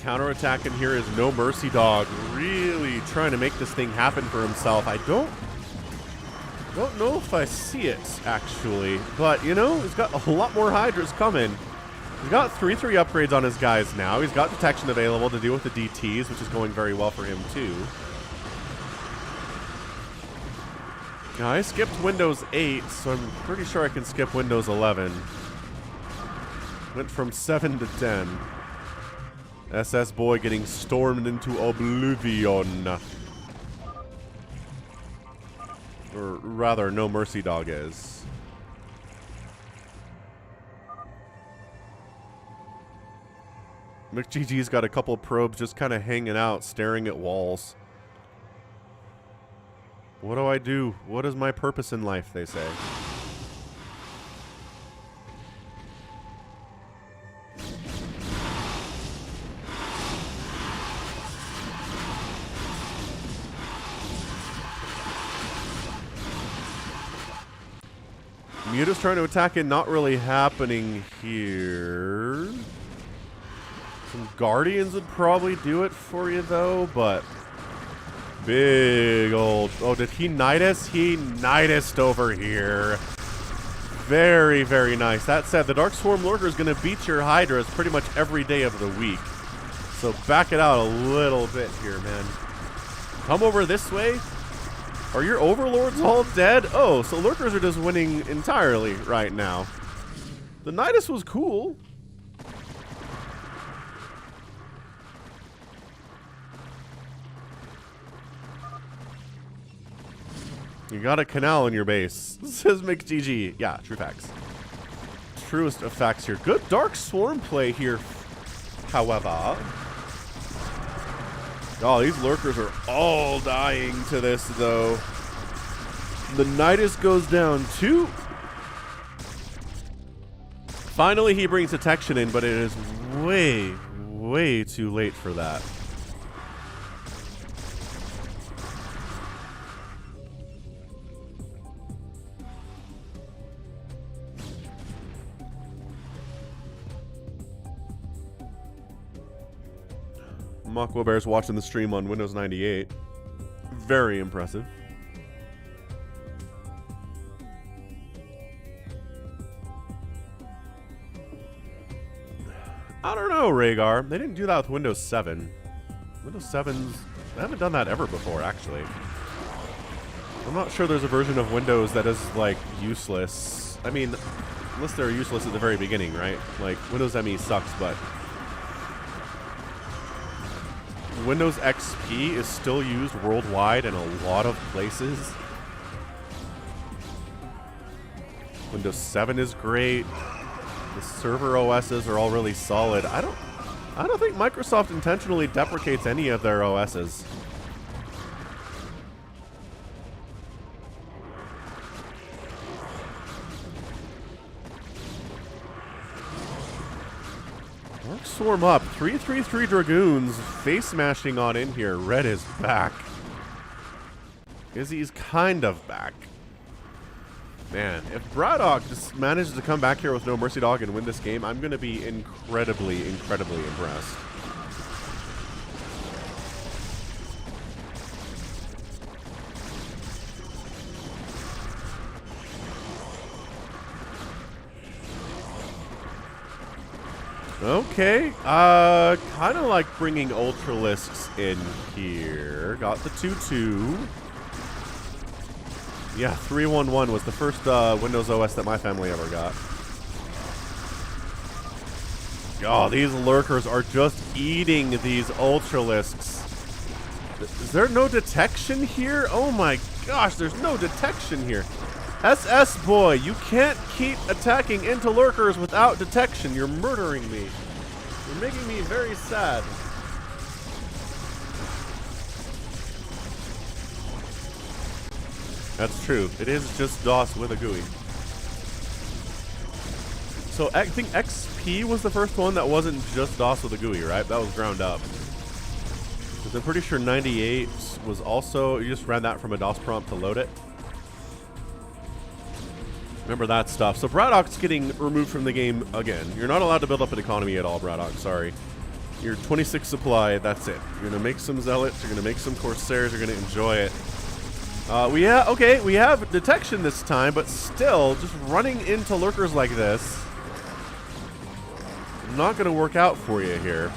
Speaker 1: Counterattacking here is No Mercy Dog, really trying to make this thing happen for himself. I don't know if I see it, actually. But, you know, he's got a lot more Hydras coming. He's got 3-3 upgrades on his guys now. He's got detection available to deal with the DTs, which is going very well for him, too. Now, I skipped Windows 8, so I'm pretty sure I can skip Windows 11. Went from 7 to 10. SS Boy getting stormed into oblivion. Or rather, No Mercy Dog is. McGG's got a couple probes just kind of hanging out, staring at walls. What do I do? What is my purpose in life, they say. Muta's trying to attack it, not really happening here. Some Guardians would probably do it for you, though, but big old... Oh, did he Nidus? He Nidused over here. Very, very nice. That said, the Dark Swarm Lurker is going to beat your Hydras pretty much every day of the week. So back it out a little bit here, man. Come over this way. Are your overlords all dead? Oh, so lurkers are just winning entirely right now. The Nidus was cool. You got a canal in your base, says McGG. Yeah, true facts. Truest of facts here. Good Dark Swarm play here, however. Oh, these lurkers are all dying to this, though. The Nidus goes down too. Finally, he brings detection in, but it is way, way too late for that. Mach Bear's watching the stream on Windows 98. Very impressive. I don't know, Rhaegar. They didn't do that with Windows 7. Windows 7's... I haven't done that ever before, actually. I'm not sure there's a version of Windows that is, like, useless. I mean, unless they're useless at the very beginning, right? Like, Windows ME sucks, but... Windows XP is still used worldwide in a lot of places. Windows 7 is great. The server OSs are all really solid. I don't think Microsoft intentionally deprecates any of their OSs. Dark Swarm up. 333 Dragoons face smashing on in here. Red is back. Izzy's kind of back. Man, if Braddock just manages to come back here with no Mercy Dog and win this game, I'm going to be incredibly, incredibly impressed. Okay, kind of like bringing Ultralisks in here. Got the 2-2. Yeah, 311 was the first Windows OS that my family ever got. Oh, these lurkers are just eating these Ultralisks. Is there no detection here? Oh my gosh, there's no detection here. SS boy, you can't keep attacking into lurkers without detection. You're murdering me. You're making me very sad. That's true. It is just DOS with a GUI. So I think XP was the first one that wasn't just DOS with a GUI, right? That was ground up. Because I'm pretty sure 98 was also, you just ran that from a DOS prompt to load it. Remember that stuff. So Braddock's getting removed from the game again. You're not allowed to build up an economy at all, Braddock. Sorry. You're 26 supply. That's it. You're going to make some Zealots. You're going to make some Corsairs. You're going to enjoy it. We have detection this time, but still, just running into lurkers like this, not going to work out for you here.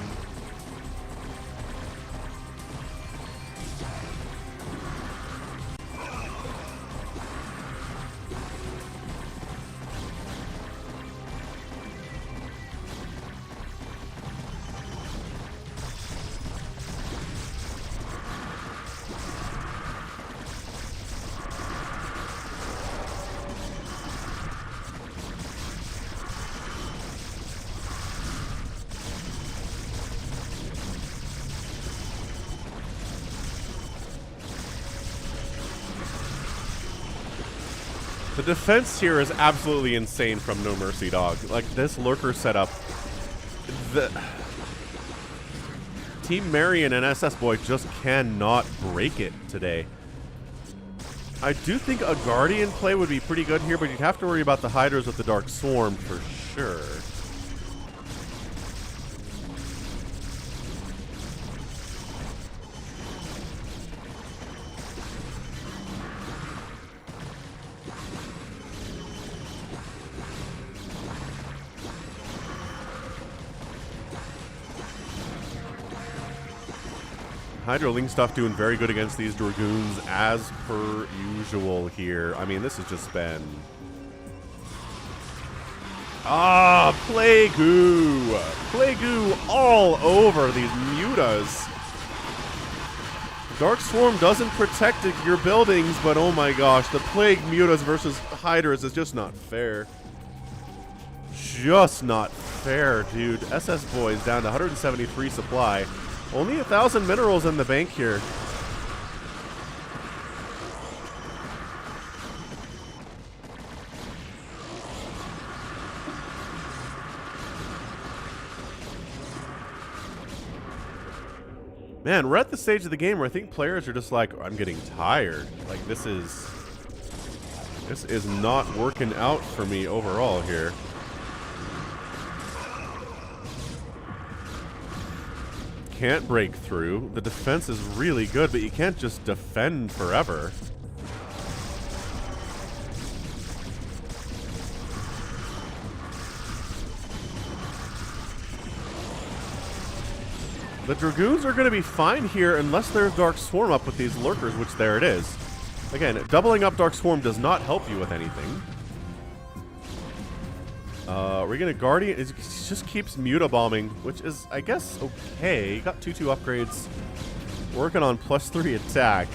Speaker 1: The defense here is absolutely insane from No Mercy Dog. Like, this lurker setup, the Team Marion and SS Boy just cannot break it today. I do think a Guardian play would be pretty good here, but you'd have to worry about the Hydras with the Dark Swarm for sure. Hydroling stuff doing very good against these Dragoons as per usual here. I mean, this has just been... Ah, Plague-oo! Plague-oo all over these mutas. Dark Swarm doesn't protect your buildings, but oh my gosh, the Plague mutas versus Hydras is just not fair. Just not fair, dude. SS Boys down to 173 supply. Only 1,000 minerals in the bank here. Man, we're at the stage of the game where I think players are just like, I'm getting tired. Like, this is not working out for me overall here. Can't break through. The defense is really good, but you can't just defend forever. The Dragoons are going to be fine here unless there's Dark Swarm up with these Lurkers, which there it is. Again, doubling up Dark Swarm does not help you with anything. We're going to Guardian. It just keeps Muta-bombing, which is, I guess, okay. Got 2-2 upgrades. Working on +3 attack.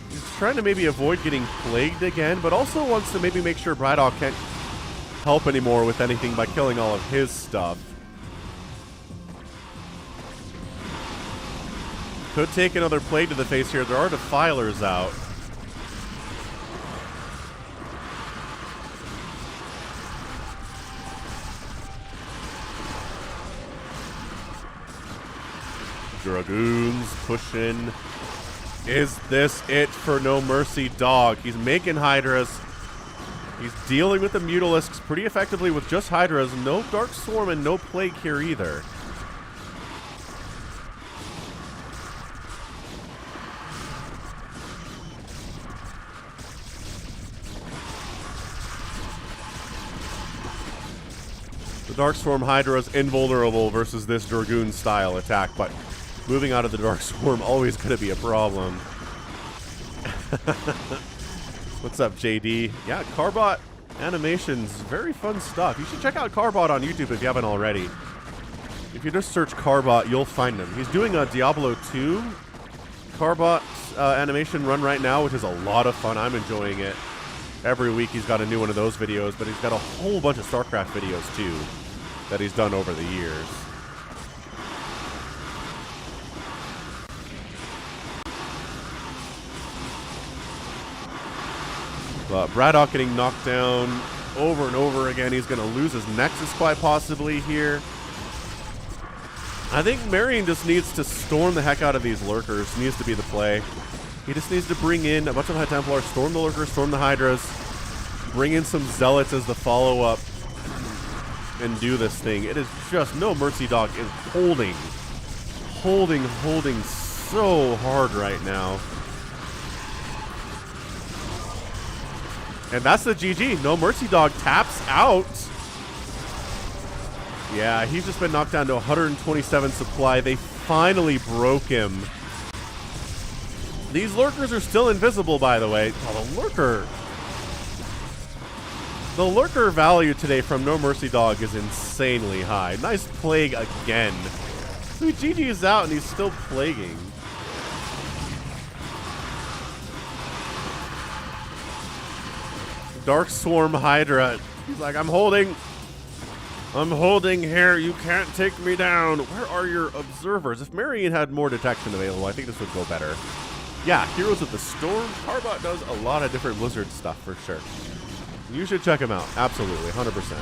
Speaker 1: He's trying to maybe avoid getting plagued again, but also wants to maybe make sure Braddock can't help anymore with anything by killing all of his stuff. Could take another plague to the face here. There are Defilers out. Dragoons pushing. Is this it for No Mercy Dog? He's making Hydras. He's dealing with the Mutalisks pretty effectively with just Hydras. No Dark Swarm and no Plague here either. The Dark Swarm Hydra is invulnerable versus this Dragoon style attack, but moving out of the Dark Swarm always going to be a problem. What's up, JD? Yeah, CARBOT animations, very fun stuff. You should check out CARBOT on YouTube if you haven't already. If you just search CARBOT, you'll find him. He's doing a Diablo 2 CARBOT animation run right now, which is a lot of fun. I'm enjoying it. Every week he's got a new one of those videos, but he's got a whole bunch of StarCraft videos too that he's done over the years. But Braddock getting knocked down over and over again. He's going to lose his Nexus quite possibly here. I think Marion just needs to storm the heck out of these Lurkers. Needs to be the play. He just needs to bring in a bunch of High Templars, storm the Lurkers, storm the Hydras, bring in some Zealots as the follow-up, and do this thing. It is just, No Mercy Dog is holding so hard right now. And that's the GG. No Mercy Dog taps out. Yeah, he's just been knocked down to 127 supply. They finally broke him. These Lurkers are still invisible, by the way. Oh, the Lurker value today from No Mercy Dog is insanely high. Nice Plague again. So GG is out and he's still plaguing. Dark Swarm Hydra. He's like, I'm holding here. You can't take me down. Where are your observers? If Marion had more detection available, I think this would go better. Yeah, Heroes of the Storm. CARBOT does a lot of different Blizzard stuff for sure. You should check him out. Absolutely, 100%.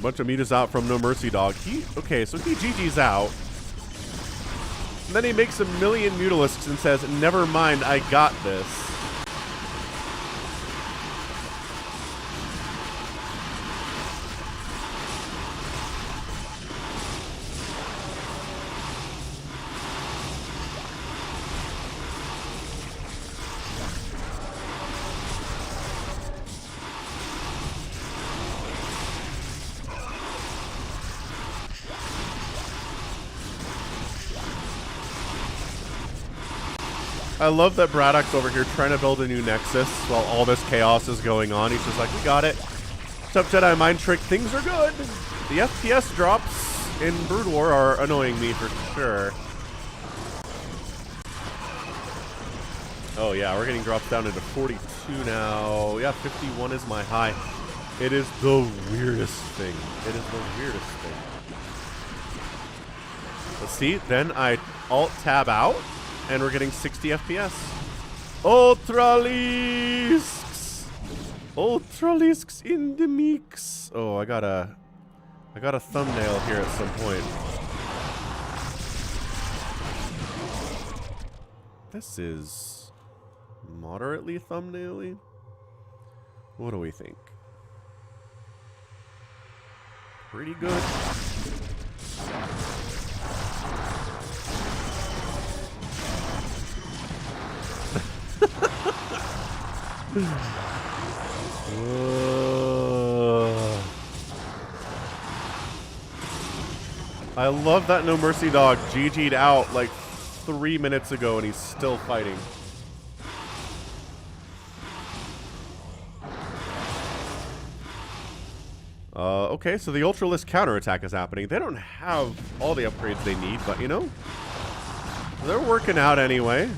Speaker 1: Bunch of mutas out from No Mercy Dog. Okay, so he GG's out. And then he makes 1 million Mutalisks and says, never mind, I got this. I love that Braddock's over here trying to build a new Nexus while all this chaos is going on. He's just like, we got it. What's up, Jedi Mind Trick? Things are good. The FPS drops in Brood War are annoying me for sure. Oh yeah, we're getting drops down into 42 now. Yeah, 51 is my high. It is the weirdest thing. It is the weirdest thing. Let's see, then I alt-tab out, and we're getting 60 FPS. Ultralisks! Ultralisks in the mix. Oh, I got a thumbnail here at some point. This is moderately thumbnail-y. What do we think? Pretty good. I love that No Mercy Dog GG'd out like 3 minutes ago and he's still fighting. Okay, so the Ultralisk counterattack is happening. They don't have all the upgrades they need, but you know, they're working out anyway.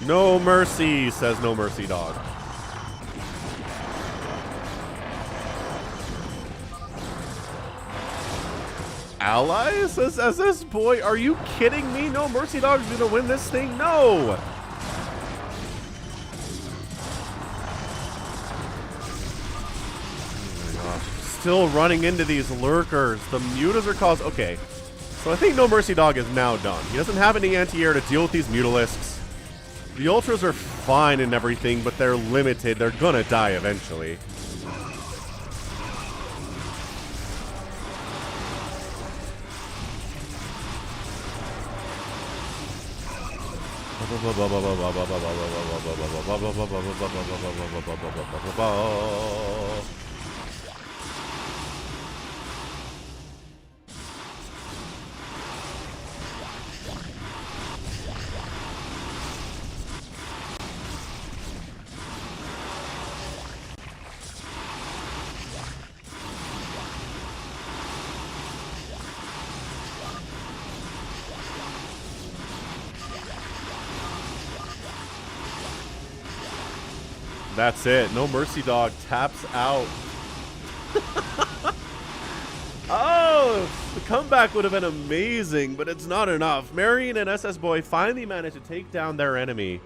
Speaker 1: No mercy, says No Mercy Dog. Allies, says SS Boy. Are you kidding me? No Mercy Dog's gonna win this thing? No! Still running into these lurkers. The mutas are caused. Okay, so I think No Mercy Dog is now done. He doesn't have any anti-air to deal with these mutalisks. The ultras are fine and everything, but they're limited. They're gonna die eventually. That's it. No Mercy Dog taps out. Oh, the comeback would have been amazing, but it's not enough. Marion and SS Boy finally managed to take down their enemy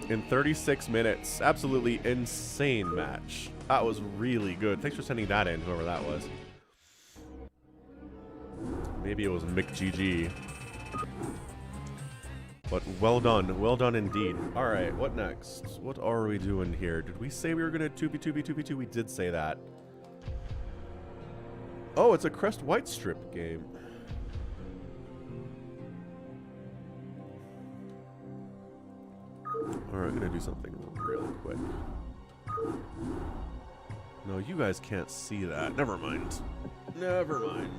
Speaker 1: in 36 minutes. Absolutely insane match. That was really good. Thanks for sending that in, whoever that was. Maybe it was McGG. But well done indeed. All right, what next? What are we doing here? Did we say we were gonna 2v2v2v2? We did say that. Oh, it's a Crest White Strip game. All right, I'm gonna do something real quick. No, you guys can't see that. Never mind. Never mind.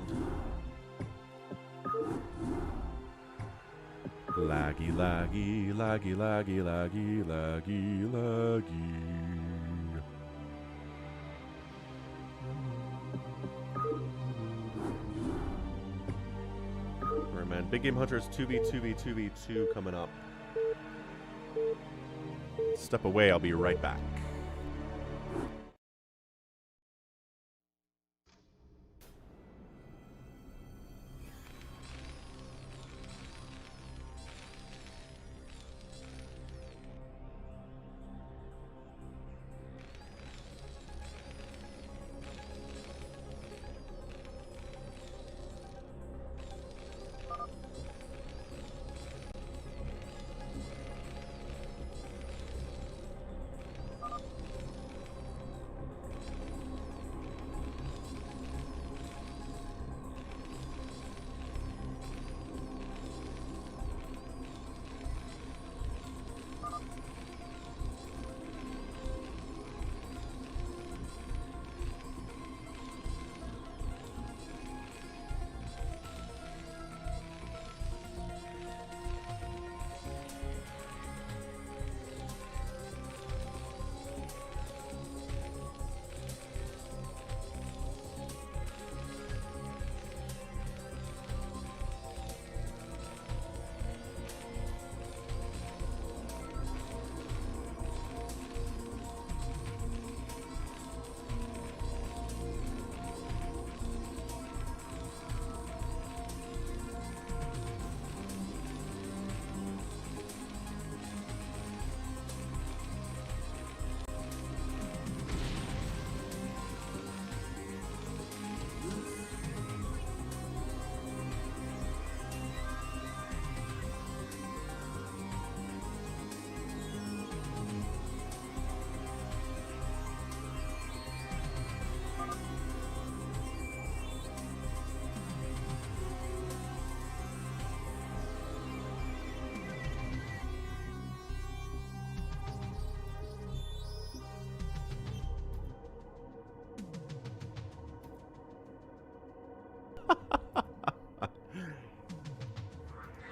Speaker 1: Laggy, laggy, laggy, laggy, laggy, laggy, laggy. Alright, man. Big Game Hunters 2v2v2v2 coming up. Step away, I'll be right back.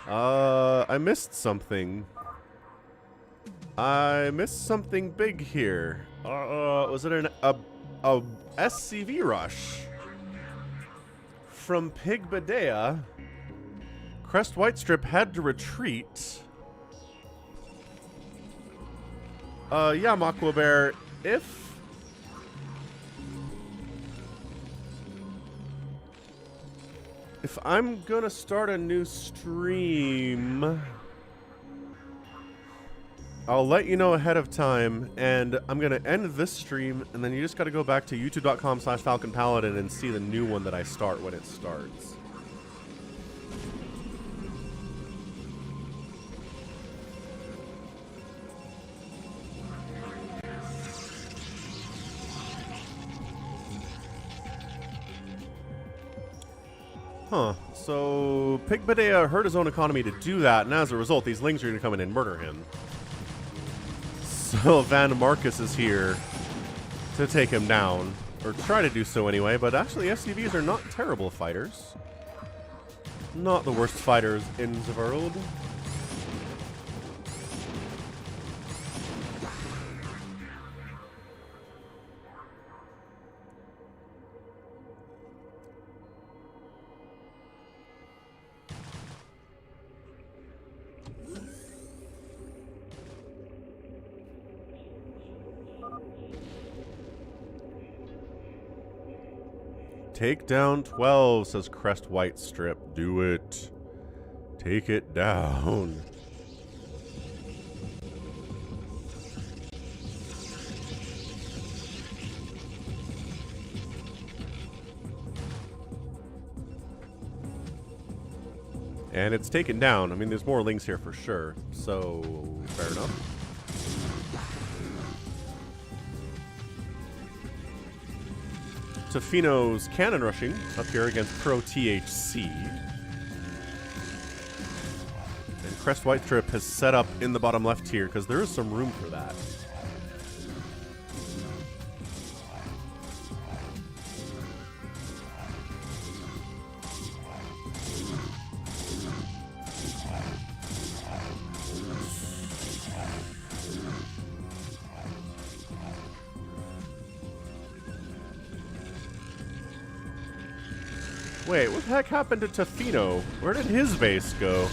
Speaker 1: I missed something. I missed something big here. Was it a SCV rush? From Pigbadea, Crest Whitestrip had to retreat. Yeah, Makwa Bear, if I'm gonna start a new stream, I'll let you know ahead of time, and I'm gonna end this stream, and then you just gotta go back to youtube.com/falconpaladin and see the new one that I start when it starts. Huh. So, Pigbadea hurt his own economy to do that, and as a result, these lings are going to come in and murder him. So, Van Marcus is here to take him down, or try to do so anyway, but actually SCVs are not terrible fighters. Not the worst fighters in the world. Take down 12, says Crest Whitestrip. Do it. Take it down. And it's taken down. I mean, there's more lings here for sure. So, fair enough. Tofino's cannon rushing up here against Pro THC. And Crest Whitestrip has set up in the bottom left here because there is some room for that. Wait, what the heck happened to Tofino? Where did his base go?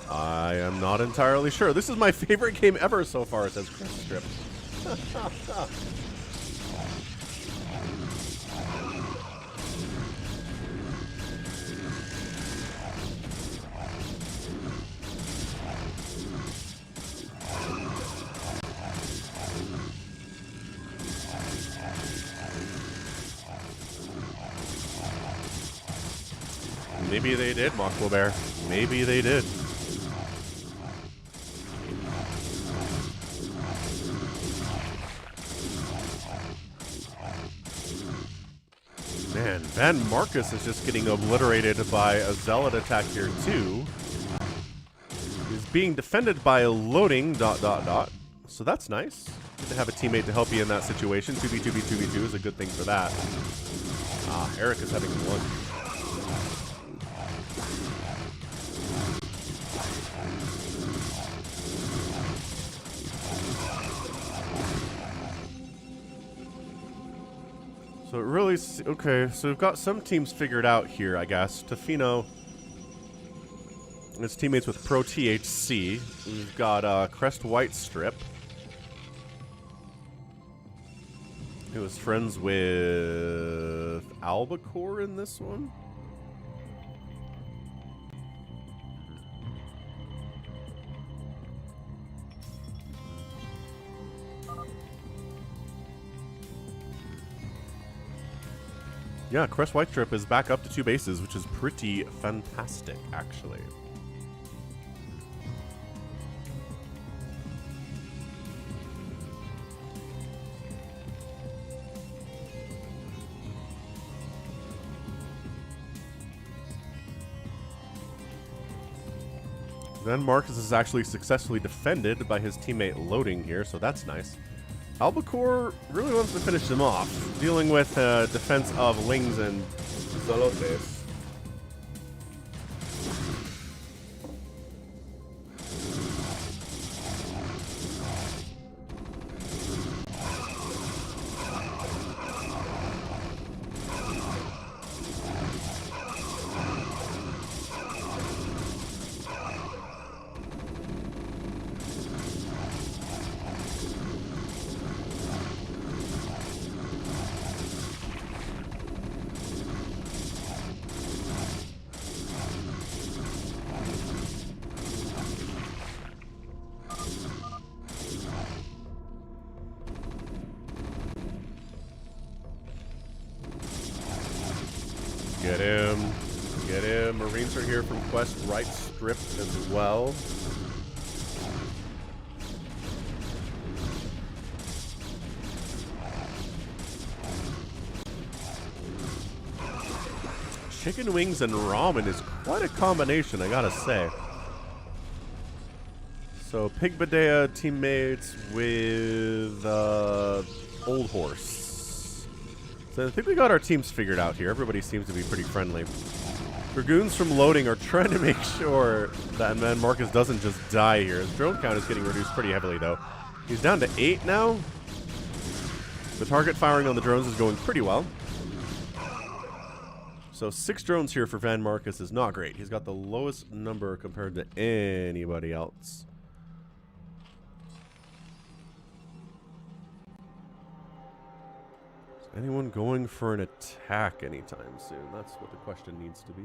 Speaker 1: I am not entirely sure. This is my favorite game ever so far, says Crest Strip. Maybe they did, Makwa Bear. Maybe they did. Man, Van Marcus is just getting obliterated by a Zealot attack here too. He's being defended by a loading ... So that's nice. Good to have a teammate to help you in that situation. 2v2v2v2 is a good thing for that. Ah, Eric is having one. So it really... Okay, so we've got some teams figured out here, I guess. Tofino and his teammates with Pro THC. We've got Crest Whitestrip, who is friends with Albacore in this one. Yeah, Crest Whitestrip is back up to 2 bases, which is pretty fantastic, actually. Then Marcus is actually successfully defended by his teammate loading here, so that's nice. Albacore really wants to finish him off, dealing with defense of lings and Axolotes. Get him. Get him. Marines are here from Quest right strip as well. Chicken wings and ramen is quite a combination, I gotta say. So, Pig Badea teammates with Old Horse. So I think we got our teams figured out here. Everybody seems to be pretty friendly. Dragoons from loading are trying to make sure that man Marcus doesn't just die here. His drone count is getting reduced pretty heavily, though. He's down to 8 now. The target firing on the drones is going pretty well. So 6 drones here for Van Marcus is not great. He's got the lowest number compared to anybody else. Anyone going for an attack anytime soon? That's what the question needs to be.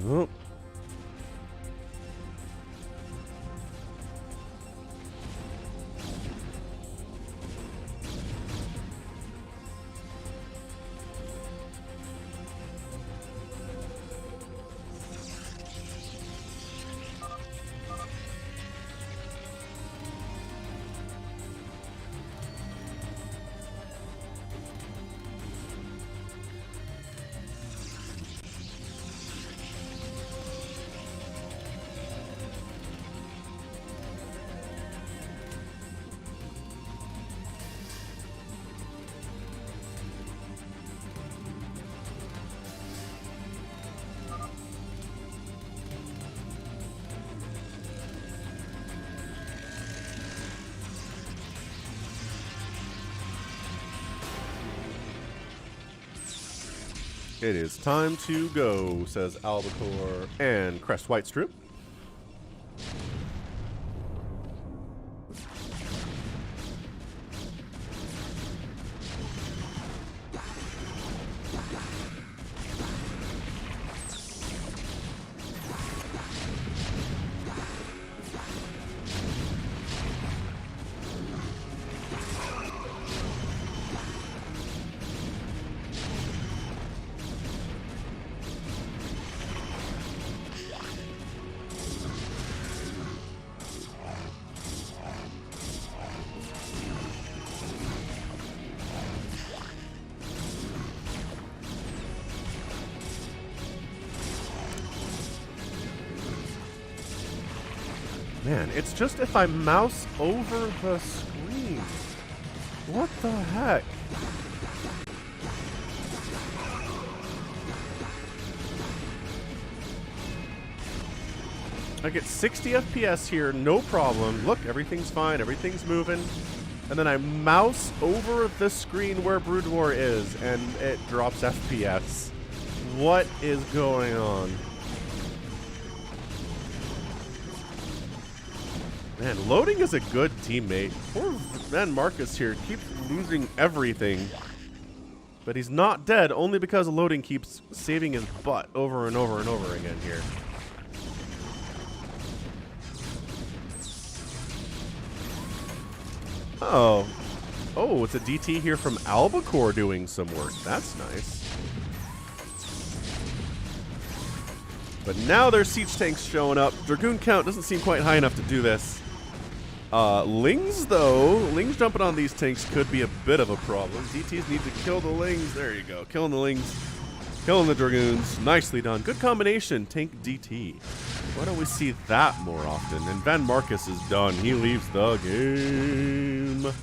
Speaker 1: Oh. It is time to go, says Albacore and Crest Whitestrip. Man, it's just if I mouse over the screen. What the heck? I get 60 FPS here, no problem. Look, everything's fine, everything's moving. And then I mouse over the screen where Brood War is, and it drops FPS. What is going on? Man, loading is a good teammate. Poor man Marcus here keeps losing everything. But he's not dead, only because loading keeps saving his butt over and over and over again here. Oh. Oh, it's a DT here from Albacore doing some work. That's nice. But now there's siege tanks showing up. Dragoon count doesn't seem quite high enough to do this. Lings, though. Lings jumping on these tanks could be a bit of a problem. DTs need to kill the Lings. There you go. Killing the Lings. Killing the Dragoons. Nicely done. Good combination. Tank DT. Why don't we see that more often? And Van Marcus is done. He leaves the game.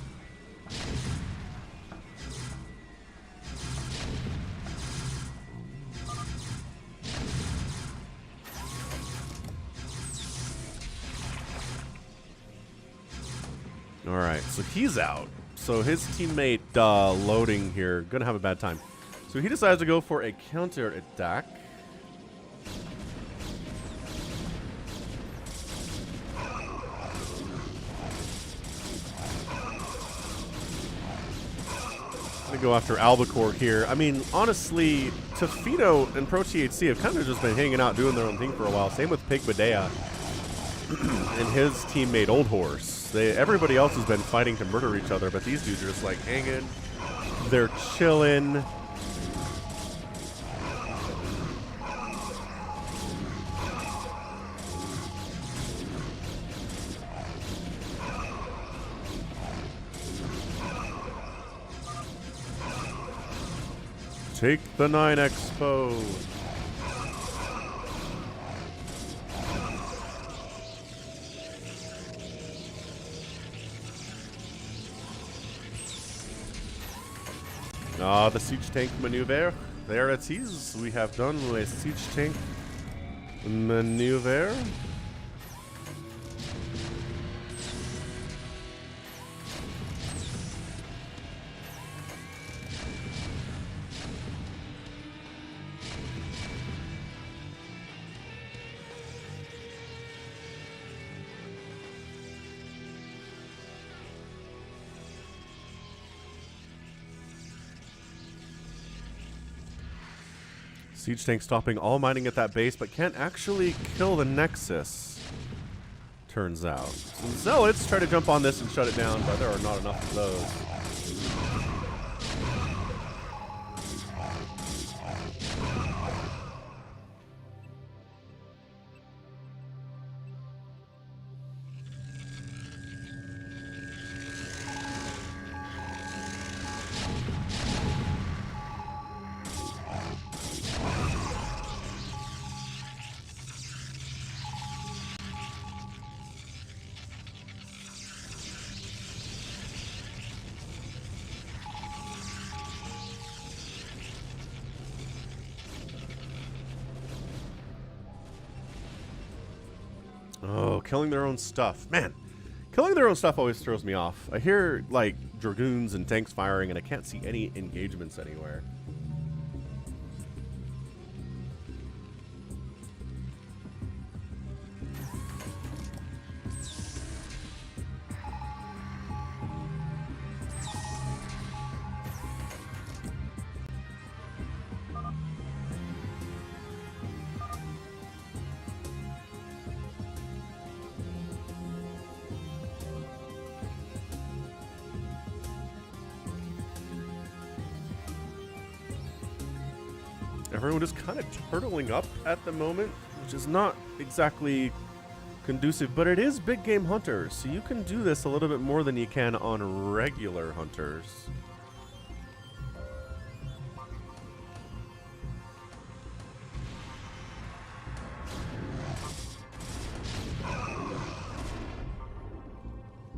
Speaker 1: Alright, so he's out. So his teammate loading here, gonna have a bad time. So he decides to go for a counter attack. Gonna go after Albacore here. I mean, honestly, Tofino and Pro THC have kind of just been hanging out doing their own thing for a while. Same with Pig Badea and his teammate Old Horse. Everybody else has been fighting to murder each other, but these dudes are just like hanging. They're chilling. Take the 9 Expo. The siege tank maneuver. There it is. We have done a siege tank maneuver. Siege tank stopping all mining at that base, but can't actually kill the Nexus, turns out. Some Zealots try to jump on this and shut it down, but there are not enough of those. Oh, killing their own stuff. Man, killing their own stuff always throws me off. I hear, like, Dragoons and tanks firing, and I can't see any engagements anywhere. Everyone is kind of turtling up at the moment, which is not exactly conducive, but it is big game hunters, so you can do this a little bit more than you can on regular hunters.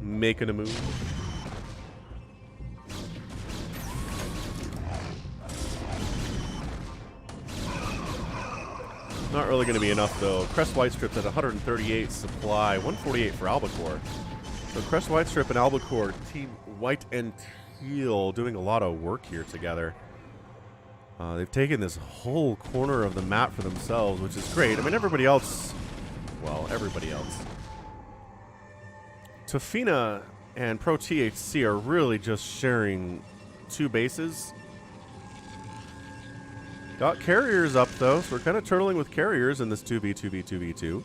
Speaker 1: Making a move. Not really going to be enough, though. Crest White Strip's at 138 supply, 148 for Albacore. So Crest White Strip and Albacore, Team White and Teal, doing a lot of work here together. They've taken this whole corner of the map for themselves, which is great. I mean, everybody else, well, everybody else. Tofina and Pro THC are really just sharing two bases. Got carriers up, though, so we're kind of turtling with carriers in this 2v2v2v2.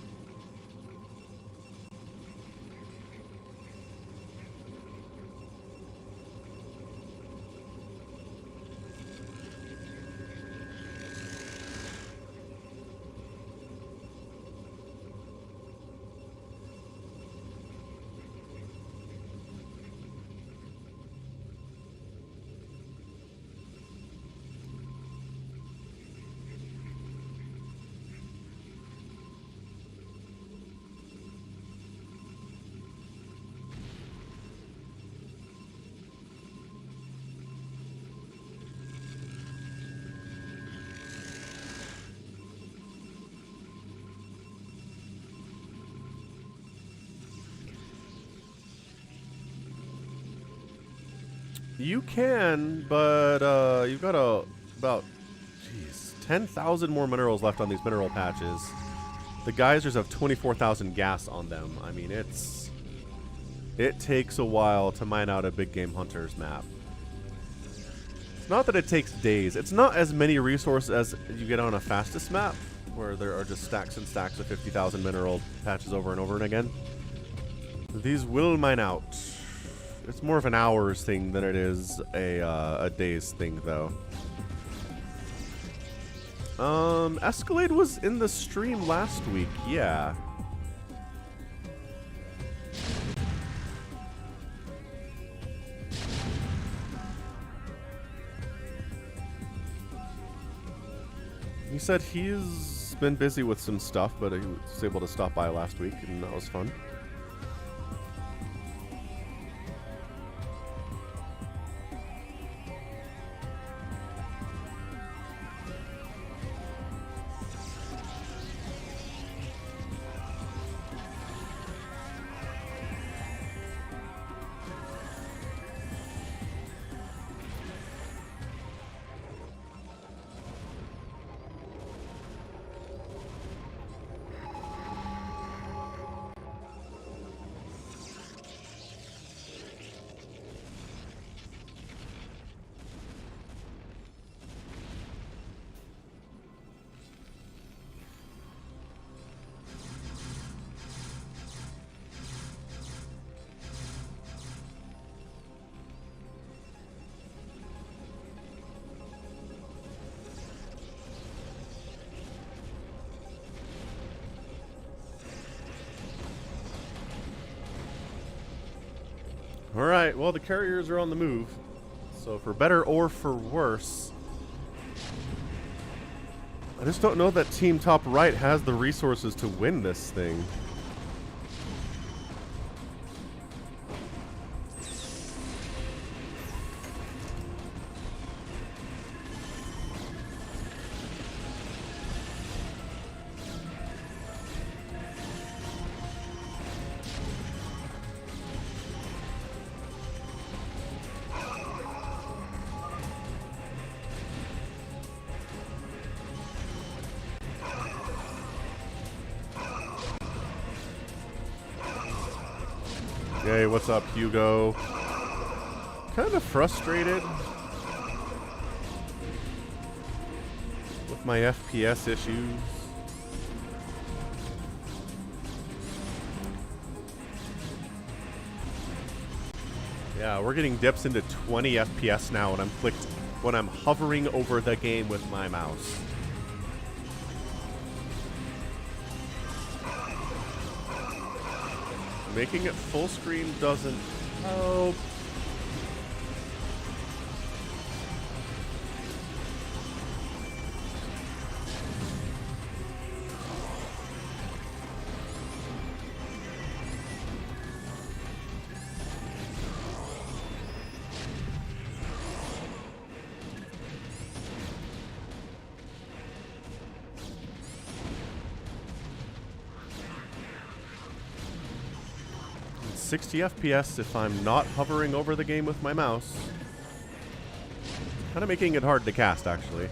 Speaker 1: You can, but you've got about 10,000 more minerals left on these mineral patches. The geysers have 24,000 gas on them. I mean, it takes a while to mine out a big game hunters map. It's not that it takes days. It's not as many resources as you get on a fastest map, where there are just stacks and stacks of 50,000 mineral patches over and over and again. These will mine out. It's more of an hours thing than it is a days thing, though. Escalade was in the stream last week, yeah. He said he's been busy with some stuff, but he was able to stop by last week, and that was fun. Alright, well, the carriers are on the move. So for better or for worse, I just don't know that Team Top Right has the resources to win this thing. Hey, what's up, Hugo? Kind of frustrated with my FPS issues. Yeah, we're getting dips into 20 FPS now when I'm hovering over the game with my mouse. Making it full screen doesn't help. It's 60 FPS if I'm not hovering over the game with my mouse. Kind of making it hard to cast, actually.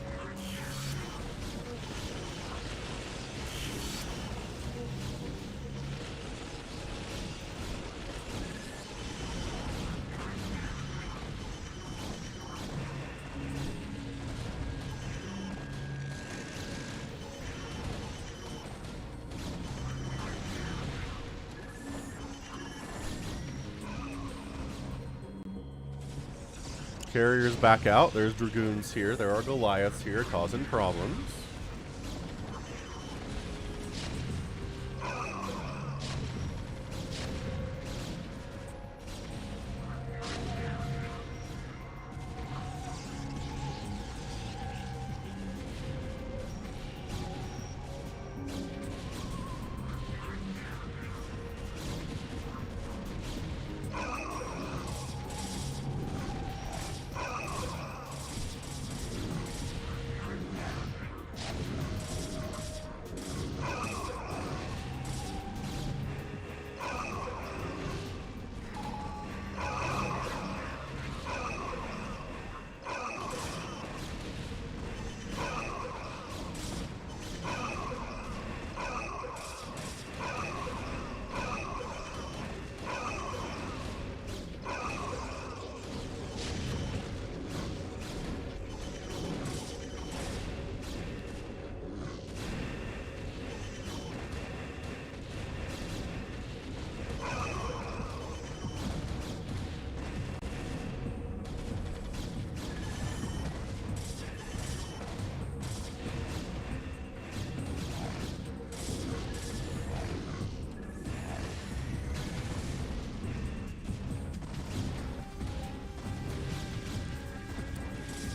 Speaker 1: Carriers back out. There's Dragoons here. There are Goliaths here causing problems.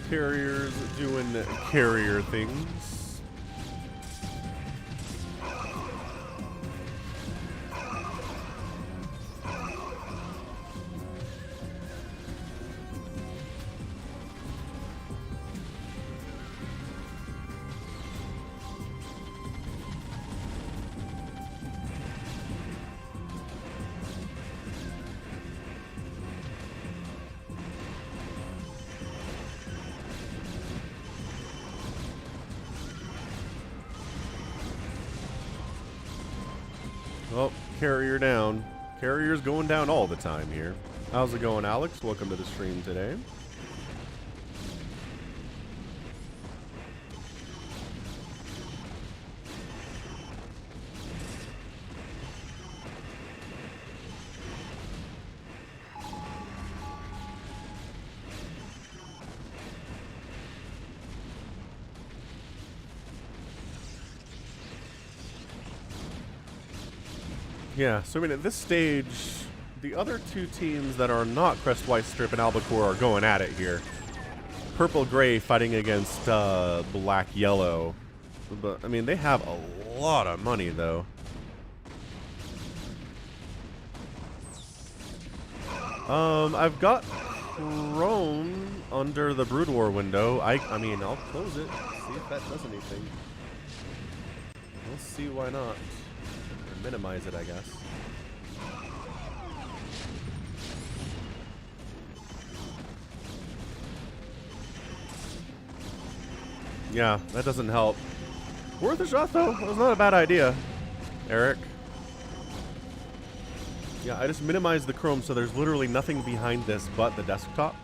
Speaker 1: Carriers doing carrier things. Oh, carrier down. Carrier's going down all the time here. How's it going, Alex? Welcome to the stream today. Yeah, so I mean, at this stage, the other two teams that are not Crest White Strip and Albacore are going at it here. Purple Gray fighting against Black Yellow. But, I mean, they have a lot of money, though. I've got Crone under the Brood War window. I mean, I'll close it, see if that does anything. We'll see why not. Minimize it, I guess. Yeah, that doesn't help. Worth a shot, though. That was not a bad idea, Eric. Yeah, I just minimized the chrome so there's literally nothing behind this but the desktop.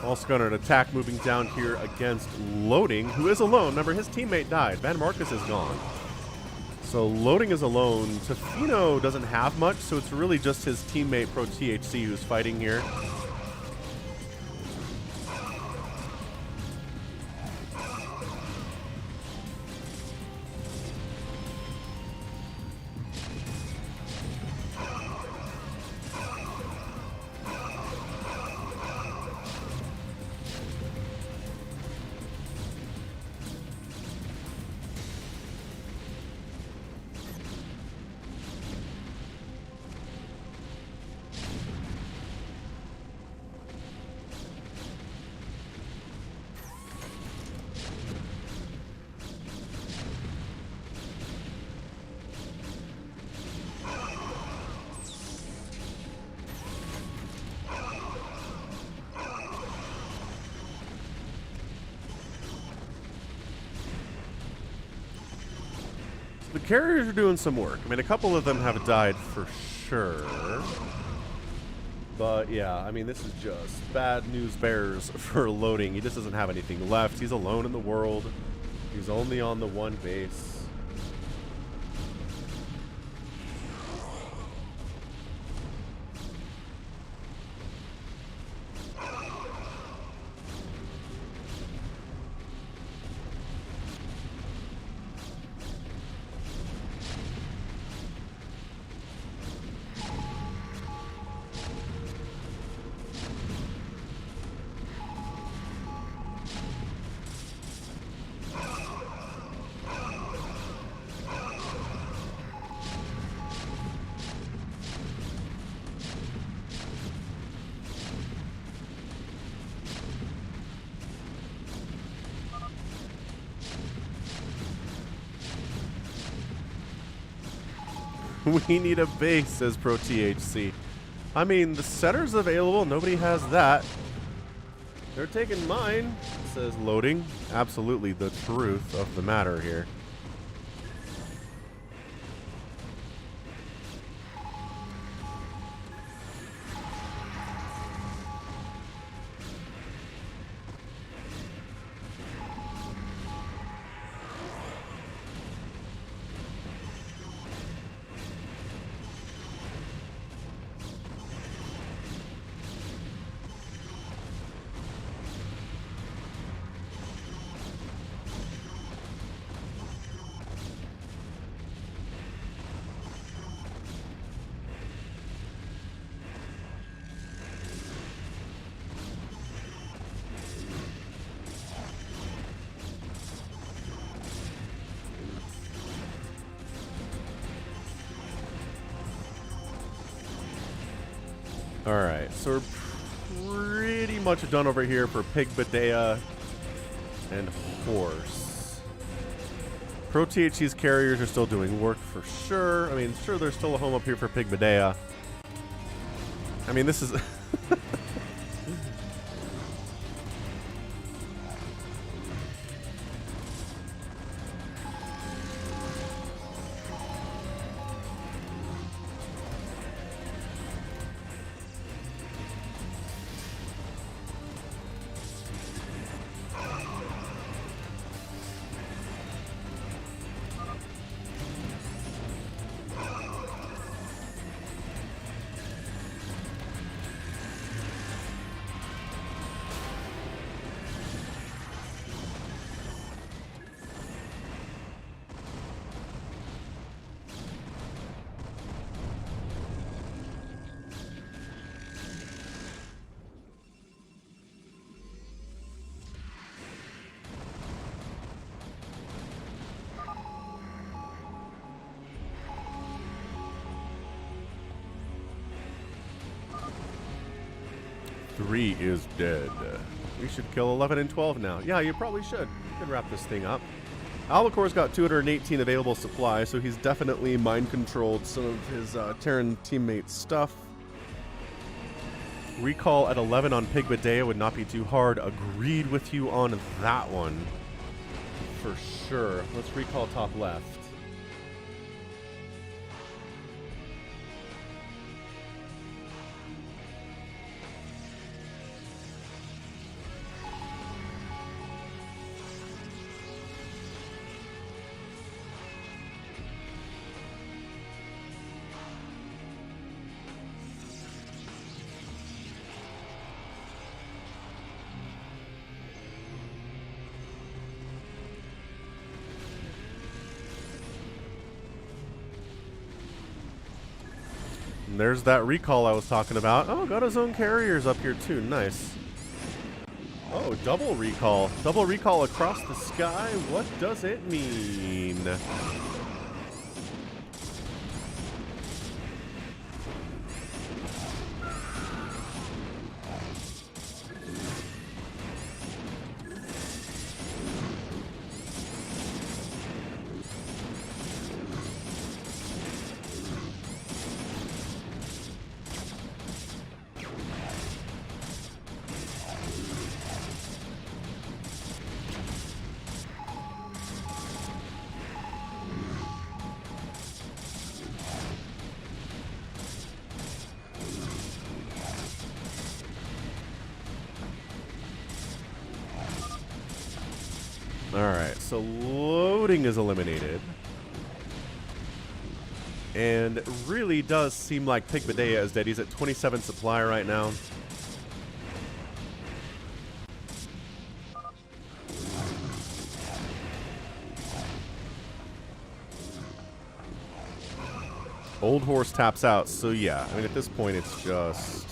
Speaker 1: Also got an attack moving down here against Loading, who is alone. Remember, his teammate died. Van Marcus is gone. So Loading is alone. Tofino doesn't have much, so it's really just his teammate Pro THC who's fighting here. the carriers are doing some work. I mean, a couple of them have died for sure. But yeah, I mean, this is just bad news bears for loading. He just doesn't have anything left. He's alone in the world. He's only on the one base. We need a base, says ProTHC. I mean, the center's available. Nobody has that. They're taking mine, says loading. Absolutely the truth of the matter here. Alright, so we're pretty much done over here for Pig Badea and Horse. ProTHC's carriers are still doing work for sure. I mean, sure, there's still a home up here for Pig Badea. I mean, this is... Three is dead. We should kill 11 and 12 now. Yeah, you probably should. You could wrap this thing up. Albacore's got 218 available supply, so he's definitely mind-controlled some of his Terran teammates' stuff. Recall at 11 on Pig Badea would not be too hard. Agreed with you on that one. For sure. Let's recall top left. And there's that recall I was talking about. Oh, got his own carriers up here too. Nice. Oh, double recall. Double recall across the sky. What does it mean? Alright, so loading is eliminated. And it really does seem like PvZ is dead. He's at 27 supply right now. Old horse taps out, so yeah, I mean at this point it's just...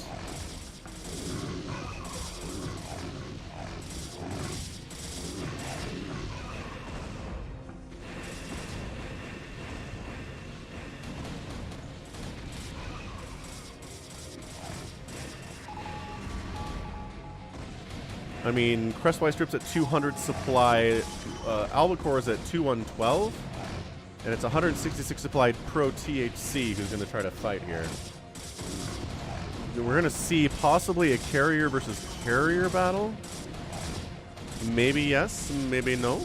Speaker 1: I mean, Crest White Strip's at 200 supply, Albacore is at 2112, and it's 166 supplied pro THC who's going to try to fight here. We're going to see possibly a carrier versus carrier battle. Maybe yes, maybe no.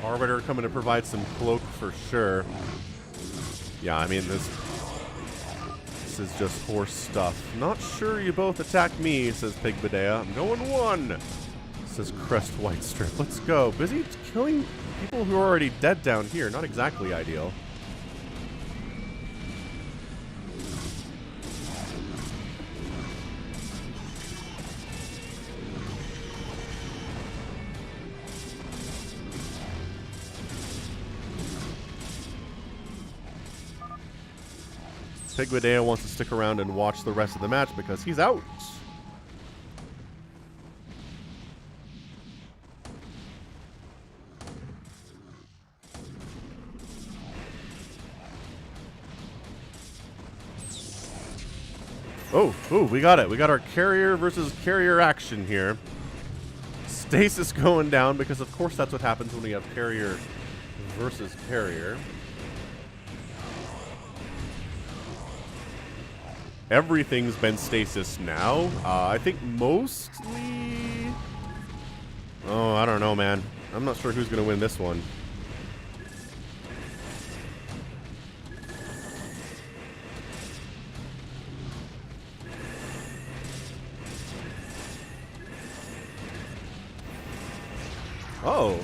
Speaker 1: Arbiter coming to provide some cloak for sure. Yeah, I mean, this is just horse stuff. Not sure you both attack me, says PvZ. I'm going one, says Crest White Strip. Let's go. Busy killing people who are already dead down here. Not exactly ideal. PvZ wants to stick around and watch the rest of the match because he's out. Oh, we got it. We got our carrier versus carrier action here. Stasis going down because of course that's what happens when we have carrier versus carrier. Everything's been stasis now. I think mostly... Oh, I don't know, man. I'm not sure who's going to win this one. Oh.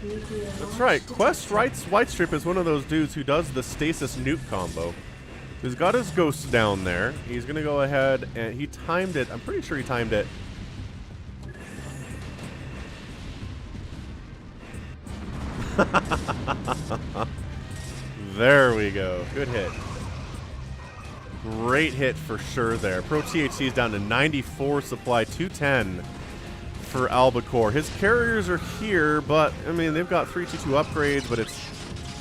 Speaker 1: That's right. Quest White Strip is one of those dudes who does the stasis nuke combo. He's got his ghost down there. He's going to go ahead and he timed it. I'm pretty sure he timed it. There we go. Good hit. Great hit for sure there. Pro THC is down to 94 supply, 210 for Albacore. His carriers are here, but, I mean, they've got 322 upgrades, but it's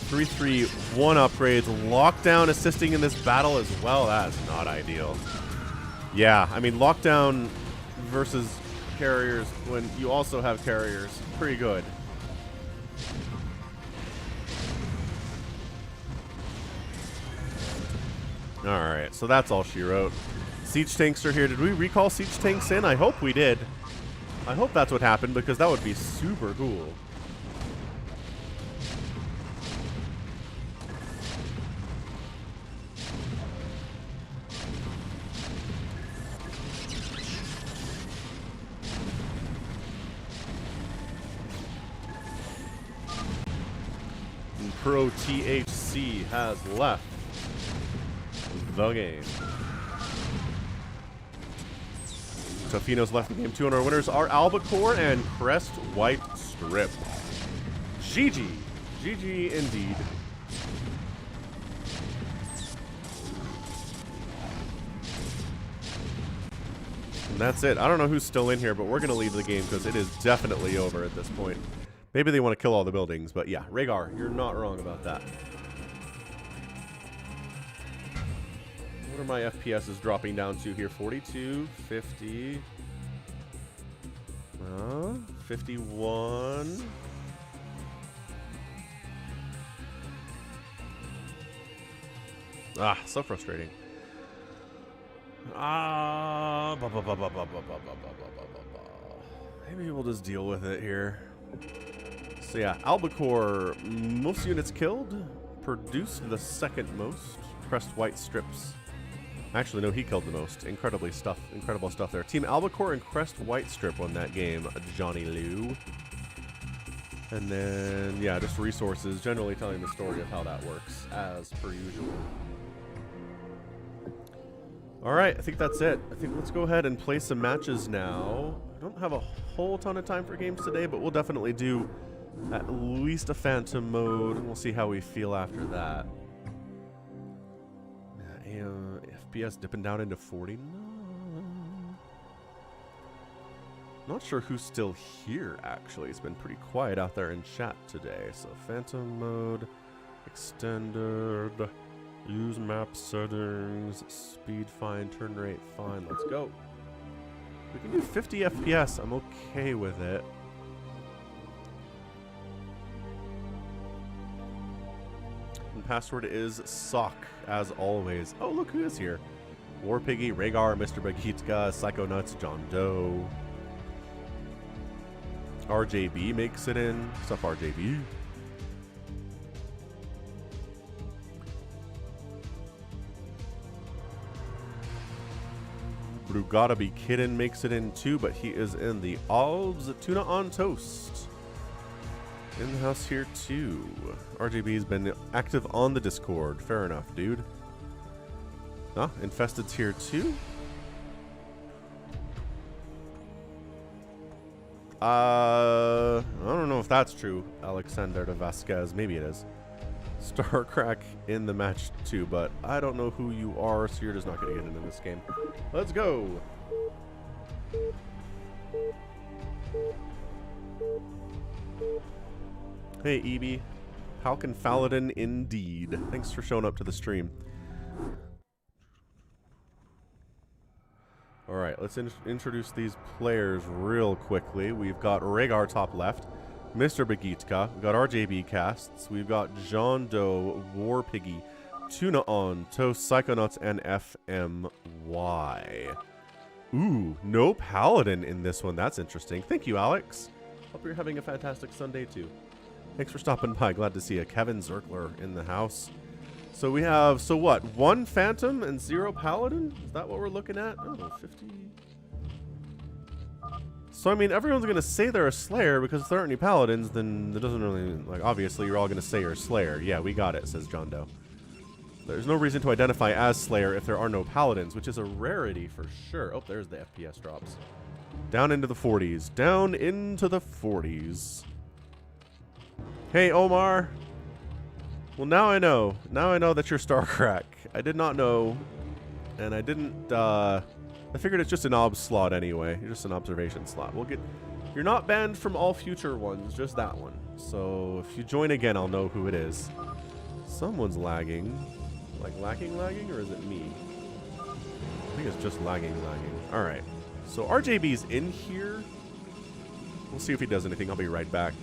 Speaker 1: 331 upgrades. Lockdown assisting in this battle as well. That's not ideal. Yeah, I mean, lockdown versus carriers when you also have carriers. Pretty good. Alright, so that's all she wrote. Siege tanks are here. Did we recall siege tanks in? I hope we did. I hope that's what happened because that would be super cool. Pro THC has left the game. Tofino's left the game. 2 on our winners are Albacore and Crest White Strip. GG. GG indeed. And that's it. I don't know who's still in here, but we're going to leave the game because it is definitely over at this point. Maybe they want to kill all the buildings, but yeah, Rhaegar, you're not wrong about that. What are my FPSs dropping down to here? 42, 50, 51. Ah, so frustrating. Maybe we'll just deal with it here. So yeah, Albacore, most units killed, produced the second most. Crest White Strips Actually, no, he killed the most. Incredible stuff there. Team Albacore and Crest Whitestrip won that game. Johnny Lou. And then, yeah, just resources, generally telling the story of how that works, as per usual. Alright, I think that's it. I think let's go ahead and play some matches now. I don't have a whole ton of time for games today, but we'll definitely do at least a Phantom mode, and we'll see how we feel after that. FPS dipping down into 40. No. Not sure who's still here, actually. It's been pretty quiet out there in chat today. So Phantom mode, extended, use map settings, speed fine, turn rate fine. Let's go. We can do 50 FPS. I'm okay with it. And password is SOC, as always. Oh, look who is here. War Piggy, Rhaegar, Mr. Bagitka, Psychonauts, John Doe. RJB makes it in. What's up, RJB? Brugada Be Kiddin makes it in too, but he is in the Albs. Tuna on Toast. In the house here too. RJB's been active on the Discord. Fair enough, dude. Ah, Infested's here too. I don't know if that's true, Alexander de Vasquez. Maybe it is. Starcrack in the match too, but I don't know who you are, so you're just not going to get into this game. Let's go. Hey, EB. Falconpaladin indeed. Thanks for showing up to the stream. Alright, let's introduce these players real quickly. We've got Rhaegar top left, Mr. Bagitka, we've got RJB casts, we've got John Doe, War Piggy, Tuna on, Toast, Psychonauts, and FMY. Ooh, no Paladin in this one. That's interesting. Thank you, Alex. Hope you're having a fantastic Sunday, too. Thanks for stopping by. Glad to see you. Kevin Zerkler in the house. So we have, so what, 1 Phantom and 0 Paladin? Is that what we're looking at? Oh, 50. So, I mean, everyone's going to say they're a Slayer because if there aren't any Paladins, then it doesn't really, like, obviously you're all going to say you're a Slayer. Yeah, we got it, says John Doe. There's no reason to identify as Slayer if there are no Paladins, which is a rarity for sure. Oh, there's the FPS drops. Down into the 40s. Down into the 40s. Hey, Omar. Well, now I know. Now I know that you're Starcrack. I did not know. And I didn't, I figured it's just an obs slot anyway. You're just an observation slot. We'll get... You're not banned from all future ones, just that one. So, if you join again, I'll know who it is. Someone's lagging. Like, lagging, or is it me? I think it's just lagging. Alright. So, RJB's in here. We'll see if he does anything. I'll be right back.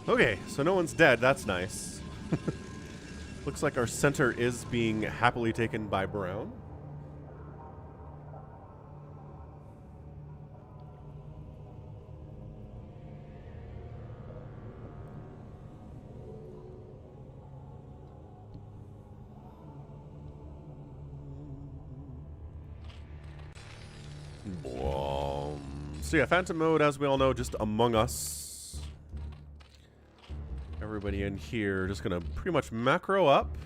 Speaker 1: Okay, so no one's dead. That's nice. Looks like our center is being happily taken by Brown. So yeah, Phantom mode, as we all know, just among us. Everybody in here just gonna pretty much macro up.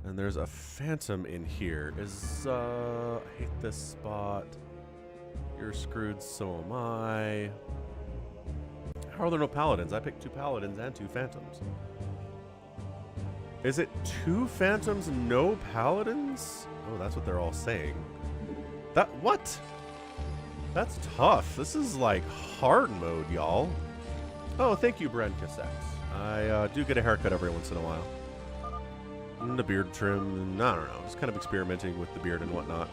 Speaker 1: And there's a Phantom in here. I hate this spot. You're screwed, so am I. How are there no Paladins? I picked 2 Paladins and 2 Phantoms. Is it 2 Phantoms, no Paladins? Oh, that's what they're all saying. What? That's tough. This is like hard mode, y'all. Oh, thank you, Brand Cassettes. I do get a haircut every once in a while. And the beard trim, I don't know. Just kind of experimenting with the beard and whatnot.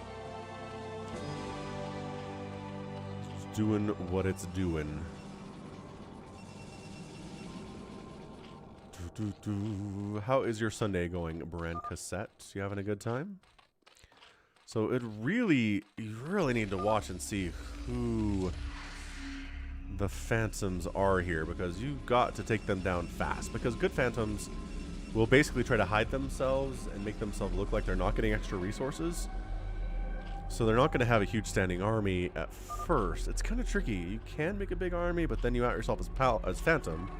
Speaker 1: Just doing what it's doing. How is your Sunday going, Brand Cassette? You having a good time? So you really need to watch and see who the Phantoms are here, because you've got to take them down fast, because good Phantoms will basically try to hide themselves and make themselves look like they're not getting extra resources. So they're not going to have a huge standing army at first. It's kind of tricky. You can make a big army, but then you out yourself as Phantom.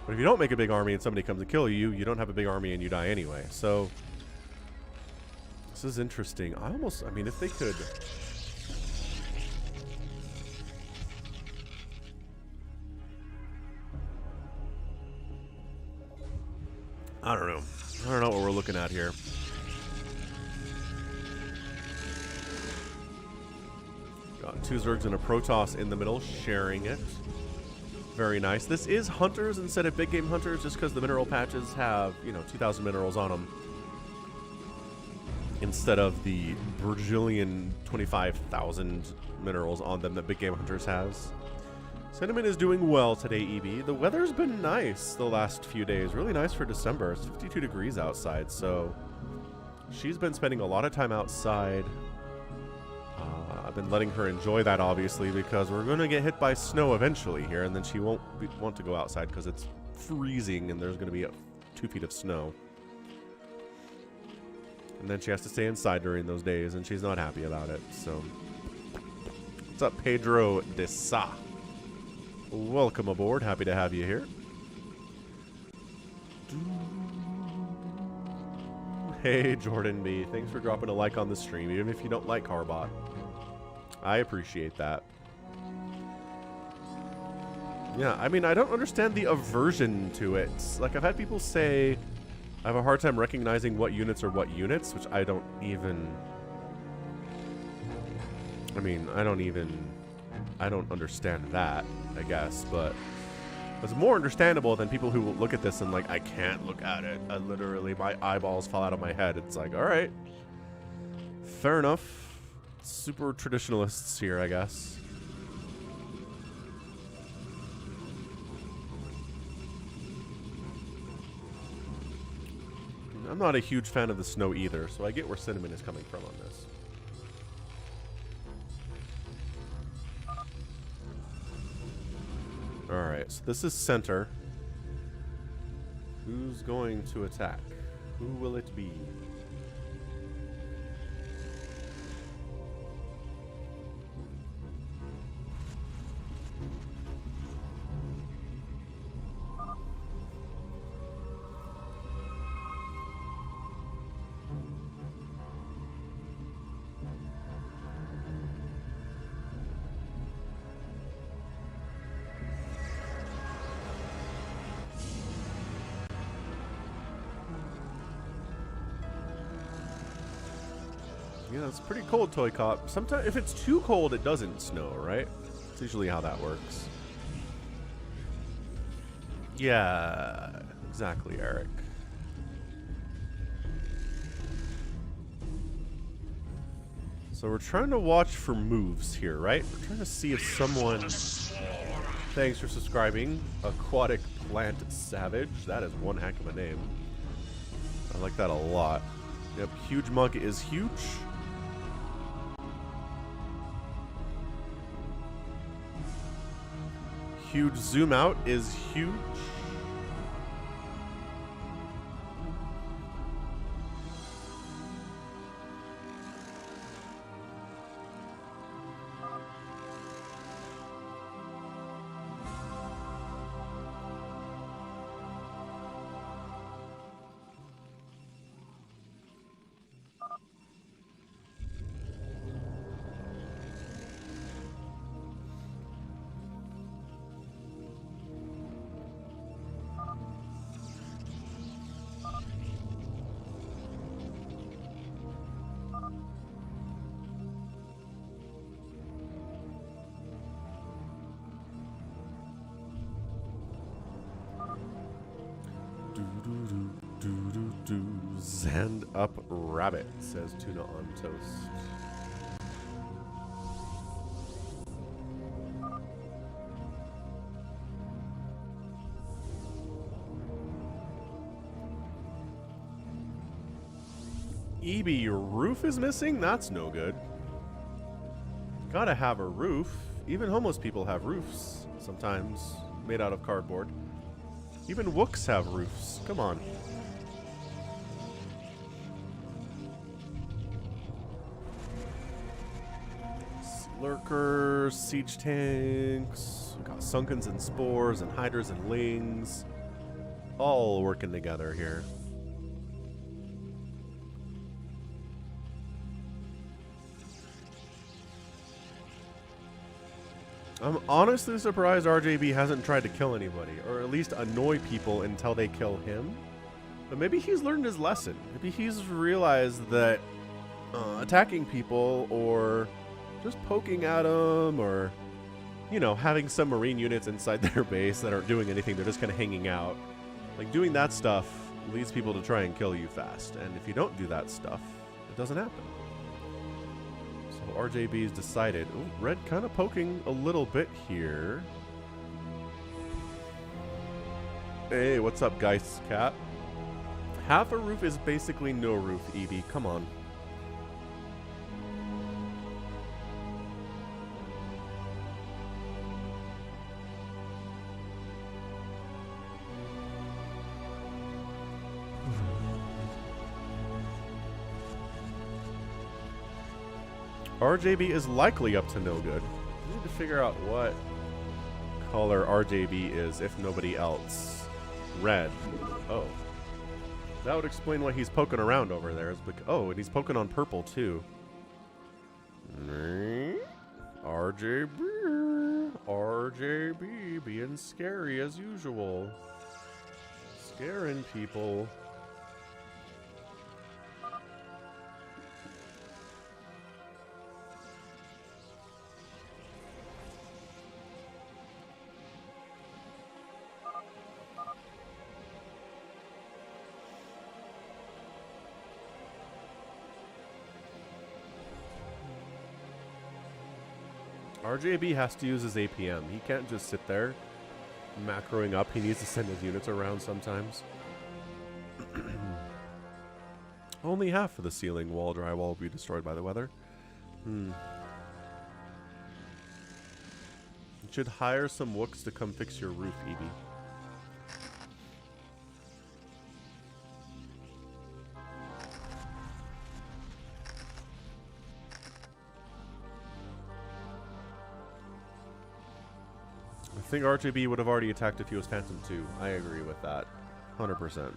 Speaker 1: But if you don't make a big army and somebody comes to kill you, you don't have a big army and you die anyway. So this is interesting. I mean, if they could... I don't know. I don't know what we're looking at here. Got 2 Zergs and a Protoss in the middle, sharing it. Very nice. This is Hunters instead of Big Game Hunters, just because the mineral patches have, 2,000 minerals on them. Instead of the Brazilian 25,000 minerals on them that Big Game Hunters has. Cinnamon is doing well today, EB. The weather's been nice the last few days. Really nice for December. It's 52 degrees outside, so she's been spending a lot of time outside. I've been letting her enjoy that, obviously, because we're going to get hit by snow eventually here, and then she won't want to go outside because it's freezing and there's going to be 2 feet of snow. And then she has to stay inside during those days, and she's not happy about it. So, what's up, Pedro de Sa? Welcome aboard. Happy to have you here. Hey, Jordan B. Thanks for dropping a like on the stream, even if you don't like CARBOT. I appreciate that. Yeah, I mean, I don't understand the aversion to it. Like, I've had people say I have a hard time recognizing what units are what units, which I don't even... I mean, I don't understand that, I guess, but it's more understandable than people who will look at this and like, I can't look at it. Literally, my eyeballs fall out of my head. It's like, all right, fair enough. Super traditionalists here, I guess. I'm not a huge fan of the snow either, so I get where Cinnamon is coming from on this. Alright, so this is center. Who's going to attack? Who will it be? Yeah, it's pretty cold, Toycop. Sometimes, if it's too cold, it doesn't snow, right? It's usually how that works. Yeah, exactly, Eric. So we're trying to watch for moves here, right? We're trying to see if someone Thanks for subscribing, Aquatic Plant Savage. That is one heck of a name. I like that a lot. Yep, huge mug is huge. Huge zoom out is huge. Zand up rabbit, says Tuna on Toast. EB, your roof is missing? That's no good. Gotta have a roof. Even homeless people have roofs, sometimes made out of cardboard. Even wooks have roofs. Come on. Lurkers, siege tanks, we got Sunkens and Spores and Hydras and Lings, all working together here. I'm honestly surprised RJB hasn't tried to kill anybody, or at least annoy people until they kill him. But maybe he's learned his lesson. Maybe he's realized that attacking people or just poking at them, or, you know, having some marine units inside their base that aren't doing anything, they're just kind of hanging out. Like, doing that stuff leads people to try and kill you fast. And if you don't do that stuff, it doesn't happen. So RJB's decided, ooh, red kind of poking a little bit here. Hey, what's up, Geist Cat? Half a roof is basically no roof, EB. Come on. RJB is likely up to no good. We need to figure out what color RJB is, if nobody else. Red. Oh. That would explain why he's poking around over there. Oh, and he's poking on purple, too. RJB. RJB being scary as usual. Scaring people. RJB has to use his APM. He can't just sit there macroing up. He needs to send his units around sometimes. Only half of the ceiling wall drywall will be destroyed by the weather. You should hire some wooks to come fix your roof, EB. I think RJB would have already attacked if he was Phantom 2. I agree with that. 100%.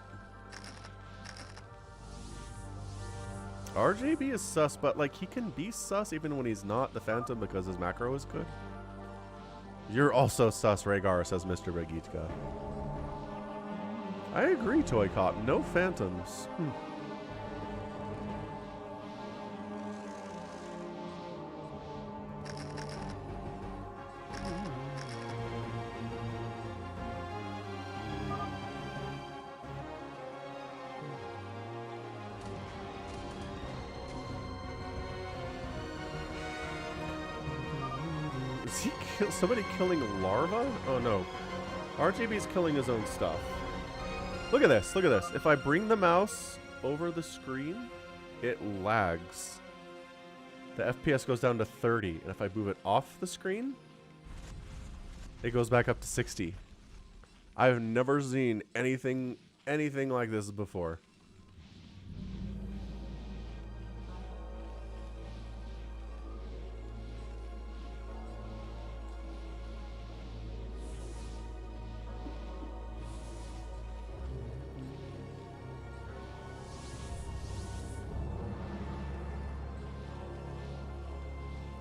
Speaker 1: RJB is sus, but like he can be sus even when he's not the Phantom because his macro is good. You're also sus, Rhaegar, says Mr. Begitka. I agree, Toycop. No Phantoms. Is he somebody killing larva? Oh no. RJB's killing his own stuff. Look at this, look at this. If I bring the mouse over the screen, it lags. The FPS goes down to 30, and if I move it off the screen, it goes back up to 60. I've never seen anything like this before.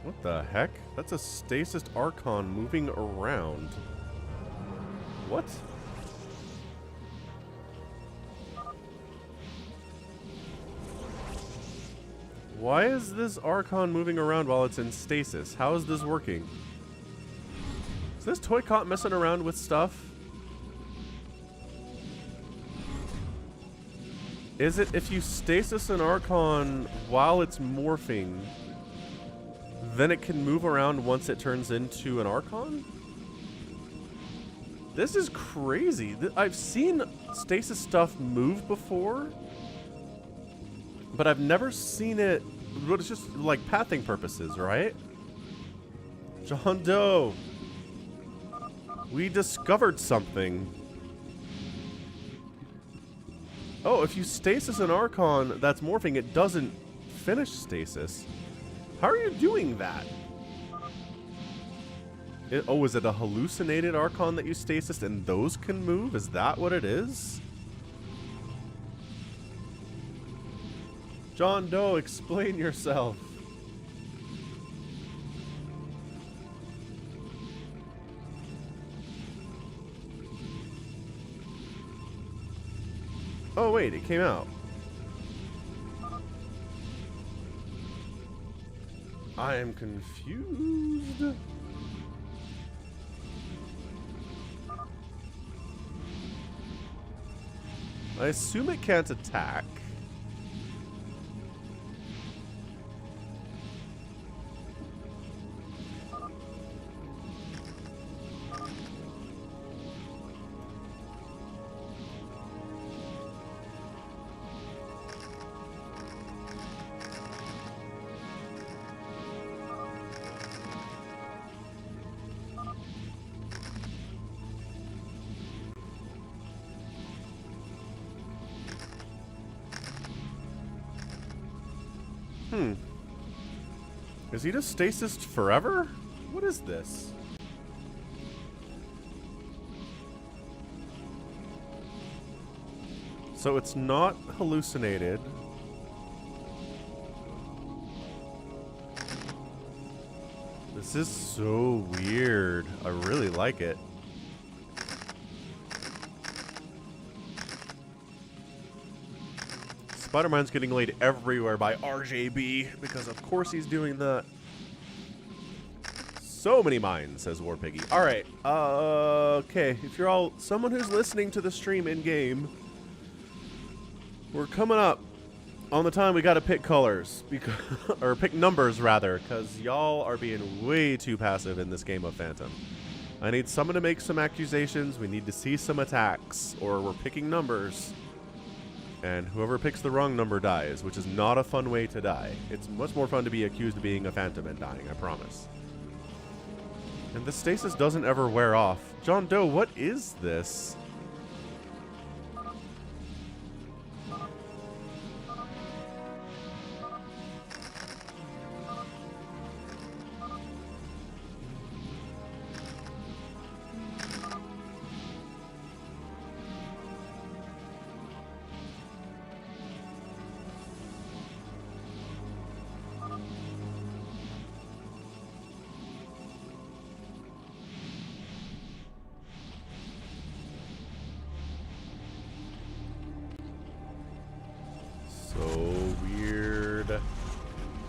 Speaker 1: What the heck? That's a stasis Archon moving around. What? Why is this Archon moving around while it's in stasis? How is this working? Is this Toycop messing around with stuff? Is it if you stasis an Archon while it's morphing, then it can move around once it turns into an Archon? This is crazy. I've seen stasis stuff move before, but I've never seen it, but it's just like pathing purposes, right? John Doe, we discovered something. Oh, if you stasis an Archon that's morphing, it doesn't finish stasis. How are you doing that? Oh, is it a hallucinated Archon that you stasis and those can move? Is that what it is? John Doe, explain yourself. Oh wait, it came out. I am confused. I assume it can't attack. Is he just stasised forever? What is this? So it's not hallucinated. This is so weird. I really like it. Spider-Man's getting laid everywhere by RJB, because of course he's doing that. So many mines, says War Piggy. Alright, okay. If you're all someone who's listening to the stream in-game, we're coming up on the time we gotta pick colors, because, or pick numbers rather, because y'all are being way too passive in this game of Phantom. I need someone to make some accusations, we need to see some attacks, or we're picking numbers. And whoever picks the wrong number dies, which is not a fun way to die. It's much more fun to be accused of being a Phantom and dying, I promise. And the stasis doesn't ever wear off. John Doe, what is this?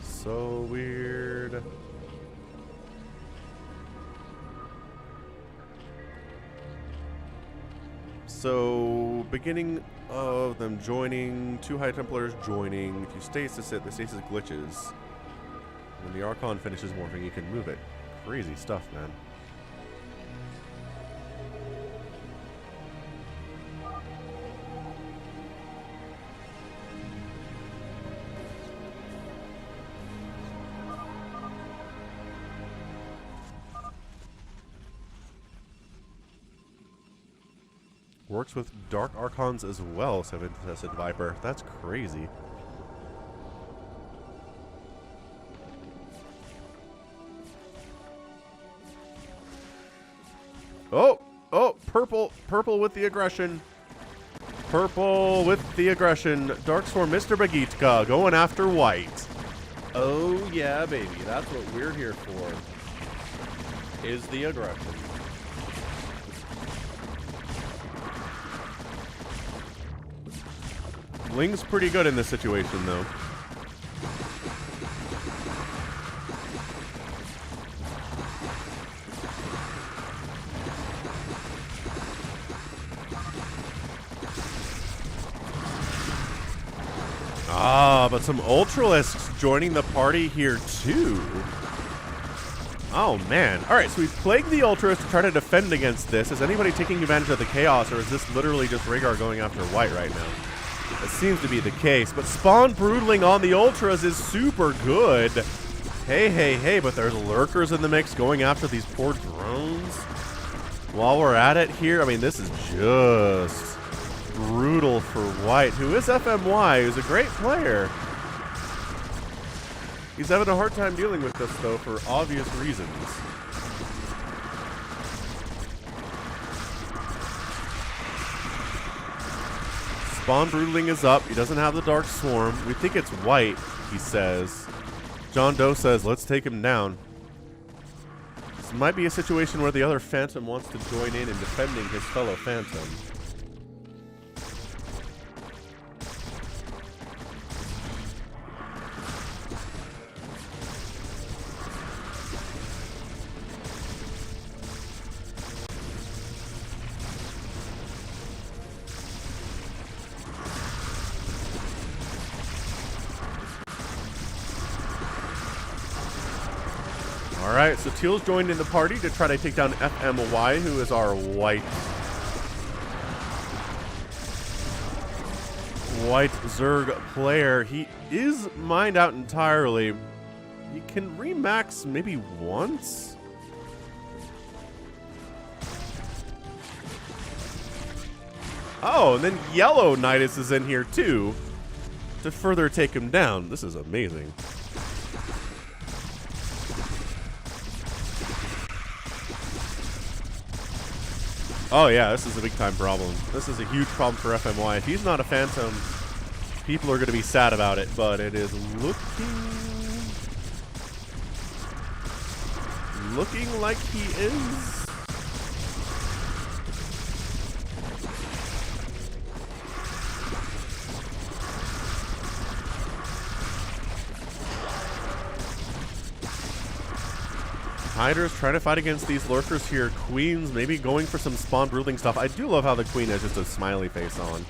Speaker 1: So weird. So, beginning of them joining, 2 High Templars joining. If you stasis it, the stasis glitches. When the Archon finishes morphing, you can move it. crazy stuff, man. Works with Dark Archons as well, Seven-Tested Viper. That's crazy. Oh! Oh! Purple with the aggression. Purple with the aggression. Darkstorm, Mr. Bagitka going after white. Oh yeah, baby. That's what we're here for. Is the aggression. Ling's pretty good in this situation, though. Ah, but some Ultralisks joining the party here, too. Oh, man. All right, so we've plagued the Ultras to try to defend against this. Is anybody taking advantage of the chaos, or is this literally just Rhaegar going after white right now? That seems to be the case, but Spawn Broodling on the Ultras is super good. Hey, but there's lurkers in the mix going after these poor drones. While we're at it here, I mean, this is just brutal for white, who is FMY, who's a great player. He's having a hard time dealing with this, though, for obvious reasons. Spawn Broodling is up. He doesn't have the Dark Swarm. We think it's white, he says. John Doe says, let's take him down. This might be a situation where the other Phantom wants to join in defending his fellow Phantom. Alright, so Teal's joined in the party to try to take down FMY, who is our white Zerg player. He is mined out entirely. He can remax maybe once? Oh, and then Yellow Nidus is in here too to further take him down. This is amazing. Oh yeah, this is a big time problem. This is a huge problem for FMY. If he's not a Phantom, people are going to be sad about it, but it is looking like he is. Hydra's trying to fight against these lurkers here. Queen's maybe going for some Spawn Broodling stuff. I do love how the Queen has just a smiley face on.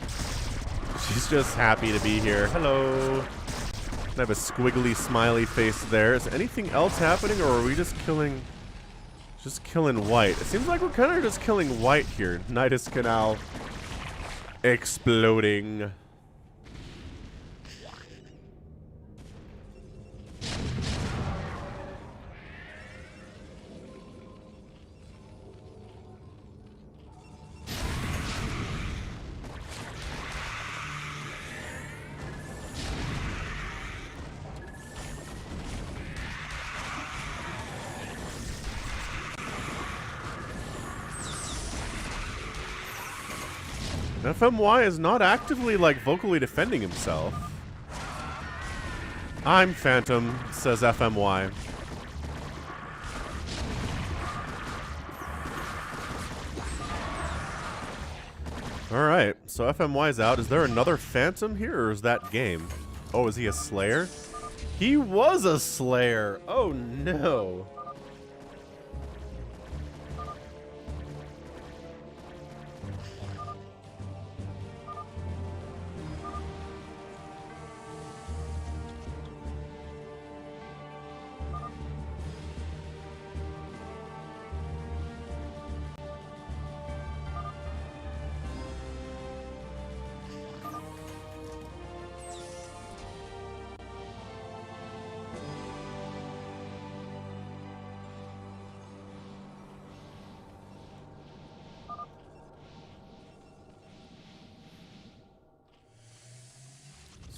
Speaker 1: She's just happy to be here. Hello. I have a squiggly smiley face there. Is anything else happening, or are we just killing white? It seems like we're kind of just killing white here. Nidus Canal exploding. FMY is not actively, like, vocally defending himself. I'm Phantom, says FMY. Alright, so FMY's out. Is there another Phantom here, or is that game? Oh, is he a Slayer? He was a Slayer! Oh no!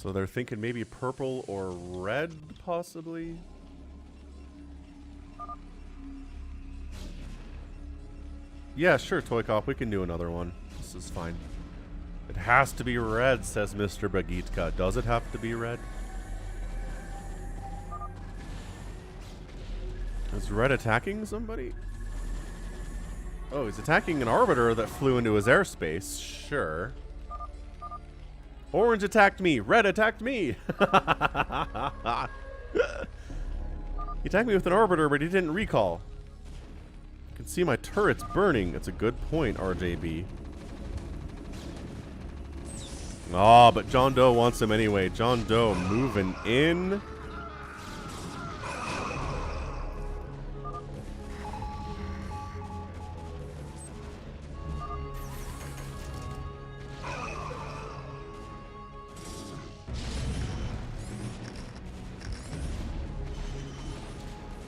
Speaker 1: So they're thinking maybe purple or red, possibly? Yeah, sure, Toycop, we can do another one. This is fine. It has to be red, says Mr. Bagitka. Does it have to be red? Is red attacking somebody? Oh, he's attacking an arbiter that flew into his airspace. Sure. Orange attacked me. Red attacked me. He attacked me with an arbiter, but he didn't recall. I can see my turrets burning. That's a good point, RJB. Ah, but John Doe wants him anyway. John Doe moving in.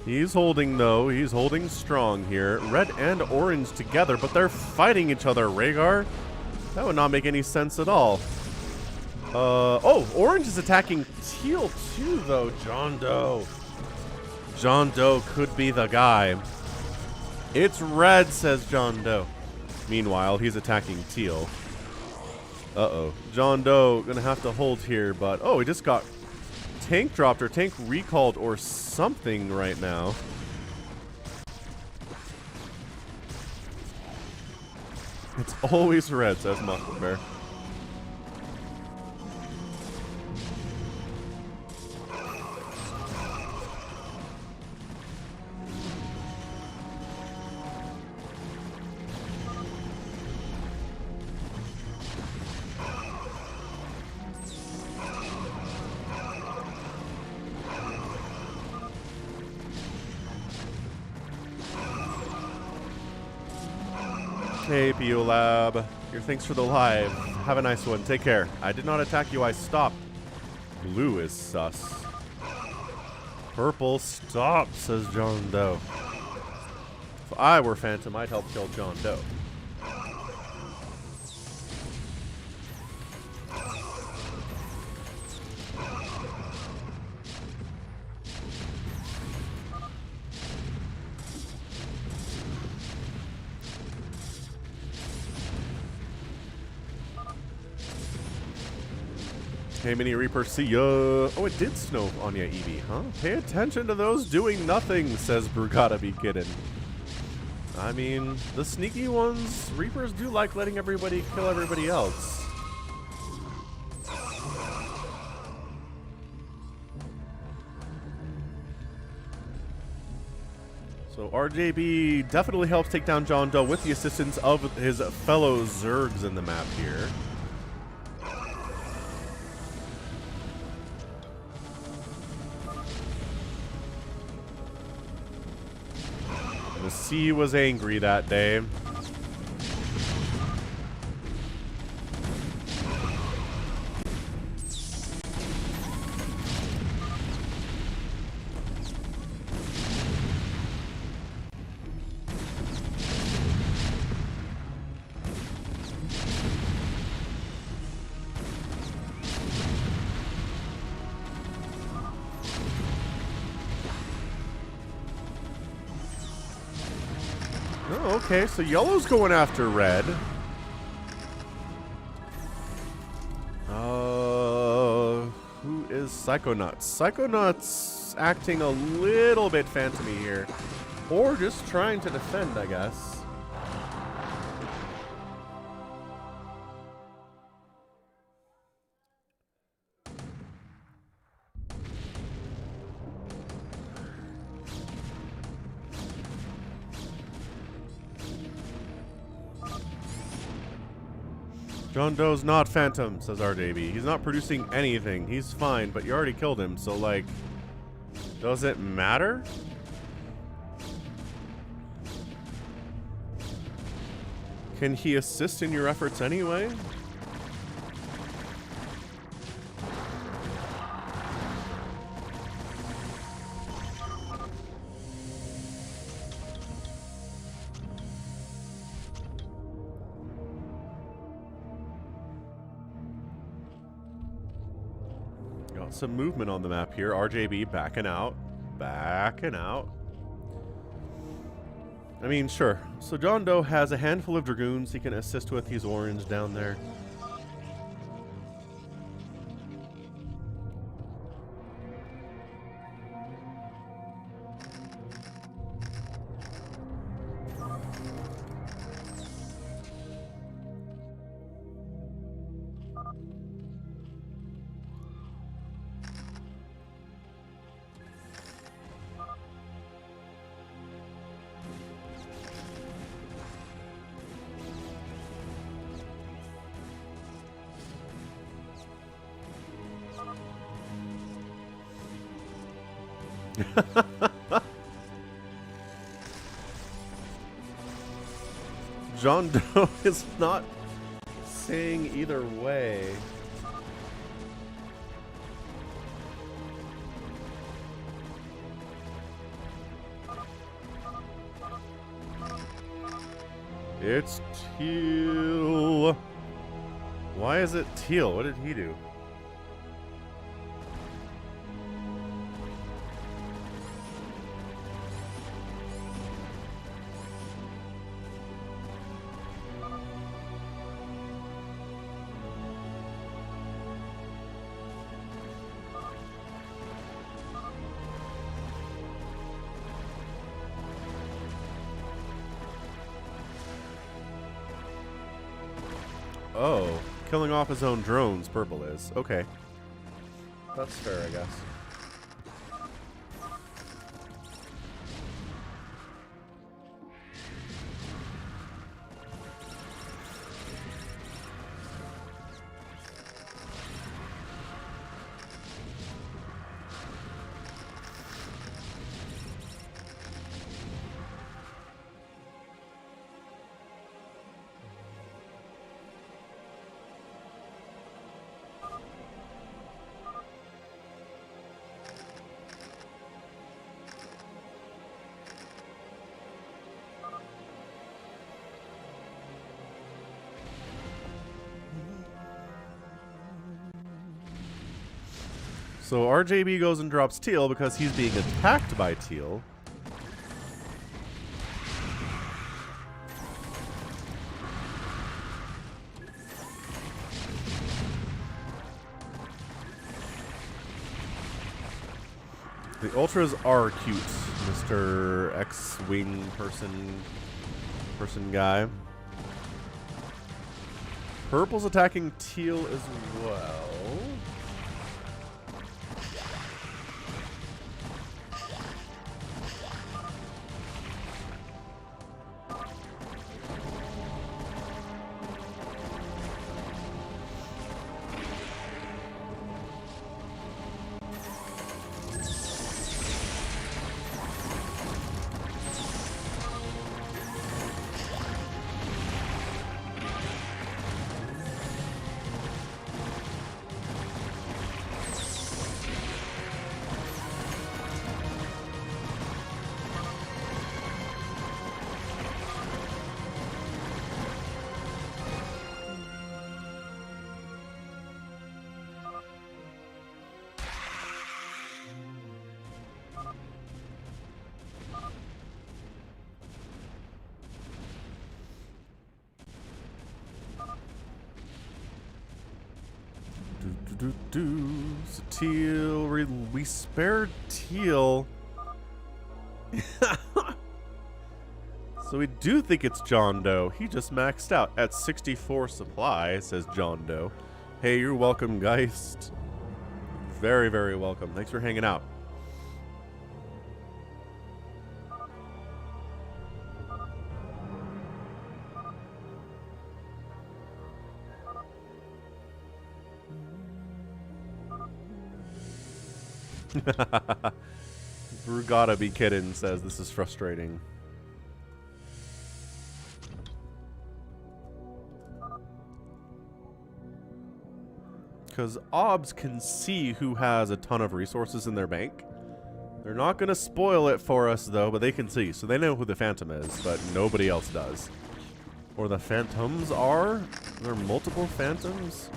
Speaker 1: He's holding, though. He's holding strong here. Red and orange together, but they're fighting each other, Rhaegar. That would not make any sense at all. Oh, orange is attacking teal too, though. John Doe. John Doe could be the guy. It's red, says John Doe. Meanwhile, he's attacking teal. Uh-oh. John Doe gonna have to hold here, but... Oh, he just got tank dropped or tank recalled or something right now. It's always red, says Muffin Bear. Hey, PU Lab. Your thanks for the live. Have a nice one. Take care. I did not attack you. I stopped. Blue is sus. Purple, stop, says John Doe. If I were Phantom, I'd help kill John Doe. Hey, Mini Reaper, see ya. Oh, it did snow on ya, Eevee, huh? Pay attention to those doing nothing, says Brugada Be Kiddin'. I mean, the sneaky ones, Reapers do like letting everybody kill everybody else. So RJB definitely helps take down John Doe with the assistance of his fellow Zergs in the map here. The sea was angry that day. Oh, okay, so yellow's going after red. Who is Psychonauts? Psychonauts acting a little bit phantomy here. Or just trying to defend, I guess. John Doe's not Phantom, says RJB. He's not producing anything. He's fine, but you already killed him, so, like, does it matter? Can he assist in your efforts anyway? out some movement on the map here. RJB backing out. Backing out. I mean, sure. So John Doe has a handful of Dragoons he can assist with. He's orange down there. John Doe is not saying either way. It's teal. Why is it teal? What did he do? Oh, killing off his own drones, purple is. Okay. That's fair, I guess. So RJB goes and drops teal because he's being attacked by teal. The ultras are cute, Mr. X-Wing person guy. Purple's attacking teal as well. So teal, we spared teal. So we do think it's John Doe. He just maxed out at 64 supply, says John Doe. Hey, you're welcome, Geist. Very, very welcome. Thanks for hanging out. Brugada be kidding says this is frustrating. Because OBS can see who has a ton of resources in their bank. They're not going to spoil it for us, though, but they can see. So they know who the Phantom is, but nobody else does. Or the Phantoms are? Are there multiple Phantoms?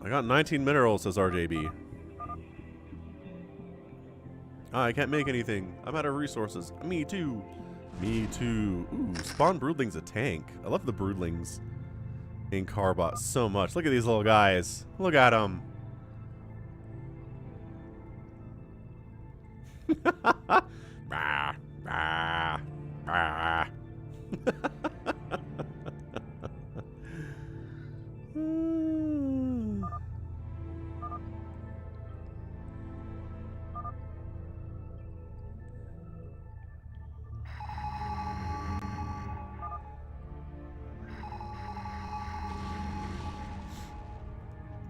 Speaker 1: I got 19 minerals, says RJB. Ah, I can't make anything. I'm out of resources. Me too. Me too. Ooh, spawn broodling's a tank. I love the broodlings in CARBOT so much. Look at these little guys. Look at them. Bah, bah, bah.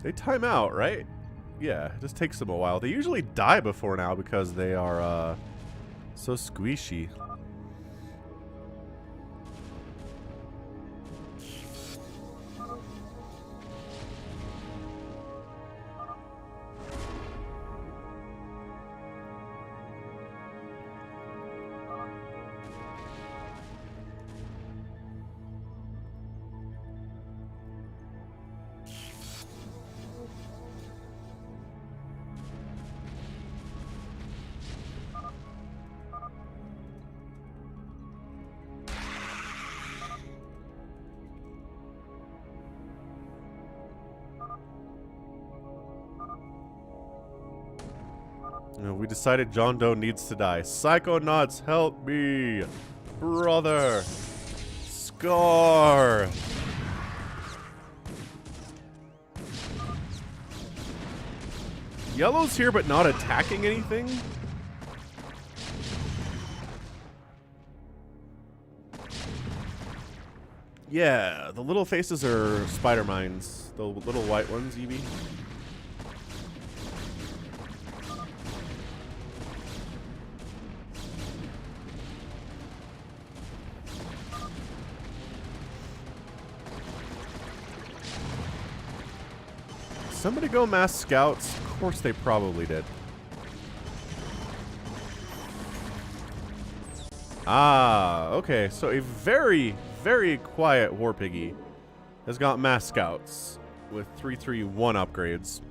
Speaker 1: They time out, right? Yeah, it just takes them a while. They usually die before now because they are so squishy. We decided John Doe needs to die. Psychonauts, help me! Brother! Scar! Yellow's here but not attacking anything? Yeah, the little faces are spider mines. The little white ones, Evie. Somebody go mass scouts? Of course they probably did. Ah, okay. So a very, very quiet War Piggy has got mass scouts with 331 upgrades.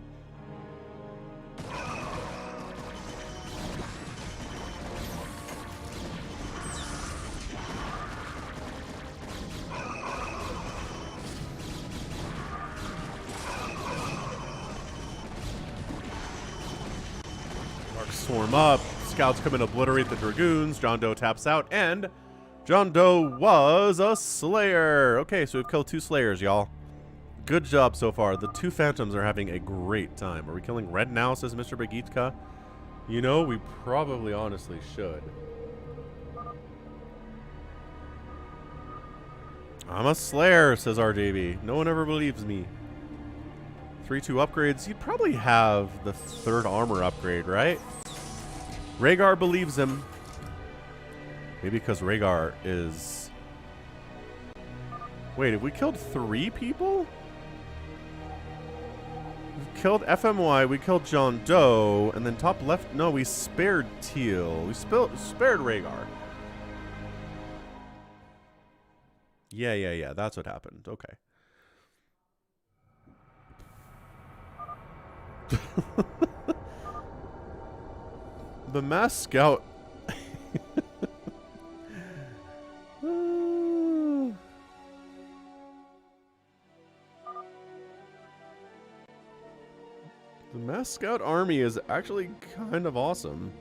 Speaker 1: Swarm up. Scouts come and obliterate the Dragoons. John Doe taps out, and John Doe was a Slayer. Okay, so we've killed 2 Slayers, y'all. Good job so far. The 2 Phantoms are having a great time. Are we killing red now, says Mr. Bagitka? You know, we probably honestly should. I'm a Slayer, says RJB. No one ever believes me. 3-2 upgrades. You'd probably have the 3rd armor upgrade, right? Rhaegar believes him. Maybe because Rhaegar is... Wait, have we killed 3 people? We killed FMY, we killed John Doe, and then top left... No, we spared Teal. We spared Rhaegar. Yeah. That's what happened. Okay. The mass scout. The mass scout army is actually kind of awesome.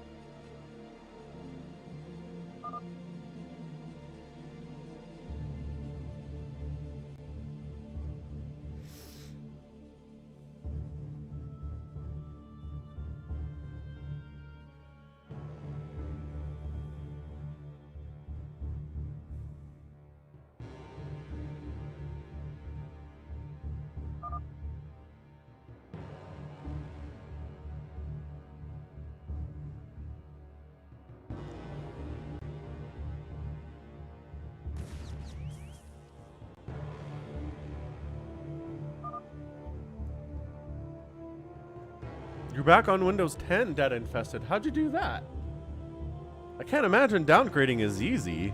Speaker 1: You're back on Windows 10, Data Infested. How'd you do that? I can't imagine downgrading is easy.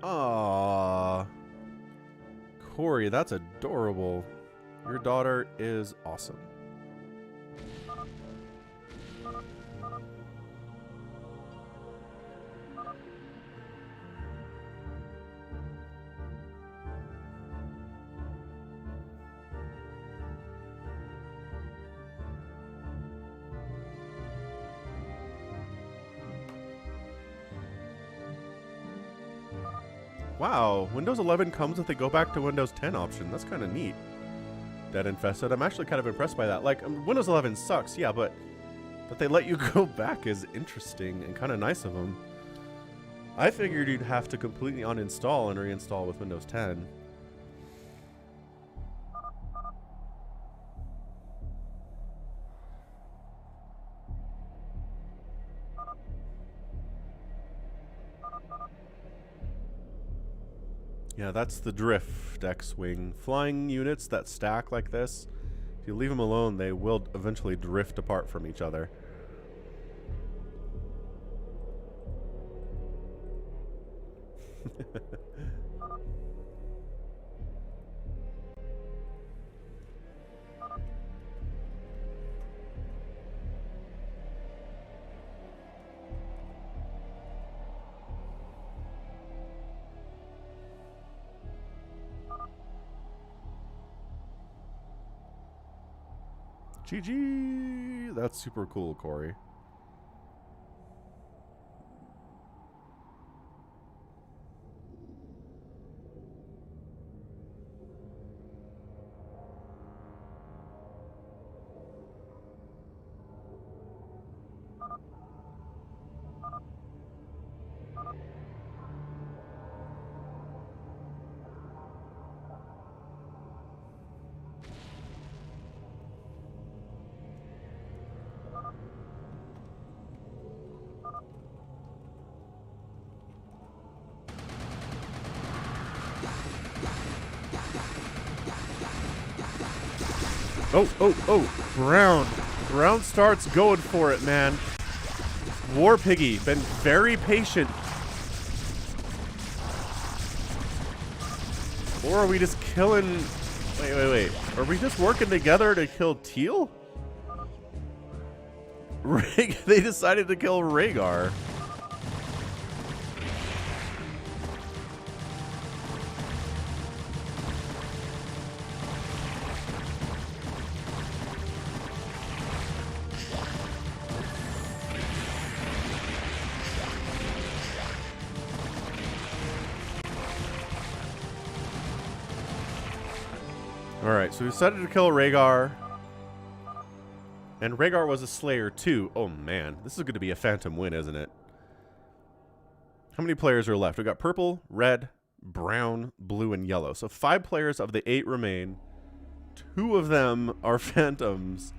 Speaker 1: Aww. Corey, that's adorable. Your daughter is awesome. Wow, Windows 11 comes with a go back to Windows 10 option. That's kind of neat. Dead Infested. I'm actually kind of impressed by that. Like, Windows 11 sucks, yeah, but that they let you go back is interesting and kind of nice of them. I figured you'd have to completely uninstall and reinstall with Windows 10. Yeah, that's the drift X-Wing. Flying units that stack like this, if you leave them alone, they will eventually drift apart from each other. GG! That's super cool, Corey. Oh, Brown. Brown starts going for it, man. War Piggy, been very patient. Or are we just killing... Wait. Are we just working together to kill Teal? They decided to kill Rhaegar. Alright, so we decided to kill Rhaegar. And Rhaegar was a Slayer too. Oh man, this is going to be a phantom win, isn't it? How many players are left? We've got purple, red, brown, blue, and yellow. So 5 players of the 8 remain. 2 of them are phantoms,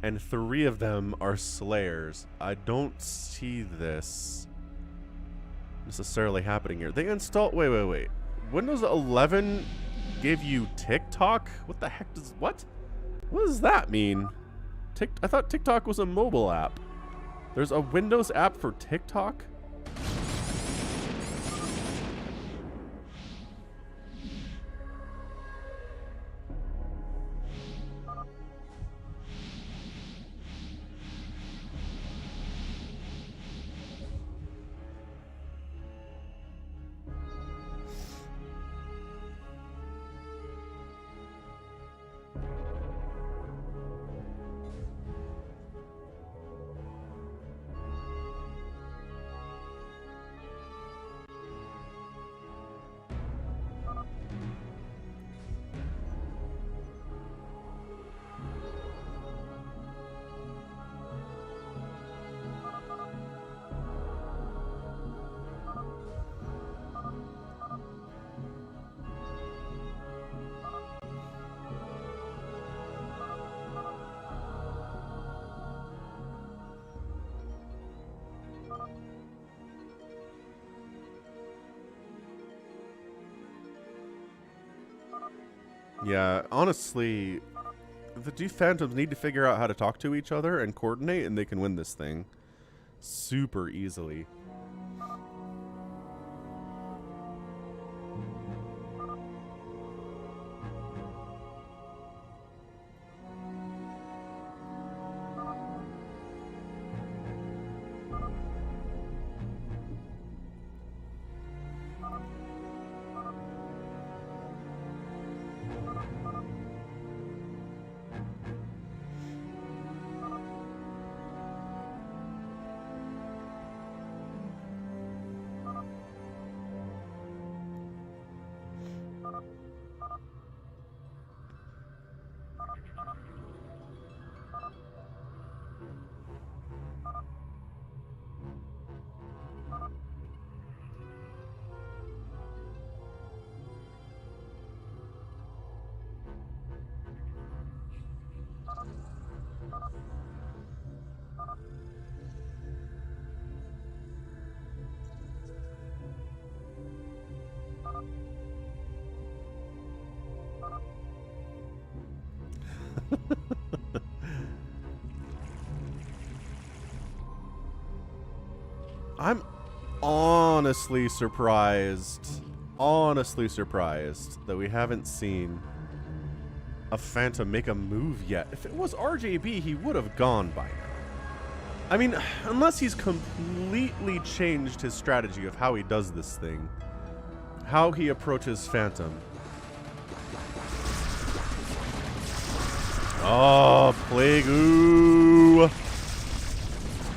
Speaker 1: and 3 of them are Slayers. I don't see this necessarily happening here. They installed... Wait. Windows 11 gave you TikTok? What the heck does... What does that mean? I thought TikTok was a mobile app. There's a Windows app for TikTok? Yeah, honestly, the two Phantoms need to figure out how to talk to each other and coordinate, and they can win this thing super easily. I'm honestly surprised that we haven't seen a Phantom make a move yet. If it was RJB, he would have gone by now. I mean, unless he's completely changed his strategy of how he does this thing, how he approaches Phantom. Oh, Plague, ooh.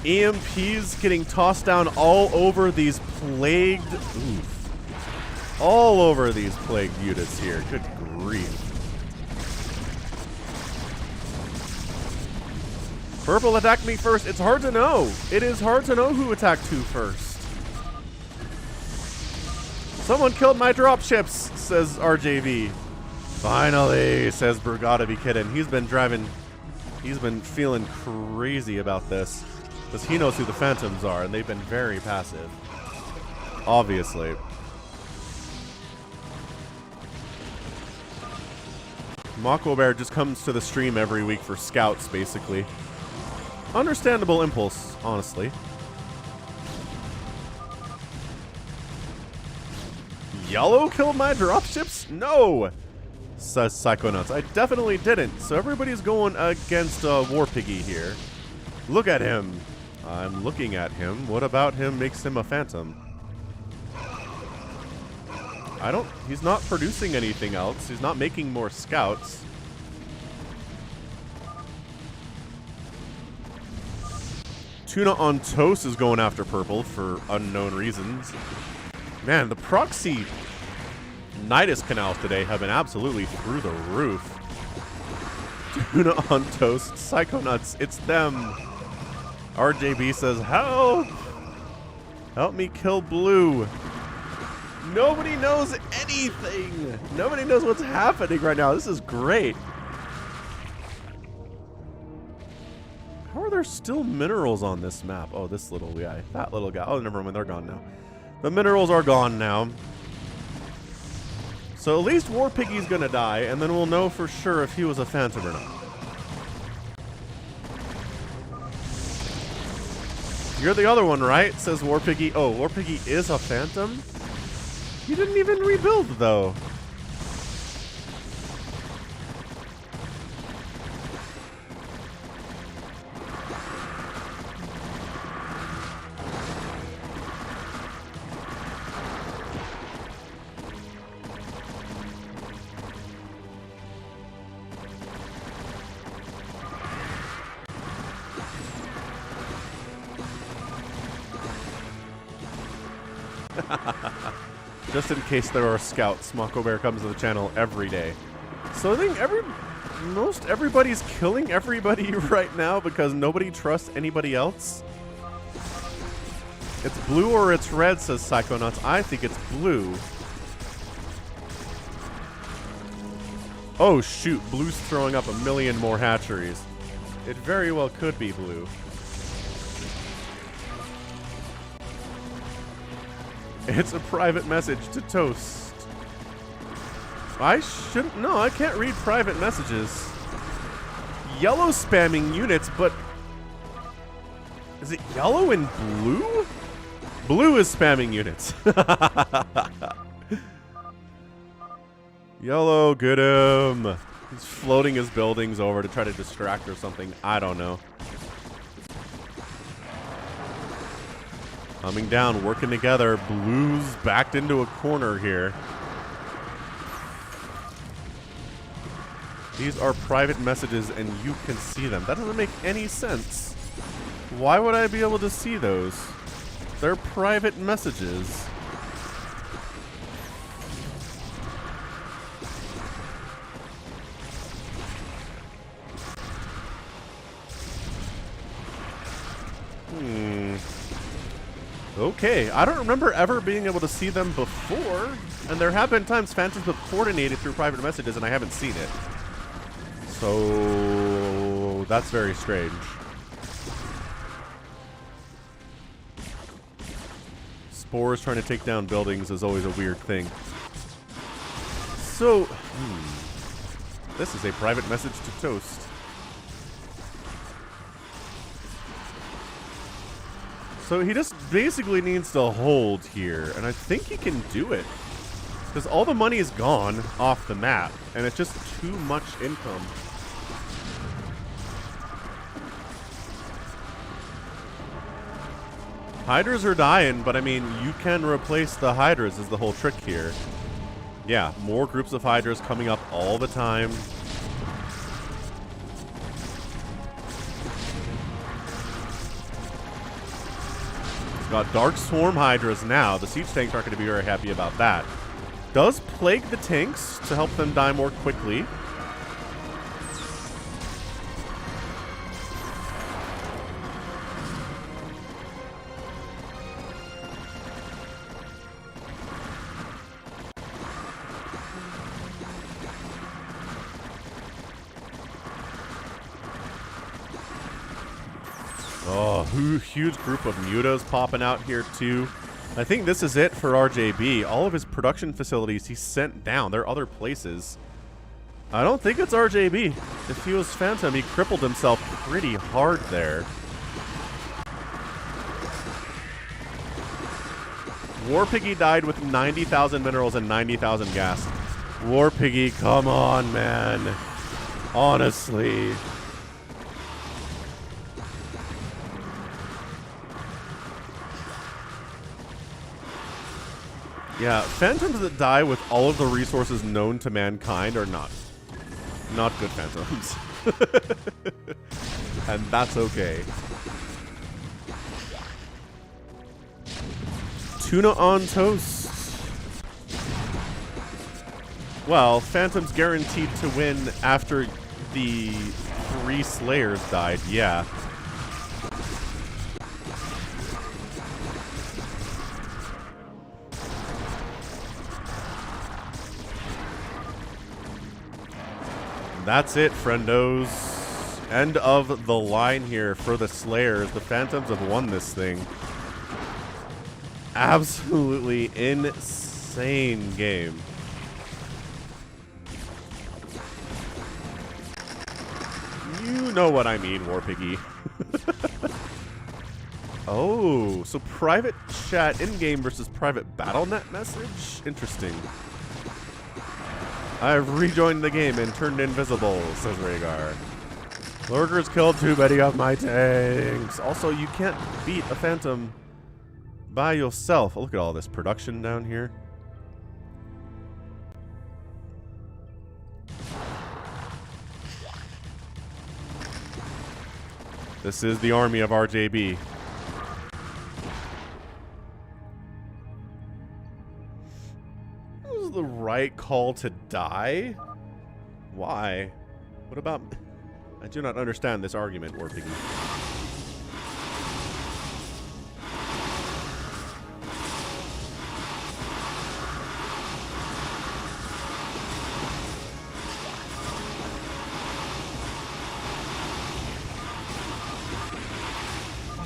Speaker 1: EMPs getting tossed down all over these plagued... Oof. All over these plagued units here. Good grief. Purple attacked me first. It's hard to know. It is hard to know who attacked who first. Someone killed my dropships, says RJV. Finally, says Brigada be kidding. He's been feeling crazy about this. Because he knows who the Phantoms are, and they've been very passive. Obviously. Mako Bear just comes to the stream every week for scouts, basically. Understandable impulse, honestly. Yellow killed my dropships? No! Says Psychonauts. I definitely didn't. So everybody's going against War Piggy here. Look at him. I'm looking at him. What about him makes him a Phantom? He's not producing anything else. He's not making more scouts. Tuna on Toast is going after purple for unknown reasons. Man, the proxy Nidus canals today have been absolutely through the roof. Tuna on Toast, Psychonauts, it's them. RJB says, help! Help me kill blue. Nobody knows anything. Nobody knows what's happening right now. This is great. How are there still minerals on this map? Oh, this little guy. That little guy. Oh, never mind. They're gone now. The minerals are gone now. So at least War Piggy's gonna die, and then we'll know for sure if he was a Phantom or not. You're the other one, right? Says War Piggy. Oh, War Piggy is a Phantom? He didn't even rebuild, though. Just in case there are scouts, Mako Bear comes to the channel every day. So I think most everybody's killing everybody right now because nobody trusts anybody else. It's blue or it's red, says Psychonauts. I think it's blue. Oh shoot, blue's throwing up a million more hatcheries. It very well could be blue. It's a private message to Toast. I shouldn't. No, I can't read private messages. Yellow spamming units, but is it yellow and blue? Blue is spamming units. Yellow, get him. He's floating his buildings over to try to distract or something. I don't know. Coming down, working together. Blue's backed into a corner here. These are private messages and you can see them. That doesn't make any sense. Why would I be able to see those? They're private messages. Okay, I don't remember ever being able to see them before, and there have been times Phantoms have coordinated through private messages and I haven't seen it. So that's very strange. Spores trying to take down buildings is always a weird thing. So, this is a private message to Toast. So he just basically needs to hold here, and I think he can do it. Because all the money is gone off the map, and it's just too much income. Hydras are dying, but I mean, you can replace the Hydras is the whole trick here. Yeah, more groups of Hydras coming up all the time. Got Dark Swarm Hydras now. The siege tanks aren't going to be very happy about that. Does plague the tanks to help them die more quickly. Oh, huge group of mutas popping out here too. I think this is it for RJB. All of his production facilities he sent down. There are other places. I don't think it's RJB. If he was Phantom, he crippled himself pretty hard there. War Piggy died with 90,000 minerals and 90,000 gas. War Piggy, come on, man. Honestly. Yeah, Phantoms that die with all of the resources known to mankind are not good Phantoms. And that's okay. Tuna on toast. Well, Phantom's guaranteed to win after the 3 Slayers died, yeah. That's it, friendos. End of the line here for the Slayers. The Phantoms have won this thing. Absolutely insane game. You know what I mean, War Piggy. Oh, so private chat in-game versus private BattleNet message? Interesting. I've rejoined the game and turned invisible, says Rhaegar. Lurker's killed too many of my tanks. Also, you can't beat a Phantom by yourself. Oh, look at all this production down here. This is the army of RJB. This is the right call to die? Why? What about... I do not understand this argument, War Piggy.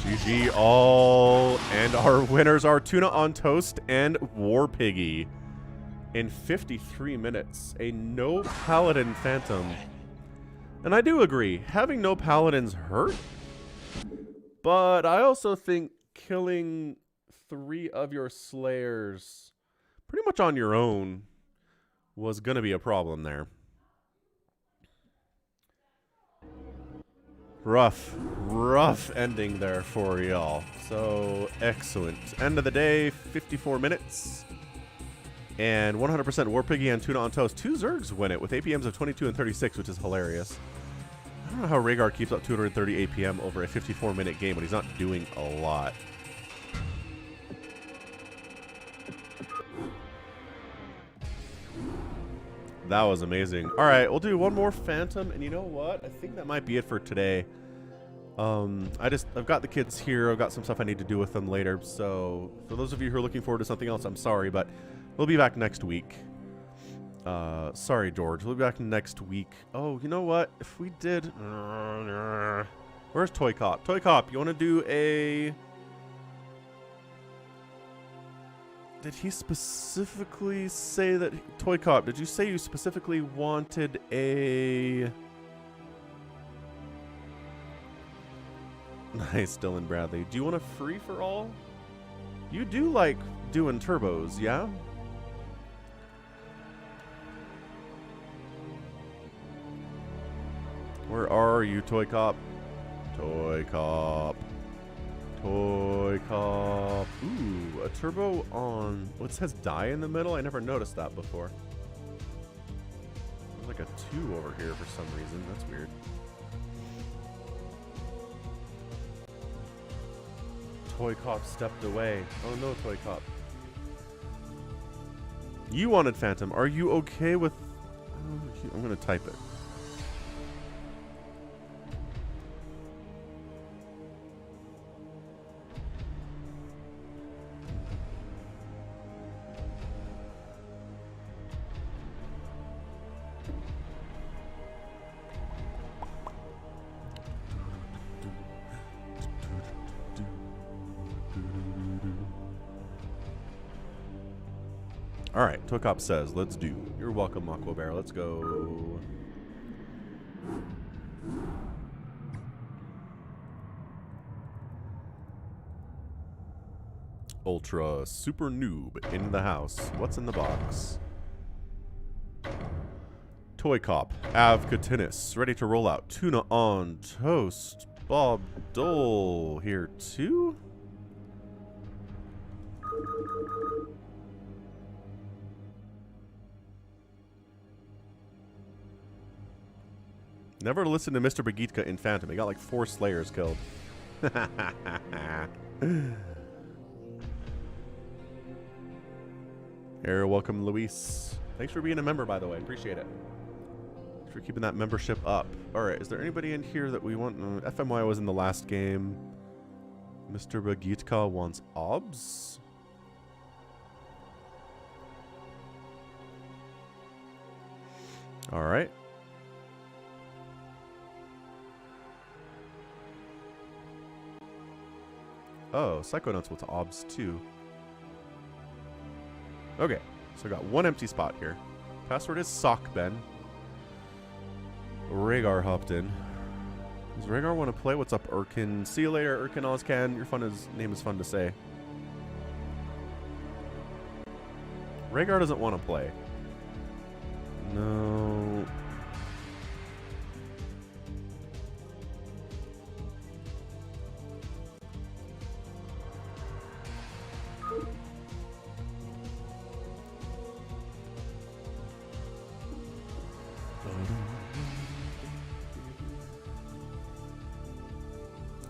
Speaker 1: GG all, and our winners are Tuna on Toast and War Piggy. in 53 minutes. A no paladin phantom. And I do agree, having no paladins hurt. But I also think killing 3 of your slayers pretty much on your own was going to be a problem there. Rough ending there for y'all. So, excellent. End of the day, 54 minutes. And 100% War Piggy and Tuna on Toast. 2 Zergs win it with APMs of 22 and 36, which is hilarious. I don't know how Rhaegar keeps up 230 APM over a 54-minute game when he's not doing a lot. That was amazing. All right, we'll do one more Phantom, and you know what? I think that might be it for today. I've got the kids here. I've got some stuff I need to do with them later. So for those of you who are looking forward to something else, I'm sorry, but we'll be back next week. Sorry, George. We'll be back next week. Oh, you know what? If we did... Where's Toycop? Toycop, you want to do a... Did he specifically say that... Toycop, did you say you specifically wanted a... Nice, Dylan Bradley. Do you want a free-for-all? You do like doing turbos, yeah? Where are you, Toycop? Toycop. Toycop. Ooh, a turbo on... What says die in the middle? I never noticed that before. There's like a 2 over here for some reason. That's weird. Toycop stepped away. Oh no, Toycop. You wanted Phantom. Are you okay with... I'm going to type it. Alright, Toycop says, let's do. You're welcome, Aqua Bear. Let's go. Ultra Super Noob in the house. What's in the box? Toycop, Avcatinus, ready to roll out. Tuna on Toast. Bob Dole here too? Never listened to Mr. Bagitka in Phantom. He got like 4 Slayers killed. Here, welcome, Luis. Thanks for being a member, by the way. Appreciate it. Thanks for keeping that membership up. All right, is there anybody in here that we want? FMY was in the last game. Mr. Bagitka wants OBS. All right. Oh, Psychonauts wants OBS too. Okay, so I got 1 empty spot here. Password is SockBen. Rhaegar hopped in. Does Rhaegar want to play? What's up, Urkin? See you later, Urkin Ozcan. Your name is fun to say. Rhaegar doesn't want to play. No.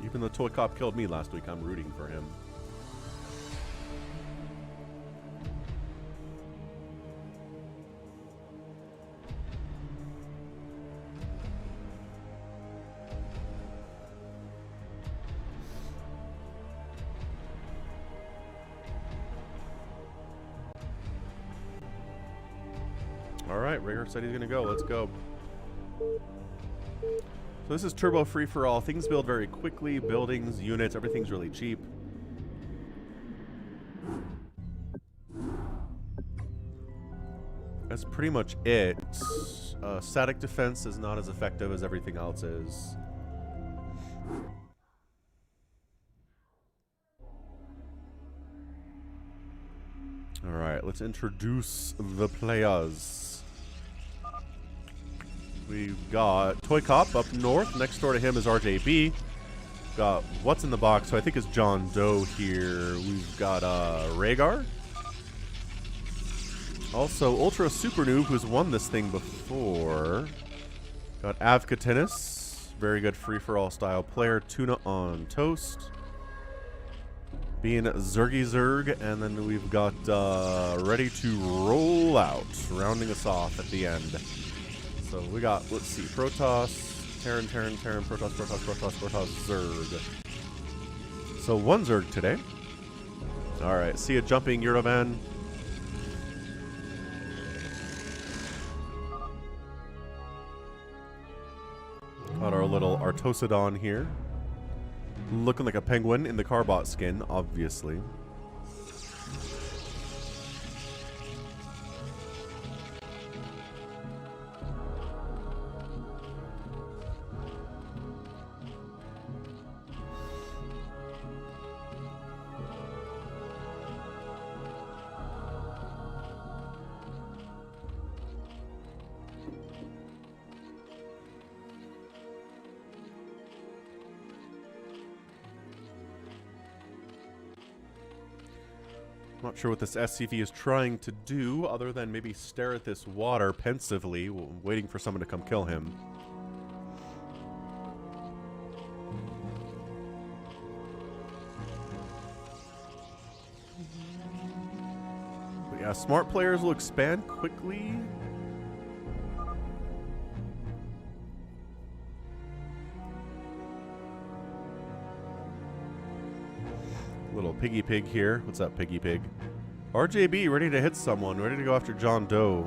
Speaker 1: Even though Toycop killed me last week, I'm rooting for him. All right, Rhaegar said he's gonna go. Let's go. So this is turbo free for all. Things build very quickly. Buildings, units, everything's really cheap. That's pretty much it. Static defense is not as effective as everything else is. Alright, let's introduce the players. We've got Toycop up north. Next door to him is RJB. Got What's in the Box, who I think is John Doe here. We've got Rhaegar. Also, Ultra Super Noob, who's won this thing before. Got Avcatinus. Very good free-for-all style player. Tuna on Toast. Being Zergy Zerg. And then we've got Ready to Roll Out. Rounding us off at the end. So we got, let's see, Protoss, Terran, Protoss, Zerg. So one Zerg today. Alright, see ya jumping Eurovan. Got our little Artosodon here. Looking like a penguin in the CARBOT skin, obviously. Not sure what this SCV is trying to do, other than maybe stare at this water pensively, waiting for someone to come kill him. But yeah, smart players will expand quickly. Little piggy pig here. What's up, piggy pig? RJB ready to hit someone, ready to go after John Doe.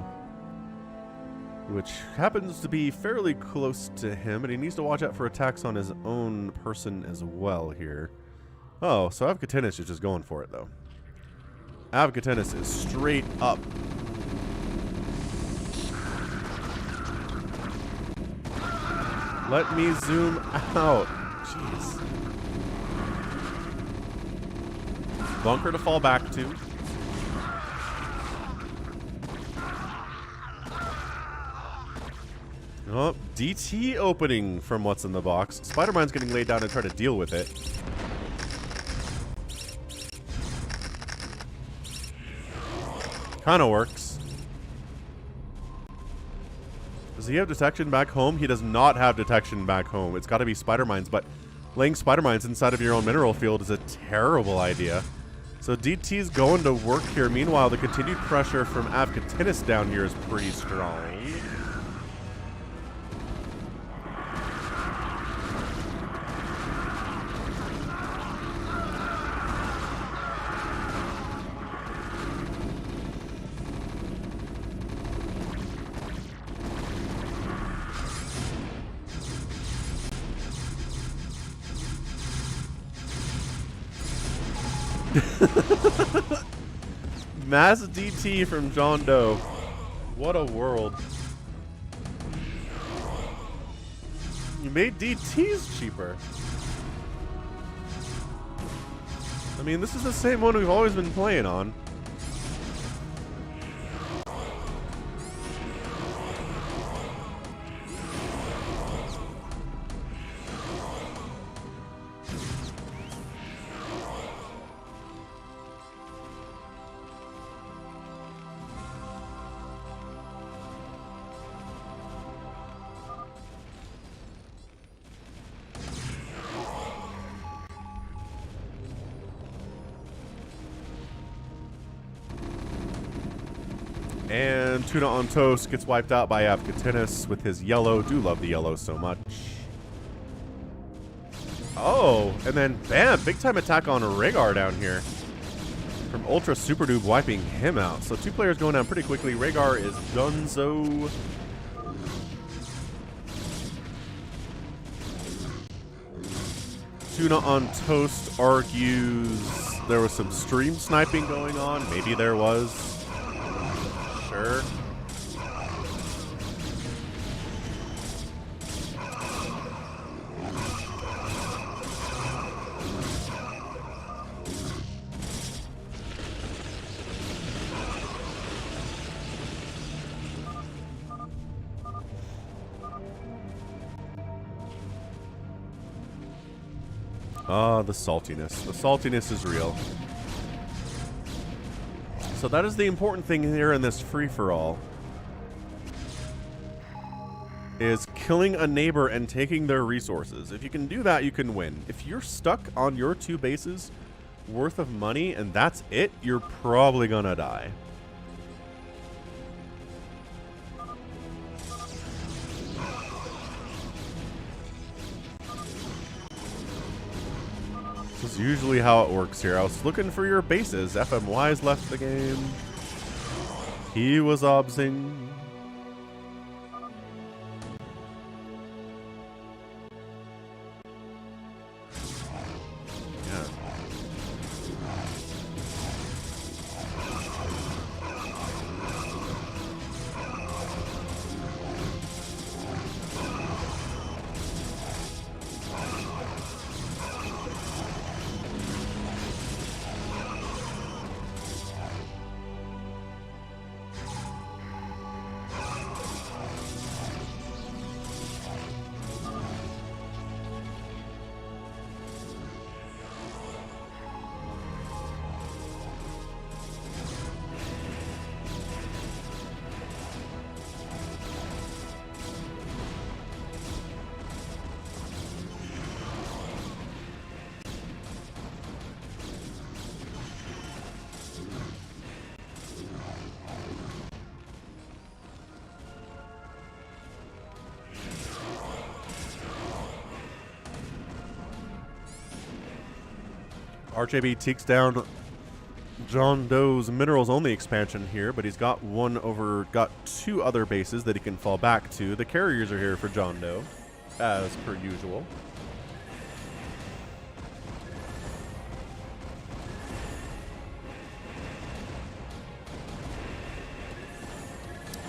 Speaker 1: Which happens to be fairly close to him, but he needs to watch out for attacks on his own person as well here. Oh, so Avcatinus is just going for it, though. Avcatinus is straight up. Let me zoom out. Jeez. Bunker to fall back to. Oh, DT opening from What's in the Box. Spider-Man's getting laid down to try to deal with it. Kinda works. Does he have detection back home? He does not have detection back home. It's gotta be Spider-Mines, but laying Spider-Mines inside of your own mineral field is a terrible idea. So DT's going to work here. Meanwhile, the continued pressure from Avcatinus down here is pretty strong. Mass DT from John Doe. What a world. You made DTs cheaper. I mean, this is the same one we've always been playing on. And Tuna on Toast gets wiped out by Avcatinus with his yellow. Do love the yellow so much. Oh, and then bam, big time attack on Rhaegar down here. From Ultra Super Noob wiping him out. So two players going down pretty quickly. Rhaegar is donezo. Tuna on Toast argues there was some stream sniping going on. Maybe there was. Sure. Ah, the saltiness. The saltiness is real. So that is the important thing here in this free-for-all. Is killing a neighbor and taking their resources. If you can do that, you can win. If you're stuck on your 2 bases worth of money and that's it, you're probably gonna die. This is usually how it works here. I was looking for your bases. FMY's left the game. He was obsing. RJB takes down John Doe's minerals only expansion here, but he's got 2 other bases that he can fall back to. The carriers are here for John Doe, as per usual.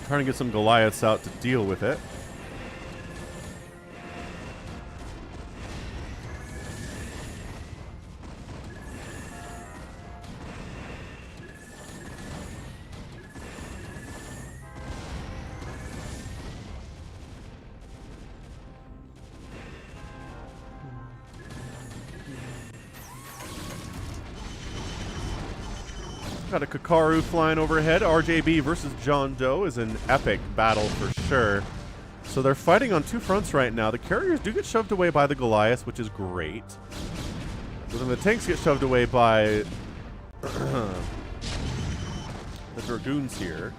Speaker 1: Trying to get some Goliaths out to deal with it. Got a Kakaru flying overhead. RJB versus John Doe is an epic battle for sure. So they're fighting on 2 fronts right now. The carriers do get shoved away by the Goliaths, which is great. But then the tanks get shoved away by the Dragoons here.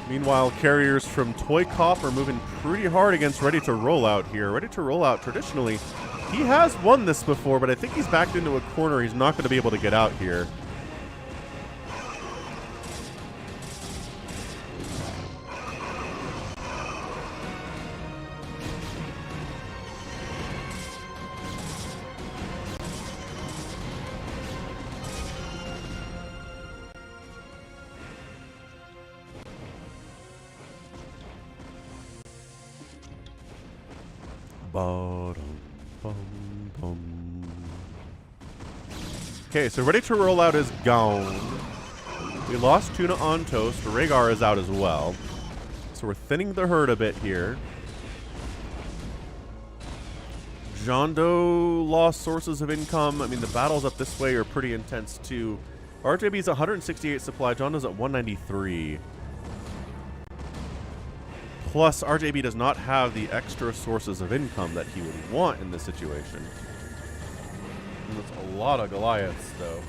Speaker 1: Meanwhile, carriers from Toycop are moving pretty hard against Ready to Roll Out here. Ready to Roll Out, traditionally, he has won this before, but I think he's backed into a corner. He's not going to be able to get out here. Okay, so Ready to Roll Out is gone. We lost Tuna on Toast. Rhaegar is out as well. So we're thinning the herd a bit here. John Doe lost sources of income. I mean, the battles up this way are pretty intense too. RJB's 168 supply. John Doe's at 193. Plus, RJB does not have the extra sources of income that he would want in this situation. And that's a lot of Goliaths, though.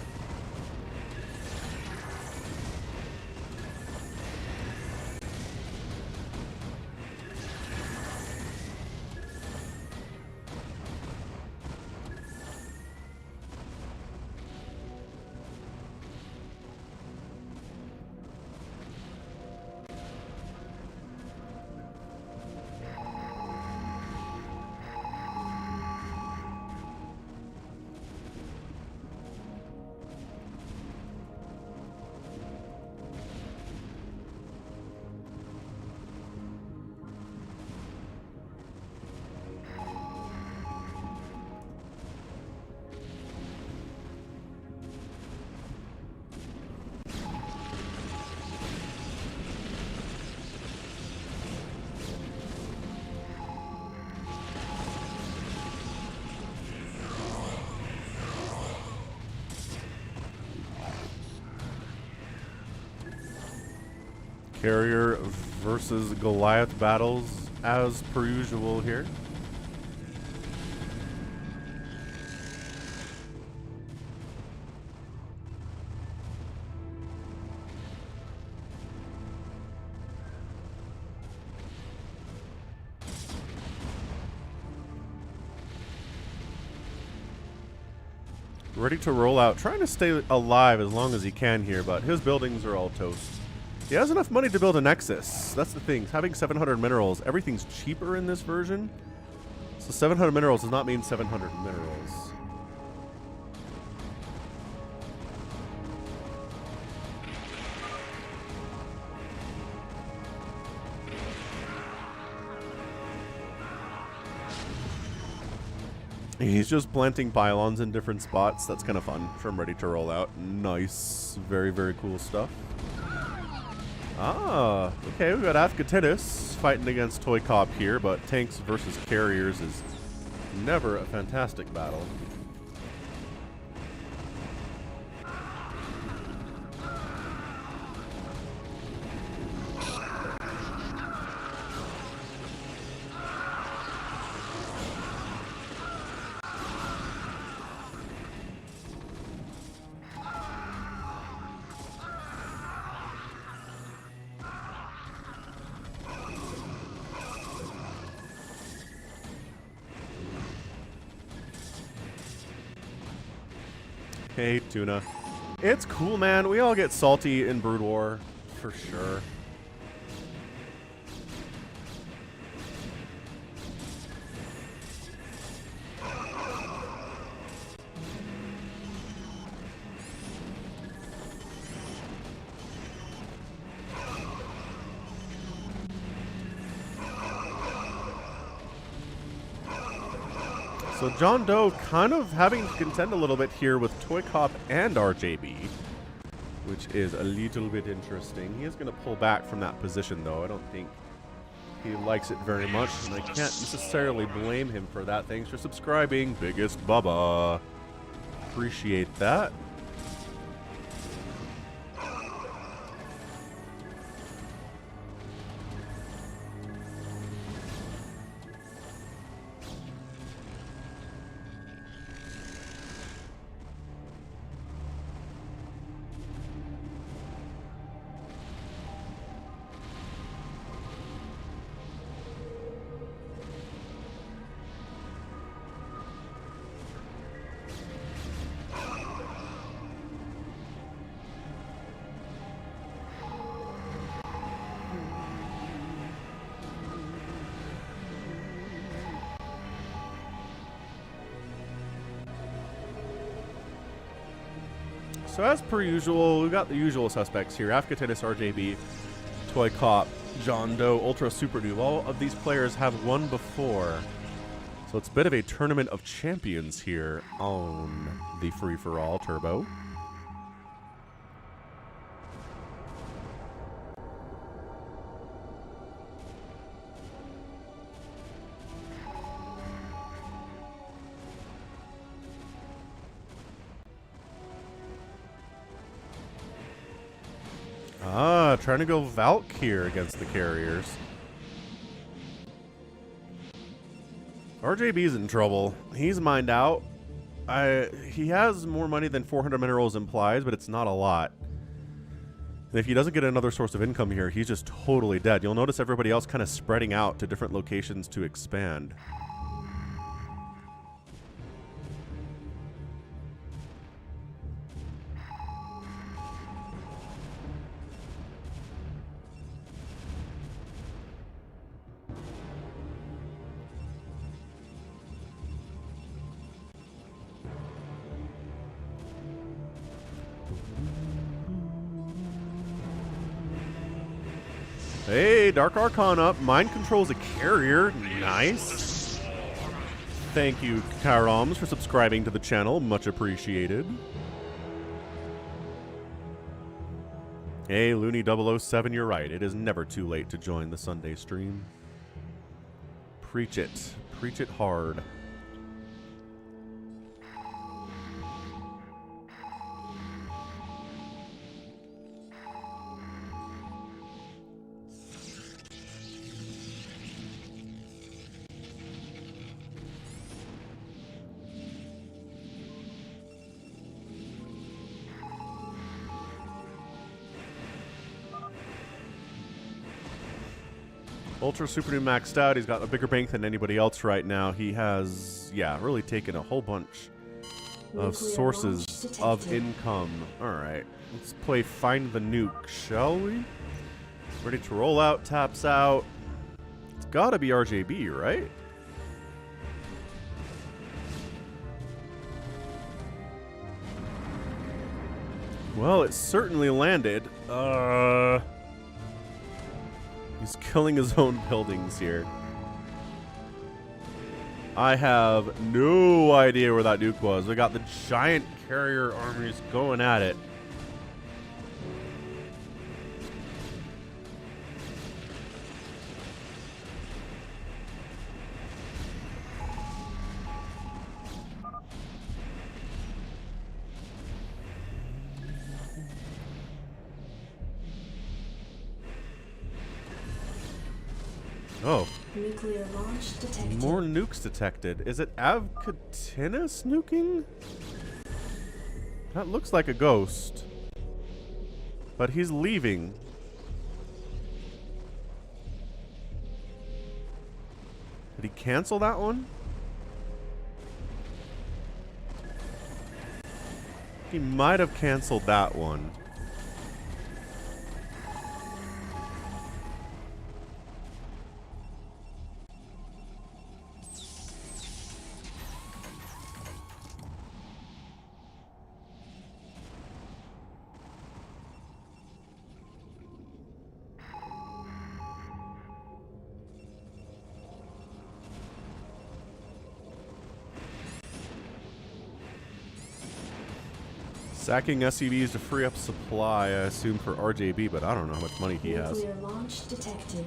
Speaker 1: Carrier versus Goliath battles as per usual here. Ready to roll out, trying to stay alive as long as he can here, but his buildings are all toast. He has enough money to build a Nexus. That's the thing. Having 700 minerals, everything's cheaper in this version. So 700 minerals does not mean 700 minerals. He's just planting pylons in different spots. That's kind of fun from Ready to Roll Out. Nice. Very, very cool stuff. Ah, okay, we've got Avcatinus fighting against Toycop here, but tanks versus carriers is never a fantastic battle. Hey, Tuna. It's cool, man. We all get salty in Brood War, for sure. So John Doe kind of having to contend a little bit here with Toycop and RJB, which is a little bit interesting. He is going to pull back from that position, though. I don't think he likes it very much, and I can't necessarily blame him for that. Thanks for subscribing, Biggest Bubba. Appreciate that. So as per usual, we've got the usual suspects here. Avcatinus, RJB, Toycop, John Doe, Ultra Super Noob. All of these players have won before. So it's a bit of a tournament of champions here on the free-for-all Turbo. Ah, trying to go Valk here against the carriers. RJB's in trouble. He's mined out. He has more money than 400 minerals implies, but it's not a lot. And if he doesn't get another source of income here, he's just totally dead. You'll notice everybody else kind of spreading out to different locations to expand. Hey, Dark Archon up. Mind controls a carrier. Nice. Thank you, Karoms, for subscribing to the channel. Much appreciated. Hey, Looney007, you're right. It is never too late to join the Sunday stream. Preach it. Preach it hard. Ultra Super Noob maxed out. He's got a bigger bank than anybody else right now. He has, yeah, really taken a whole bunch of sources of income. Alright, let's play Find the Nuke, shall we? Ready to roll out, taps out. It's gotta be RJB, right? Well, it certainly landed. He's killing his own buildings here. I have no idea where that nuke was. We got the giant carrier armies going at it. Oh.
Speaker 2: Nuclear launch detected.
Speaker 1: More nukes detected. Is it Avcatinus nuking? That looks like a ghost. But he's leaving. Did he cancel that one? He might have canceled that one. Sacking SCVs to free up supply, I assume for RJB, but I don't know how much money he has.
Speaker 2: Nuclear launch detected.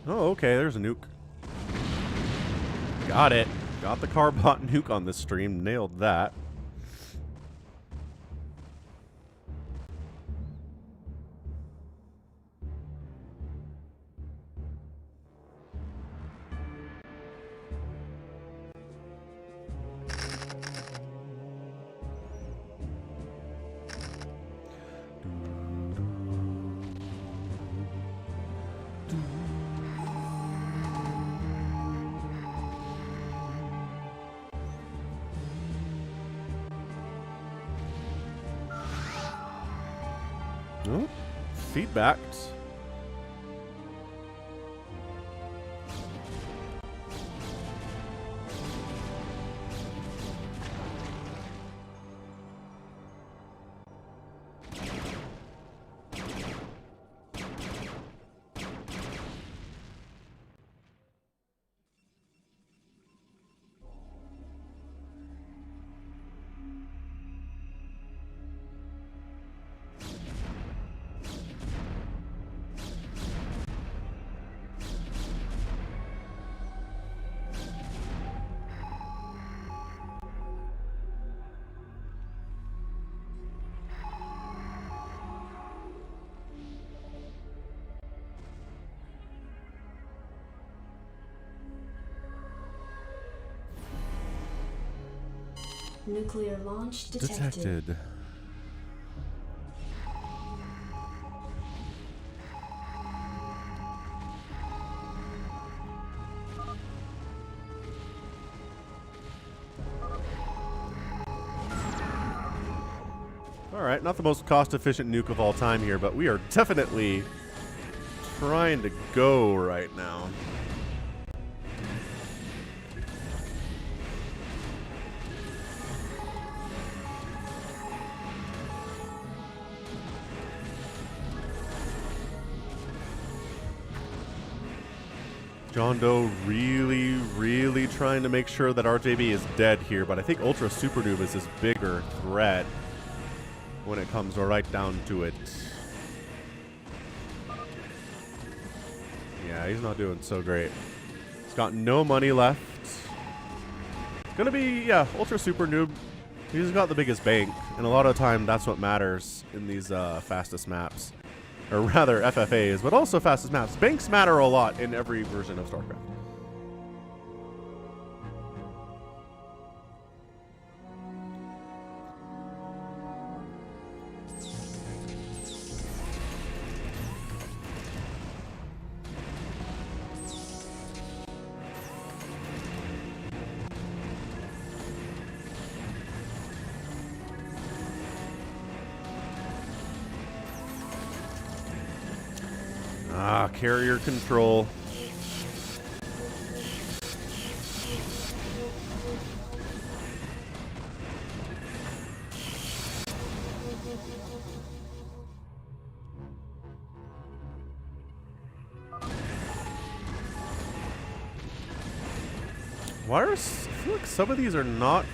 Speaker 1: Oh, okay, there's a nuke. Got it. Got the CARBOT nuke on this stream. Nailed that. Oh, feedback.
Speaker 2: Nuclear launch detected.
Speaker 1: Alright, not the most cost-efficient nuke of all time here, but we are definitely trying to go right now. John Doe really trying to make sure that RJB is dead here, but I think Ultra Super Noob is his bigger threat when it comes right down to it. Yeah, he's not doing so great. He's got no money left. It's gonna be, yeah, Ultra Super Noob. He's got the biggest bank, and a lot of the time that's what matters in these fastest maps. Or rather, FFAs, but also fastest maps. Banks matter a lot in every version of StarCraft. Ah, carrier control. I feel like some of these are not...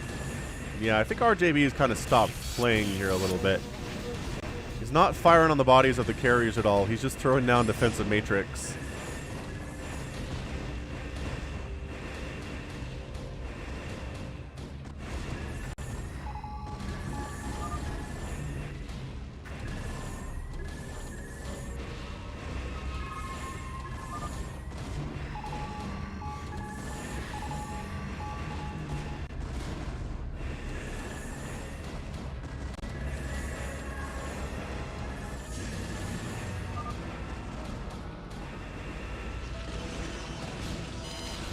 Speaker 1: Yeah, I think RJB has kind of stopped playing here a little bit. He's not firing on the bodies of the carriers at all. He's just throwing down defensive matrix.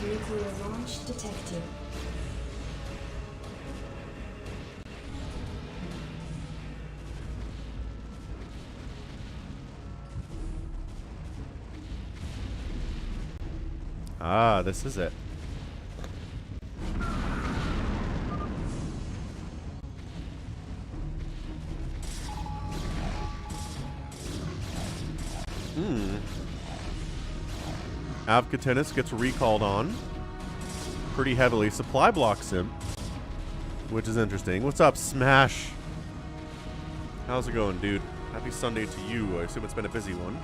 Speaker 2: Nuclear launch detected.
Speaker 1: Ah, this is it. Avcatinus gets recalled on pretty heavily. Supply blocks him, which is interesting. What's up, Smash? How's it going, dude? Happy Sunday to you. I assume it's been a busy one.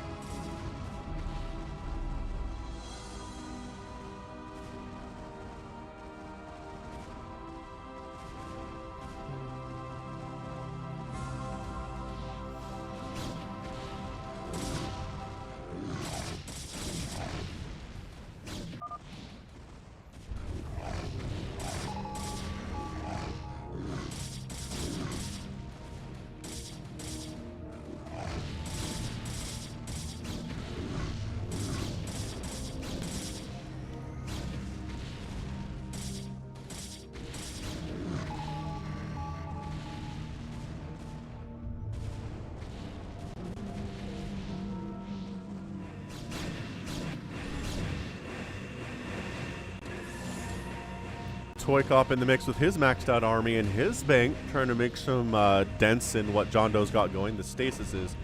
Speaker 1: Toycop in the mix with his maxed out army and his bank, trying to make some dents in what John Doe's got going. The stasis is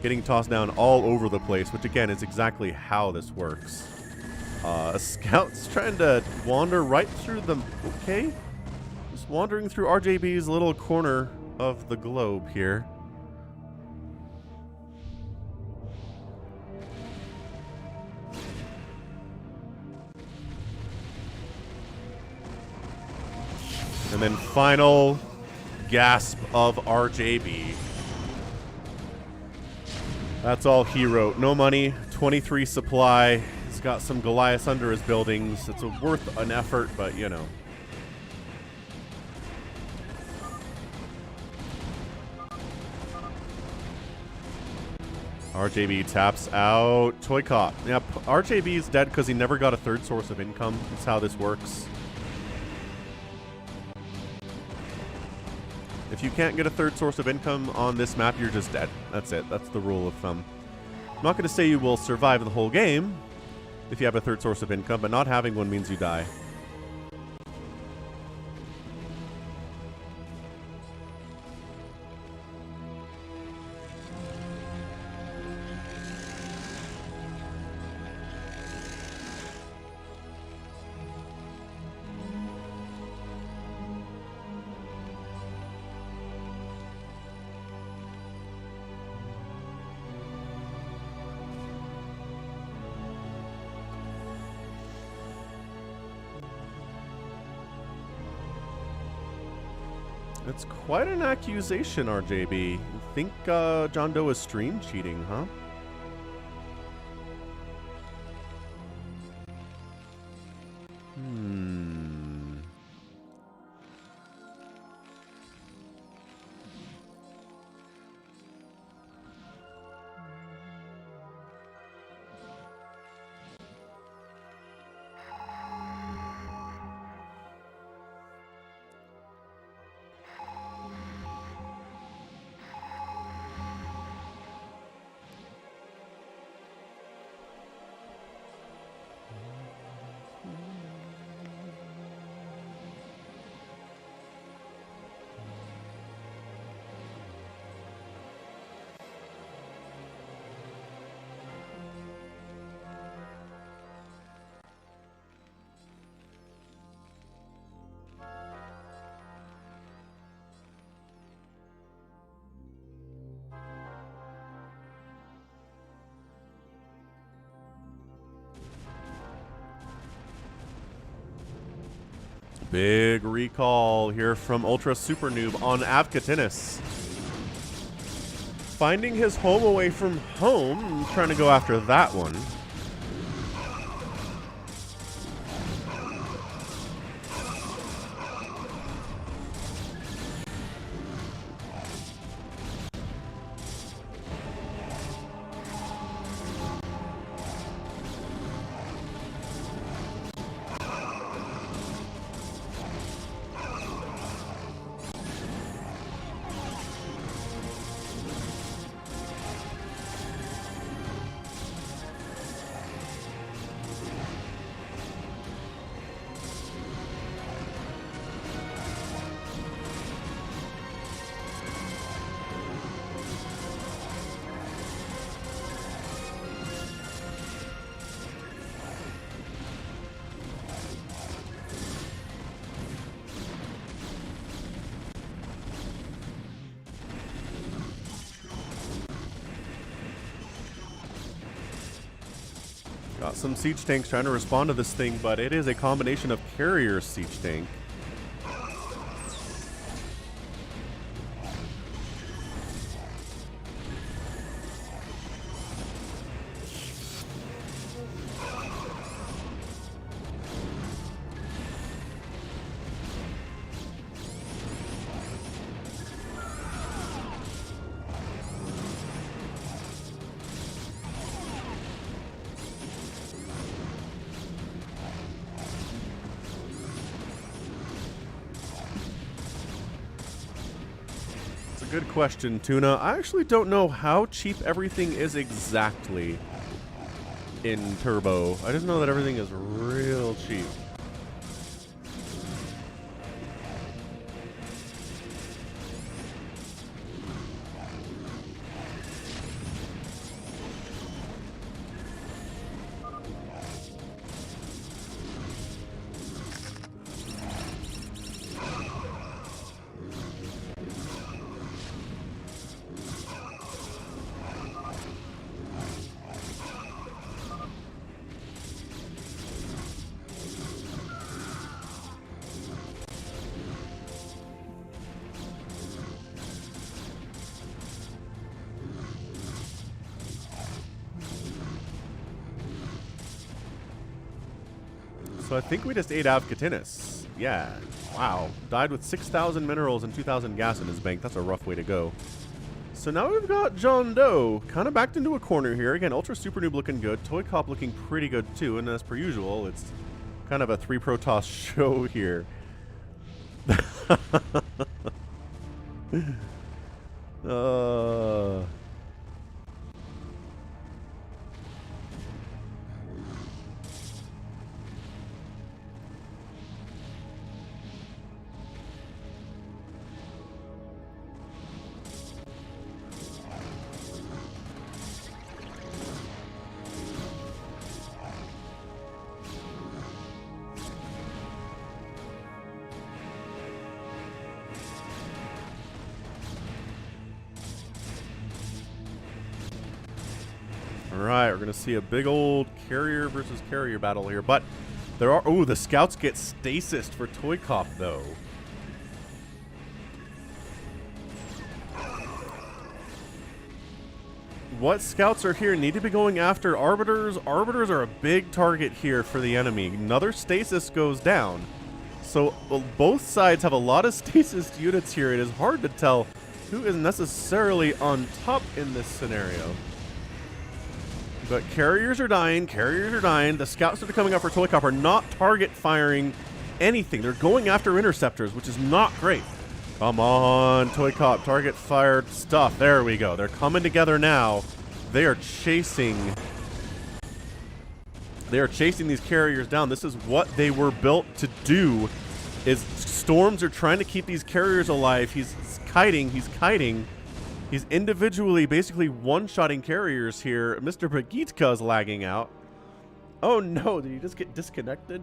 Speaker 1: getting tossed down all over the place, which again is exactly how this works. Scout's trying to wander right through the... Okay. Just wandering through RJB's little corner of the globe here. And then final gasp of RJB. That's all he wrote. No money, 23 supply. He's got some Goliaths under his buildings. It's worth an effort, but you know. RJB taps out Toycop. Yep, RJB is dead because he never got a third source of income. That's how this works. If you can't get a third source of income on this map, you're just dead. That's it. That's the rule of thumb. I'm not going to say you will survive the whole game if you have a third source of income, but not having one means you die. It's quite an accusation, RJB. You think John Doe is stream cheating, huh? Big recall here from Ultra Super Noob on Avcatinus. Finding his home away from home, trying to go after that one. Got some siege tanks trying to respond to this thing, but it is a combination of carrier siege tank. Good question, Tuna. I actually don't know how cheap everything is exactly in Turbo. I just know that everything is real cheap. So I think we just ate Avcatinus. Yeah. Wow. Died with 6,000 minerals and 2,000 gas in his bank. That's a rough way to go. So now we've got John Doe kind of backed into a corner here. Again, Ultra Super Noob looking good. Toycop looking pretty good too. And as per usual, it's kind of a 3 Protoss show here. Alright, we're going to see a big old carrier versus carrier battle here, but there are... Oh, the scouts get stasis for Toycop, though. What scouts are here need to be going after arbiters. Arbiters are a big target here for the enemy. Another stasis goes down. So both sides have a lot of stasis units here. It is hard to tell who is necessarily on top in this scenario. But carriers are dying. Carriers are dying. The scouts that are coming up for Toycop are not target firing anything. They're going after interceptors, which is not great. Come on, Toycop. Target fired stuff. There we go. They're coming together now. They are chasing. They are chasing these carriers down. This is what they were built to do. Is Storms are trying to keep these carriers alive. He's kiting. He's kiting. He's individually basically one-shotting carriers here. Mr. Bagitka is lagging out. Oh no, did he just get disconnected?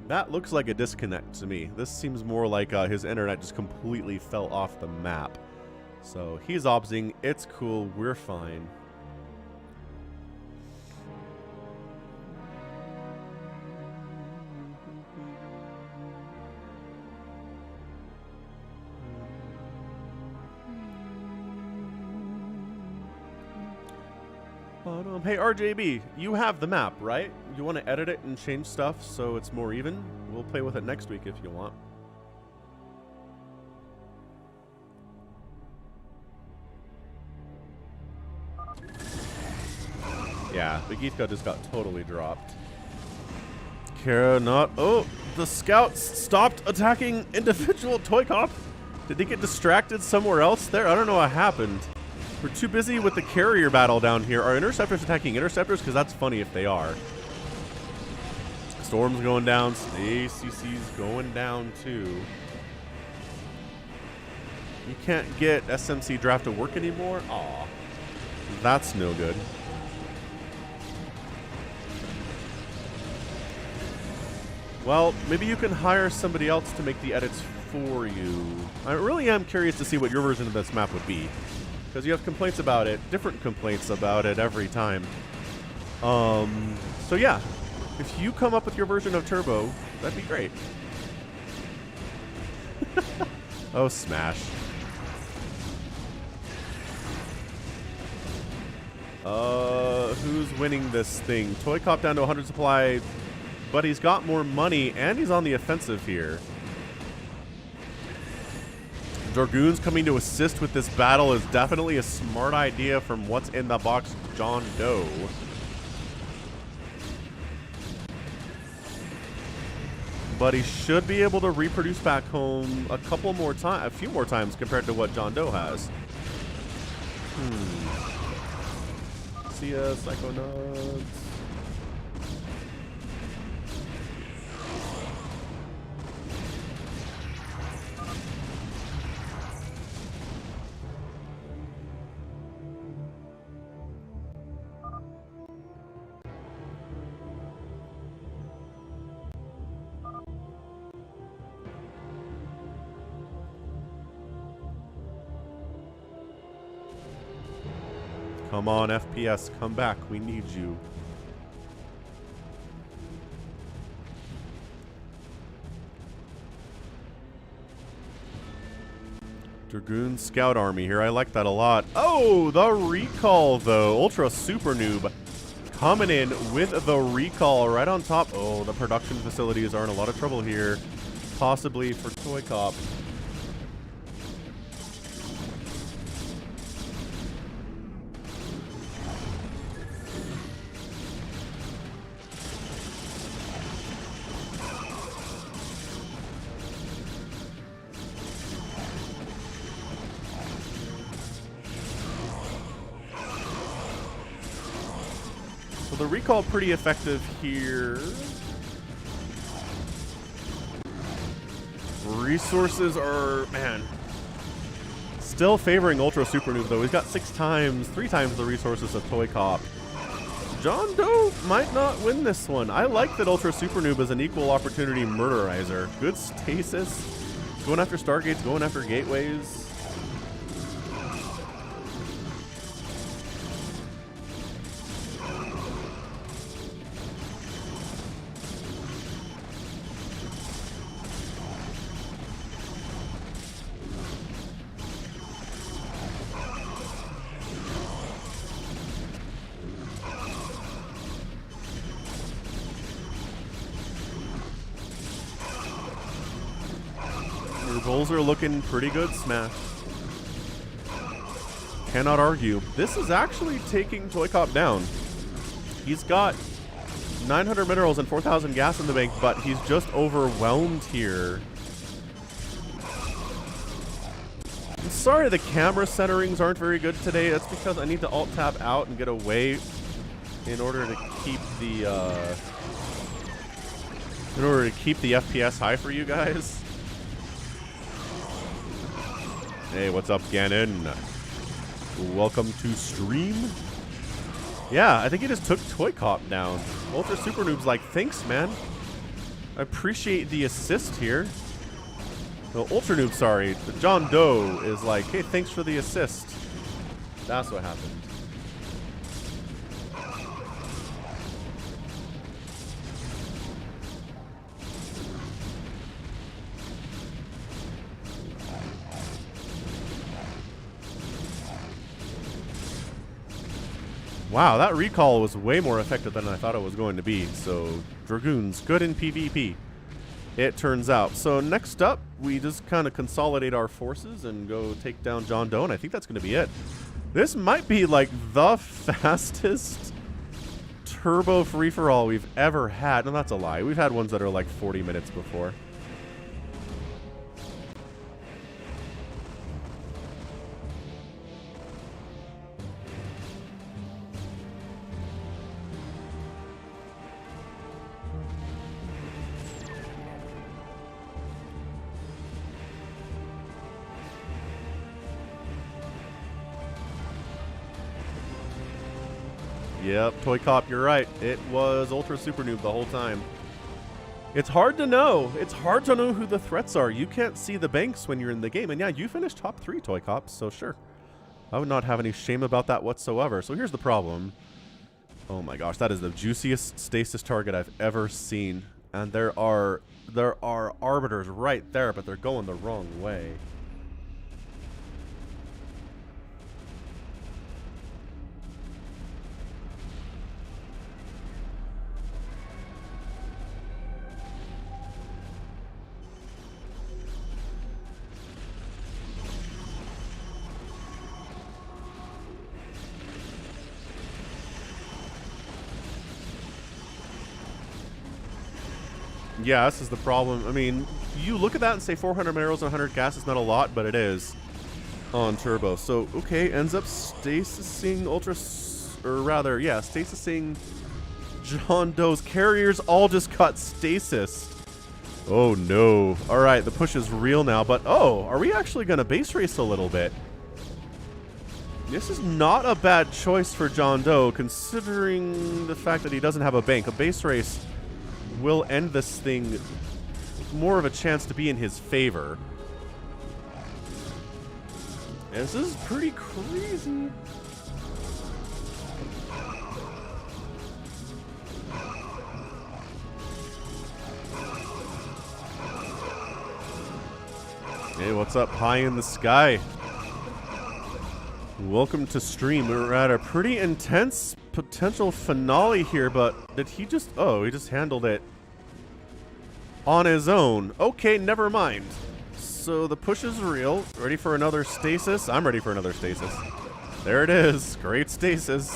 Speaker 1: That looks like a disconnect to me. This seems more like his internet just completely fell off the map. So he's obsing. It's cool. We're fine. But, hey, RJB, you have the map, right? You want to edit it and change stuff so it's more even? We'll play with it next week if you want. Yeah, the Geethka just got totally dropped. Kara not... Oh, the scouts stopped attacking individual Toycop. Did they get distracted somewhere else there? I don't know what happened. We're too busy with the carrier battle down here. Are interceptors attacking interceptors? Because that's funny if they are. Storm's going down. ACC's going down too. You can't get SMC draft to work anymore? Aw. That's no good. Well, maybe you can hire somebody else to make the edits for you. I really am curious to see what your version of this map would be. Because you have complaints about it, different complaints about it every time. So yeah, if you come up with your version of Turbo, that'd be great. Oh, smash. Who's winning this thing? Toycop down to 100 supply, but he's got more money, and he's on the offensive here. Dragoons coming to assist with this battle is definitely a smart idea from what's in the box, John Doe. But he should be able to reproduce back home a few more times compared to what John Doe has. See ya, Psychonauts. Come on, FPS, come back. We need you. Dragoon Scout Army here. I like that a lot. Oh, the recall, though. Ultra Super Noob coming in with the recall right on top. Oh, the production facilities are in a lot of trouble here. Possibly for Toycop. The recall pretty effective here. Resources are, man, still favoring Ultra Super Noob though. He's got 3 times the resources of Toycop. John Doe might not win this one. I like that Ultra Super Noob is an equal opportunity murderizer. Good stasis. Going after Stargates, going after gateways. Goals are looking pretty good, Smash. Cannot argue. This is actually taking Toycop down. He's got 900 minerals and 4,000 gas in the bank, but he's just overwhelmed here. I'm sorry the camera centerings aren't very good today. That's because I need to alt-tab out and get away in order to keep the FPS high for you guys. Hey, what's up, Ganon? Welcome to stream. Yeah, I think he just took Toycop down. Ultra Super Noob's like, thanks, man. I appreciate the assist here. No, Ultra Noob, sorry. The John Doe is like, hey, thanks for the assist. That's what happened. Wow, that recall was way more effective than I thought it was going to be. So, Dragoons, good in PvP, it turns out. So, next up, we just kind of consolidate our forces and go take down John Doe, and I think that's going to be it. This might be, like, the fastest turbo free-for-all we've ever had. No, that's a lie. We've had ones that are, like, 40 minutes before. Yep, Toycop, you're right. It was Ultra Super Noob the whole time. It's hard to know. It's hard to know who the threats are. You can't see the banks when you're in the game. And yeah, you finished top 3, Toycop, so sure. I would not have any shame about that whatsoever. So here's the problem. Oh my gosh, that is the juiciest stasis target I've ever seen. And there are arbiters right there, but they're going the wrong way. Yeah, this is the problem. I mean, you look at that and say 400 minerals and 100 gas is not a lot, but it is on turbo. So, okay, ends up stasising stasising John Doe's carriers all just got stasis. Oh no. Alright, the push is real now, but oh, are we actually going to base race a little bit? This is not a bad choice for John Doe, considering the fact that he doesn't have a bank. A base race will end this thing with more of a chance to be in his favor. This is pretty crazy. Hey, what's up high in the sky? Welcome to stream. We're at a pretty intense potential finale here, but did he just... Oh, he just handled it on his own. Okay, never mind. So the push is real. Ready for another stasis? I'm ready for another stasis. There it is. Great stasis.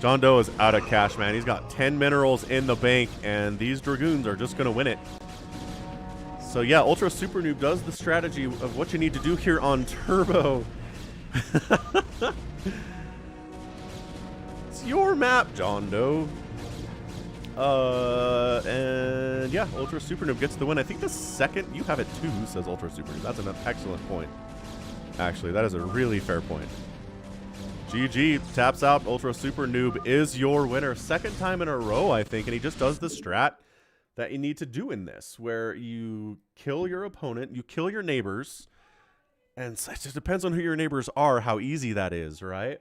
Speaker 1: John Doe is out of cash, man. He's got 10 minerals in the bank, and these Dragoons are just going to win it. So yeah, Ultra Super Noob does the strategy of what you need to do here on Turbo. It's your map, John Doe. And yeah, Ultra Super Noob gets the win. I think the second, you have it too, says Ultra Super Noob. That's an excellent point. Actually, that is a really fair point. GG, taps out. Ultra Super Noob is your winner. Second time in a row, I think, and he just does the strat that you need to do in this, where you kill your opponent, you kill your neighbors, and it just depends on who your neighbors are, how easy that is, right?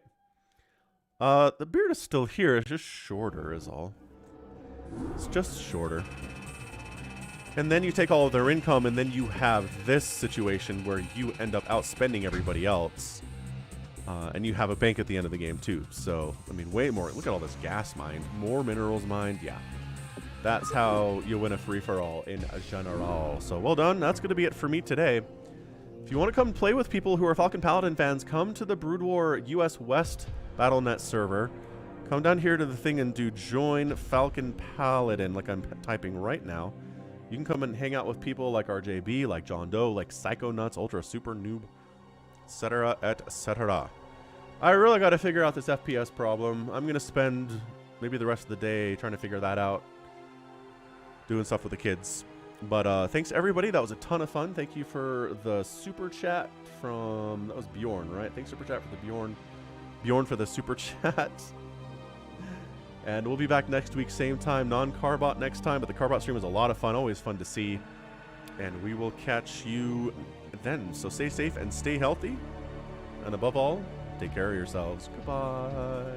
Speaker 1: The beard is still here, it's just shorter is all. It's just shorter. And then you take all of their income, and then you have this situation where you end up outspending everybody else. And you have a bank at the end of the game too. So, I mean, way more. Look at all this gas mined. More minerals mined, yeah. That's how you win a free-for-all in general. So well done. That's going to be it for me today. If you want to come play with people who are Falcon Paladin fans, come to the Brood War US West BattleNet server. Come down here to the thing and do join Falcon Paladin, like I'm typing right now. You can come and hang out with people like RJB, like John Doe, like Psychonauts, Ultra Super Noob, etc., etc. I really got to figure out this FPS problem. I'm going to spend maybe the rest of the day trying to figure that out, doing stuff with the kids. But thanks everybody, that was a ton of fun. Thank you for the super chat from, that was Bjorn, right? Thanks super chat for the Bjorn for the super chat. And we'll be back next week, same time, non-Carbot next time, but the Carbot stream was a lot of fun, always fun to see. And we will catch you then. So stay safe and stay healthy. And above all, take care of yourselves. Goodbye.